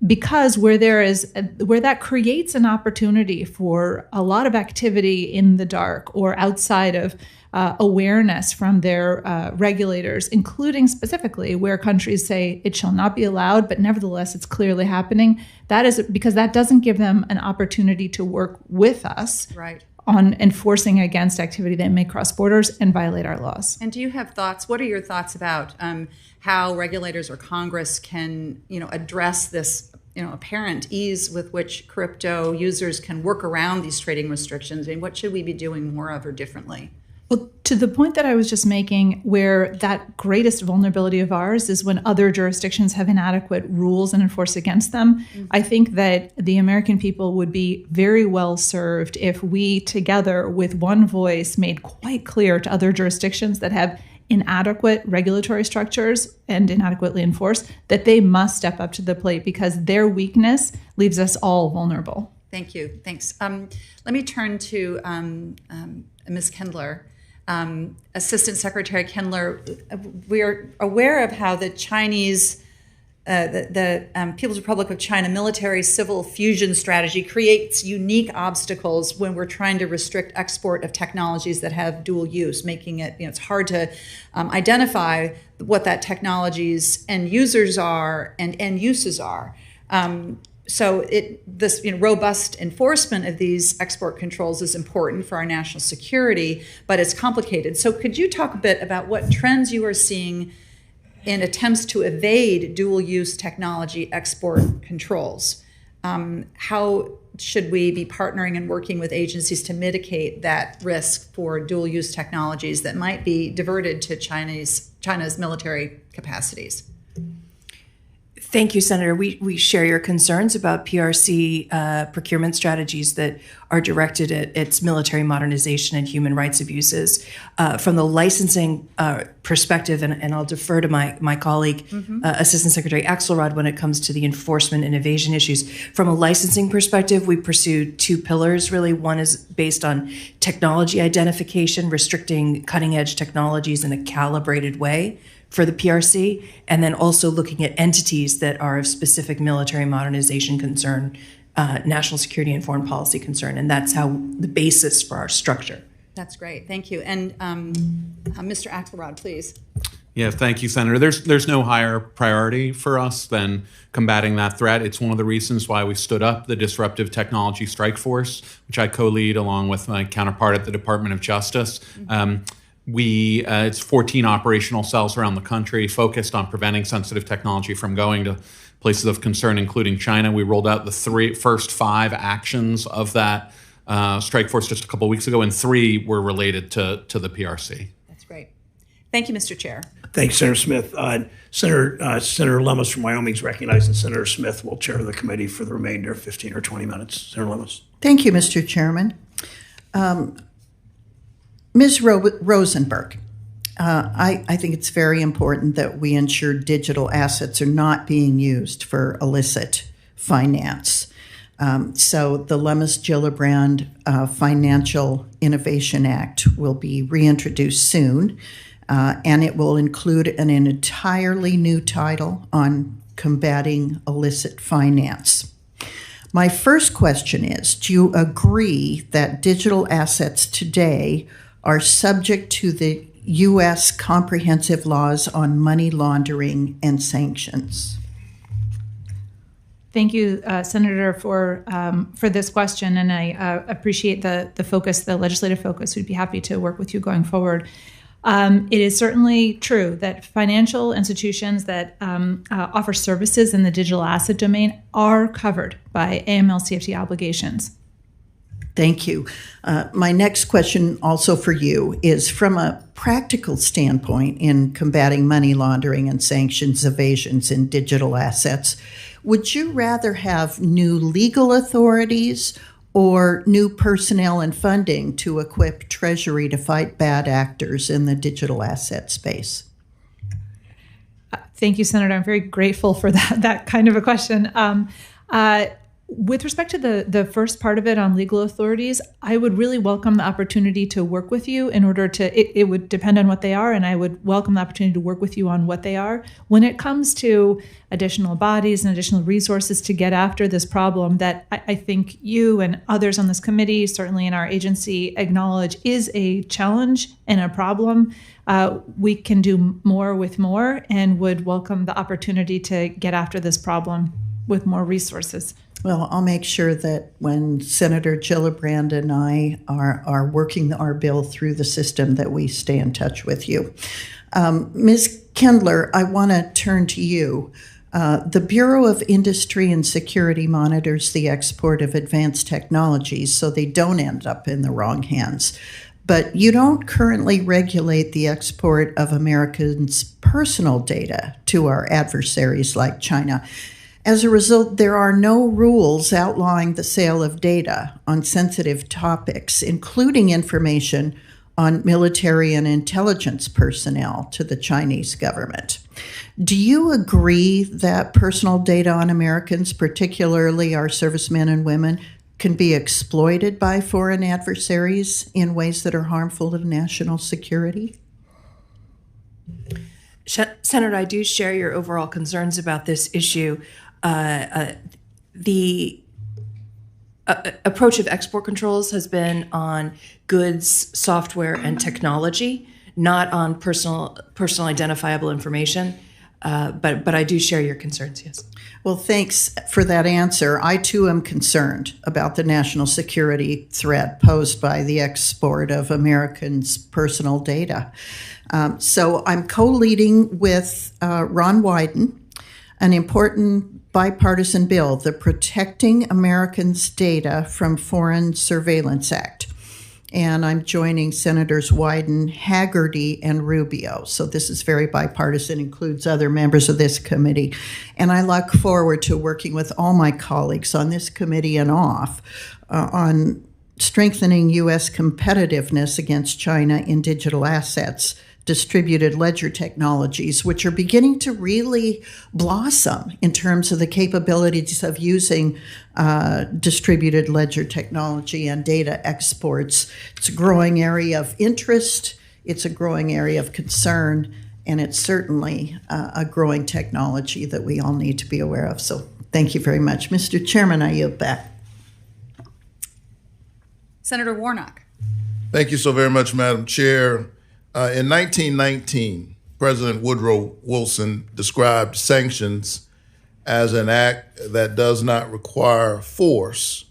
Because where that creates an opportunity for a lot of activity in the dark or outside of awareness from their regulators, including specifically where countries say it shall not be allowed, but nevertheless it's clearly happening. That is because that doesn't give them an opportunity to work with us on enforcing against activity that may cross borders and violate our laws. And do you have thoughts? What are your thoughts about how regulators or Congress can, address this, apparent ease with which crypto users can work around these trading restrictions? I mean, what should we be doing more of or differently? Well, to the point that I was just making, where that greatest vulnerability of ours is when other jurisdictions have inadequate rules and enforce against them, I think that the American people would be very well served if we together with one voice made quite clear to other jurisdictions that have inadequate regulatory structures and inadequately enforced that they must step up to the plate, because their weakness leaves us all vulnerable. Thank you. Thanks. Let me turn to Ms. Kendler. Assistant Secretary Kendler, we are aware of how the Chinese, the People's Republic of China military-civil fusion strategy creates unique obstacles when we're trying to restrict export of technologies that have dual use, making it, it's hard to identify what that technology's end users are and end uses are. So this robust enforcement of these export controls is important for our national security, but it's complicated. So could you talk a bit about what trends you are seeing in attempts to evade dual-use technology export controls? How should we be partnering and working with agencies to mitigate that risk for dual-use technologies that might be diverted to China's military capacities? Thank you, Senator. We share your concerns about PRC procurement strategies that are directed at its military modernization and human rights abuses. From the licensing perspective, and I'll defer to my colleague, Assistant Secretary Axelrod, when it comes to the enforcement and evasion issues. From a licensing perspective, we pursue two pillars, really. One is based on technology identification, restricting cutting-edge technologies in a calibrated way for the PRC, and then also looking at entities that are of specific military modernization concern, national security and foreign policy concern, and that's how the basis for our structure. That's great, thank you. And Mr. Axelrod, please. Yeah, thank you, Senator. There's no higher priority for us than combating that threat. It's one of the reasons why we stood up the Disruptive Technology Strike Force, which I co-lead along with my counterpart at the Department of Justice. It's 14 operational cells around the country focused on preventing sensitive technology from going to places of concern, including China. We rolled out the first 5 actions of that strike force just a couple of weeks ago, and 3 were related to the PRC. That's great. Thank you, Mr. Chair. Thanks, Senator Smith. Senator Lummis from Wyoming is recognized, and Senator Smith will chair the committee for the remainder of 15 or 20 minutes. Senator Lummis. Thank you, Mr. Chairman. Ms. Rosenberg, I think it's very important that we ensure digital assets are not being used for illicit finance. So the Lummis-Gillibrand Financial Innovation Act will be reintroduced soon, and it will include an entirely new title on combating illicit finance. My first question is, do you agree that digital assets today are subject to the U.S. comprehensive laws on money laundering and sanctions? Thank you, Senator, for this question, and I appreciate the focus, the legislative focus. We'd be happy to work with you going forward. It is certainly true that financial institutions that offer services in the digital asset domain are covered by AML/CFT obligations. Thank you. My next question, also for you, is from a practical standpoint in combating money laundering and sanctions evasions in digital assets. Would you rather have new legal authorities or new personnel and funding to equip Treasury to fight bad actors in the digital asset space? Thank you, Senator. I'm very grateful for that kind of a question. With respect to the first part of it on legal authorities, I would really welcome the opportunity to work with you in order to, it would depend on what they are, and I would welcome the opportunity to work with you on what they are. When it comes to additional bodies and additional resources to get after this problem that I think you and others on this committee, certainly in our agency, acknowledge is a challenge and a problem, we can do more with more and would welcome the opportunity to get after this problem with more resources. Well, I'll make sure that when Senator Gillibrand and I are working our bill through the system that we stay in touch with you. Ms. Kendler, I want to turn to you. The Bureau of Industry and Security monitors the export of advanced technologies so they don't end up in the wrong hands. But you don't currently regulate the export of Americans' personal data to our adversaries like China. As a result, there are no rules outlawing the sale of data on sensitive topics, including information on military and intelligence personnel to the Chinese government. Do you agree that personal data on Americans, particularly our servicemen and women, can be exploited by foreign adversaries in ways that are harmful to national security? Senator, I do share your overall concerns about this issue. The approach of export controls has been on goods, software, and technology, not on personal identifiable information. But I do share your concerns, yes. Well, thanks for that answer. I too am concerned about the national security threat posed by the export of Americans' personal data. So I'm co-leading with Ron Wyden an important bipartisan bill, the Protecting Americans' Data from Foreign Surveillance Act. And I'm joining Senators Wyden, Haggerty, and Rubio. So this is very bipartisan, includes other members of this committee. And I look forward to working with all my colleagues on this committee and off on strengthening U.S. competitiveness against China in digital assets, distributed ledger technologies, which are beginning to really blossom in terms of the capabilities of using distributed ledger technology and data exports. It's a growing area of interest, it's a growing area of concern, and it's certainly a growing technology that we all need to be aware of. So thank you very much. Mr. Chairman, I yield back. Senator Warnock. Thank you so very much, Madam Chair. In 1919, President Woodrow Wilson described sanctions as an act that does not require force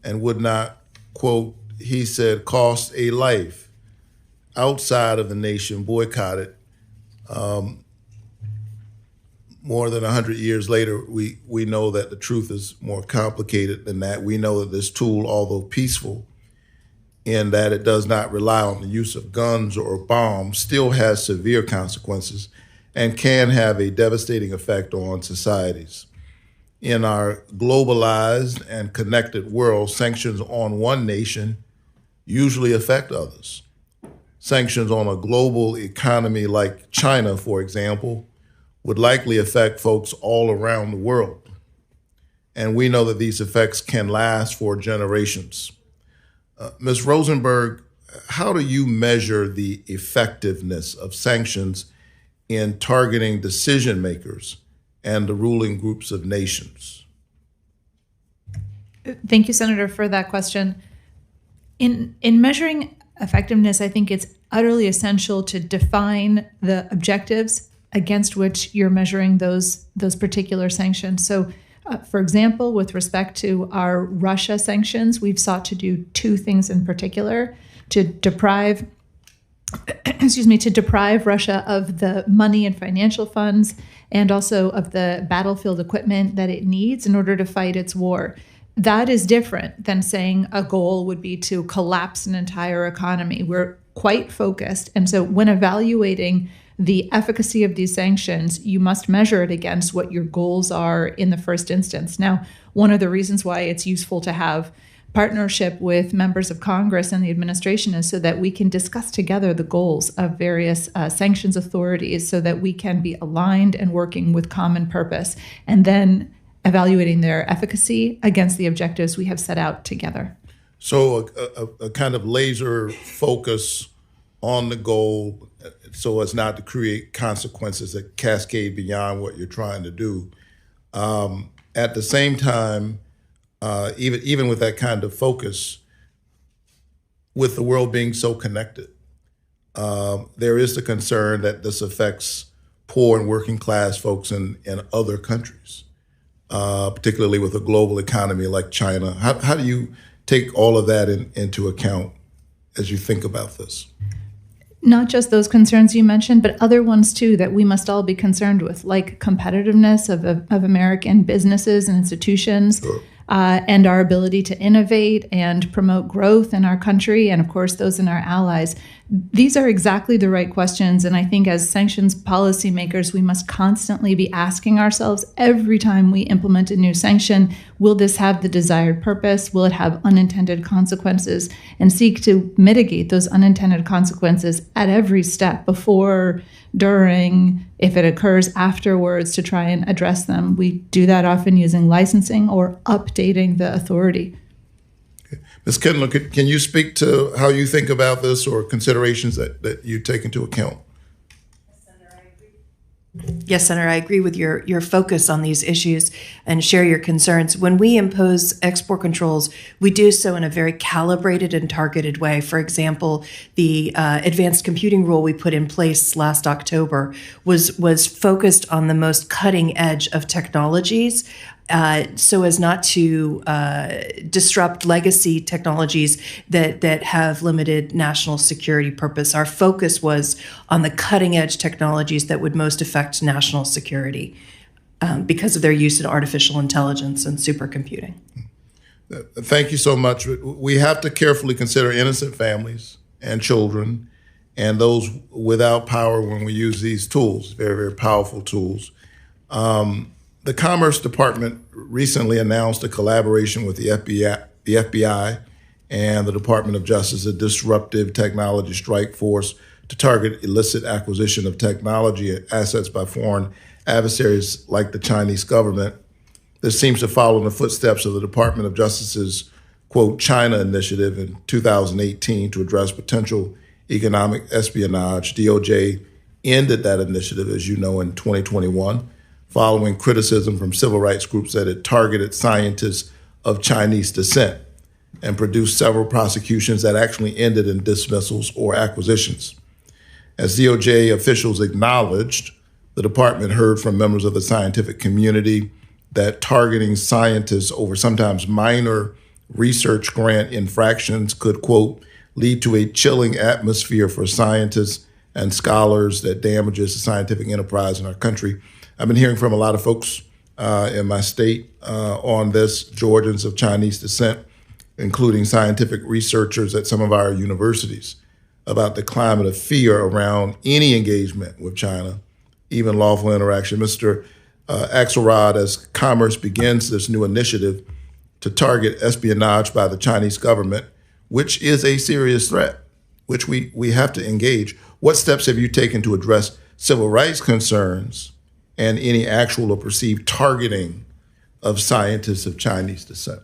and would not, quote, he said, cost a life outside of the nation boycotted. More than 100 years later, we know that the truth is more complicated than that. We know that this tool, although peaceful, in that it does not rely on the use of guns or bombs, still has severe consequences and can have a devastating effect on societies. In our globalized and connected world, sanctions on one nation usually affect others. Sanctions on a global economy like China, for example, would likely affect folks all around the world. And we know that these effects can last for generations. Ms. Rosenberg, how do you measure the effectiveness of sanctions in targeting decision makers and the ruling groups of nations? Thank you, Senator, for that question. In measuring effectiveness, I think it's utterly essential to define the objectives against which you're measuring those particular sanctions. So, for example, with respect to our Russia sanctions, we've sought to do two things in particular: to deprive Russia of the money and financial funds, and also of the battlefield equipment that it needs in order to fight its war. That is different than saying a goal would be to collapse an entire economy. We're quite focused, and so when evaluating the efficacy of these sanctions, you must measure it against what your goals are in the first instance. Now, one of the reasons why it's useful to have partnership with members of Congress and the administration is so that we can discuss together the goals of various sanctions authorities so that we can be aligned and working with common purpose. And then evaluating their efficacy against the objectives we have set out together. So a kind of laser focus on the goal so as not to create consequences that cascade beyond what you're trying to do. At the same time, even with that kind of focus, with the world being so connected, there is the concern that this affects poor and working class folks in other countries, particularly with a global economy like China. How do you take all of that into account as you think about this? Not just those concerns you mentioned, but other ones too that we must all be concerned with, like competitiveness of American businesses and institutions, sure. And our ability to innovate and promote growth in our country, and of course those in our allies. These are exactly the right questions, and I think as sanctions policymakers, we must constantly be asking ourselves every time we implement a new sanction, will this have the desired purpose? Will it have unintended consequences? And seek to mitigate those unintended consequences at every step, before, during, if it occurs afterwards, to try and address them. We do that often using licensing or updating the authority. Ms. Kindler, can you speak to how you think about this or considerations that you take into account? Yes, Senator, I agree with your focus on these issues and share your concerns. When we impose export controls, we do so in a very calibrated and targeted way. For example, the advanced computing rule we put in place last October was focused on the most cutting edge of technologies, so as not to disrupt legacy technologies that have limited national security purpose. Our focus was on the cutting edge technologies that would most affect national security because of their use in artificial intelligence and supercomputing. Thank you so much. We have to carefully consider innocent families and children and those without power when we use these tools, very, very powerful tools. The Commerce Department recently announced a collaboration with the FBI and the Department of Justice, a disruptive technology strike force to target illicit acquisition of technology assets by foreign adversaries like the Chinese government. This seems to follow in the footsteps of the Department of Justice's, quote, China initiative in 2018 to address potential economic espionage. DOJ ended that initiative, as you know, in 2021. Following criticism from civil rights groups that it targeted scientists of Chinese descent, and produced several prosecutions that actually ended in dismissals or acquisitions. As DOJ officials acknowledged, the department heard from members of the scientific community that targeting scientists over sometimes minor research grant infractions could, quote, lead to a chilling atmosphere for scientists and scholars that damages the scientific enterprise in our country. I've been hearing from a lot of folks in my state on this, Georgians of Chinese descent, including scientific researchers at some of our universities, about the climate of fear around any engagement with China, even lawful interaction. Mr. Axelrod, as Commerce begins this new initiative to target espionage by the Chinese government, which is a serious threat, which we have to engage, what steps have you taken to address civil rights concerns and any actual or perceived targeting of scientists of Chinese descent?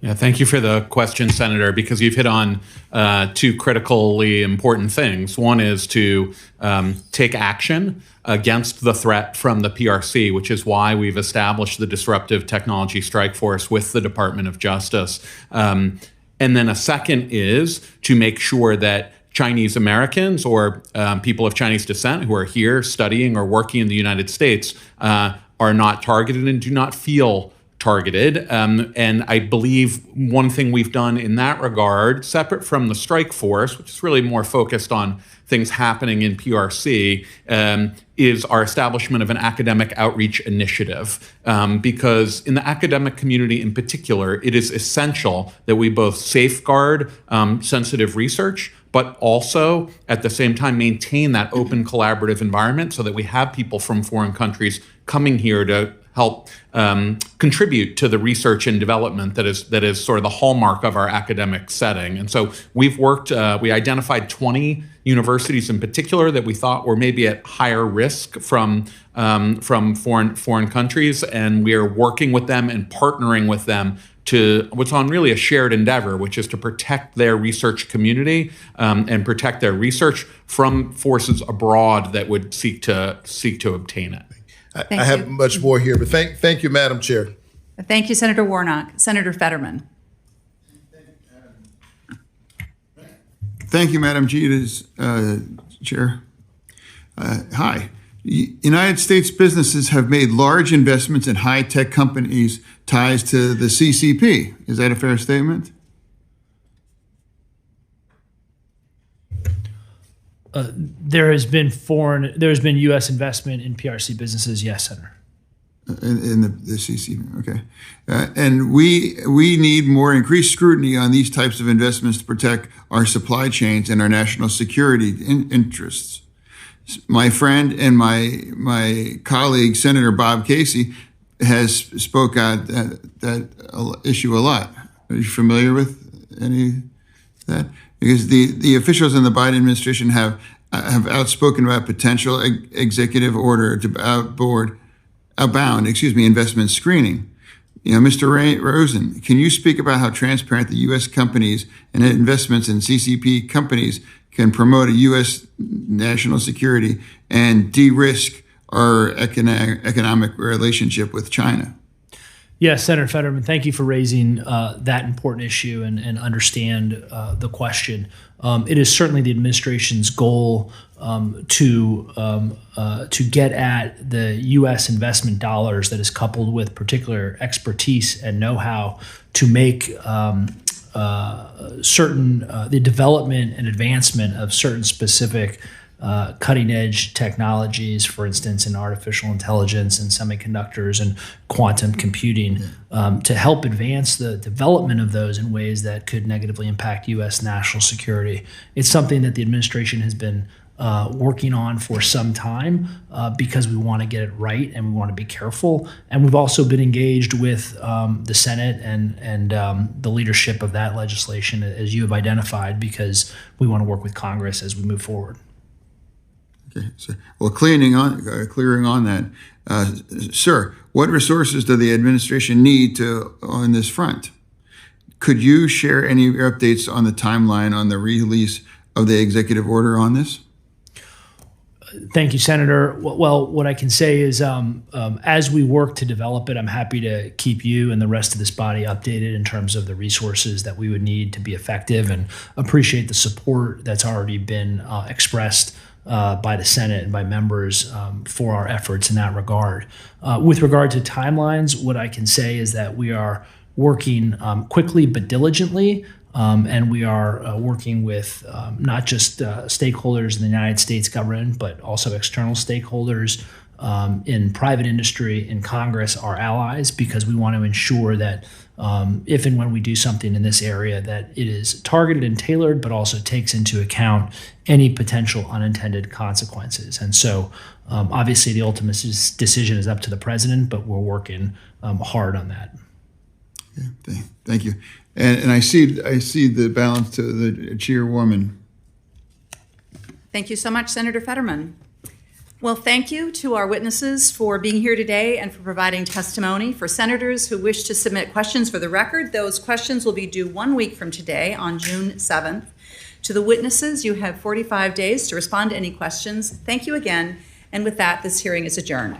Yeah, thank you for the question, Senator, because you've hit on two critically important things. One is to take action against the threat from the PRC, which is why we've established the Disruptive Technology Strike Force with the Department of Justice. And then a second is to make sure that Chinese Americans or people of Chinese descent who are here studying or working in the United States are not targeted and do not feel targeted. And I believe one thing we've done in that regard, separate from the strike force, which is really more focused on things happening in PRC, is our establishment of an academic outreach initiative. Because in the academic community in particular, it is essential that we both safeguard sensitive research, but also at the same time maintain that open collaborative environment so that we have people from foreign countries coming here to help contribute to the research and development that is sort of the hallmark of our academic setting. And so we've worked, we identified 20 universities in particular that we thought were maybe at higher risk from foreign countries, and we are working with them and partnering with them to what's on really a shared endeavor, which is to protect their research community and protect their research from forces abroad that would seek to obtain it. I have much more here, but thank you, Madam Chair. Thank you, Senator Warnock. Senator Fetterman. Thank you, Madam Chair. Hi. United States businesses have made large investments in high-tech companies ties to the CCP. Is that a fair statement? There has been U.S. investment in PRC businesses, yes, Senator. In the CCP, okay. And we need more increased scrutiny on these types of investments to protect our supply chains and our national security interests. My friend and my colleague, Senator Bob Casey, has spoke out that issue a lot. Are you familiar with any of that? Because the officials in the Biden administration have outspoken about potential executive order to outbound investment screening. Mr. Rosen, can you speak about how transparent the U.S. companies and investments in CCP companies can promote a U.S. national security and de-risk our economic relationship with China? Yes, Senator Fetterman, thank you for raising that important issue and understand the question. It is certainly the administration's goal to get at the U.S. investment dollars that is coupled with particular expertise and know-how to make the development and advancement of certain specific cutting-edge technologies, for instance, in artificial intelligence and semiconductors and quantum computing, to help advance the development of those in ways that could negatively impact U.S. national security. It's something that the administration has been working on for some time because we want to get it right and we want to be careful. And we've also been engaged with the Senate and the leadership of that legislation, as you have identified, because we want to work with Congress as we move forward. Okay, so, well, clearing on that, sir, what resources does the administration need on this front? Could you share any updates on the timeline on the release of the executive order on this? Thank you, Senator. Well, what I can say is as we work to develop it, I'm happy to keep you and the rest of this body updated in terms of the resources that we would need to be effective, and appreciate the support that's already been expressed by the Senate and by members for our efforts in that regard. With regard to timelines, what I can say is that we are working quickly but diligently, and we are working with not just stakeholders in the United States government, but also external stakeholders in private industry, in Congress, our allies, because we want to ensure that if and when we do something in this area, that it is targeted and tailored, but also takes into account any potential unintended consequences. And so obviously the ultimate decision is up to the president, but we're working hard on that. Okay, thank you. And I see the balance to the chairwoman. Thank you so much, Senator Fetterman. Well, thank you to our witnesses for being here today and for providing testimony. For senators who wish to submit questions for the record, those questions will be due 1 week from today on June 7th. To the witnesses, you have 45 days to respond to any questions. Thank you again. And with that, this hearing is adjourned.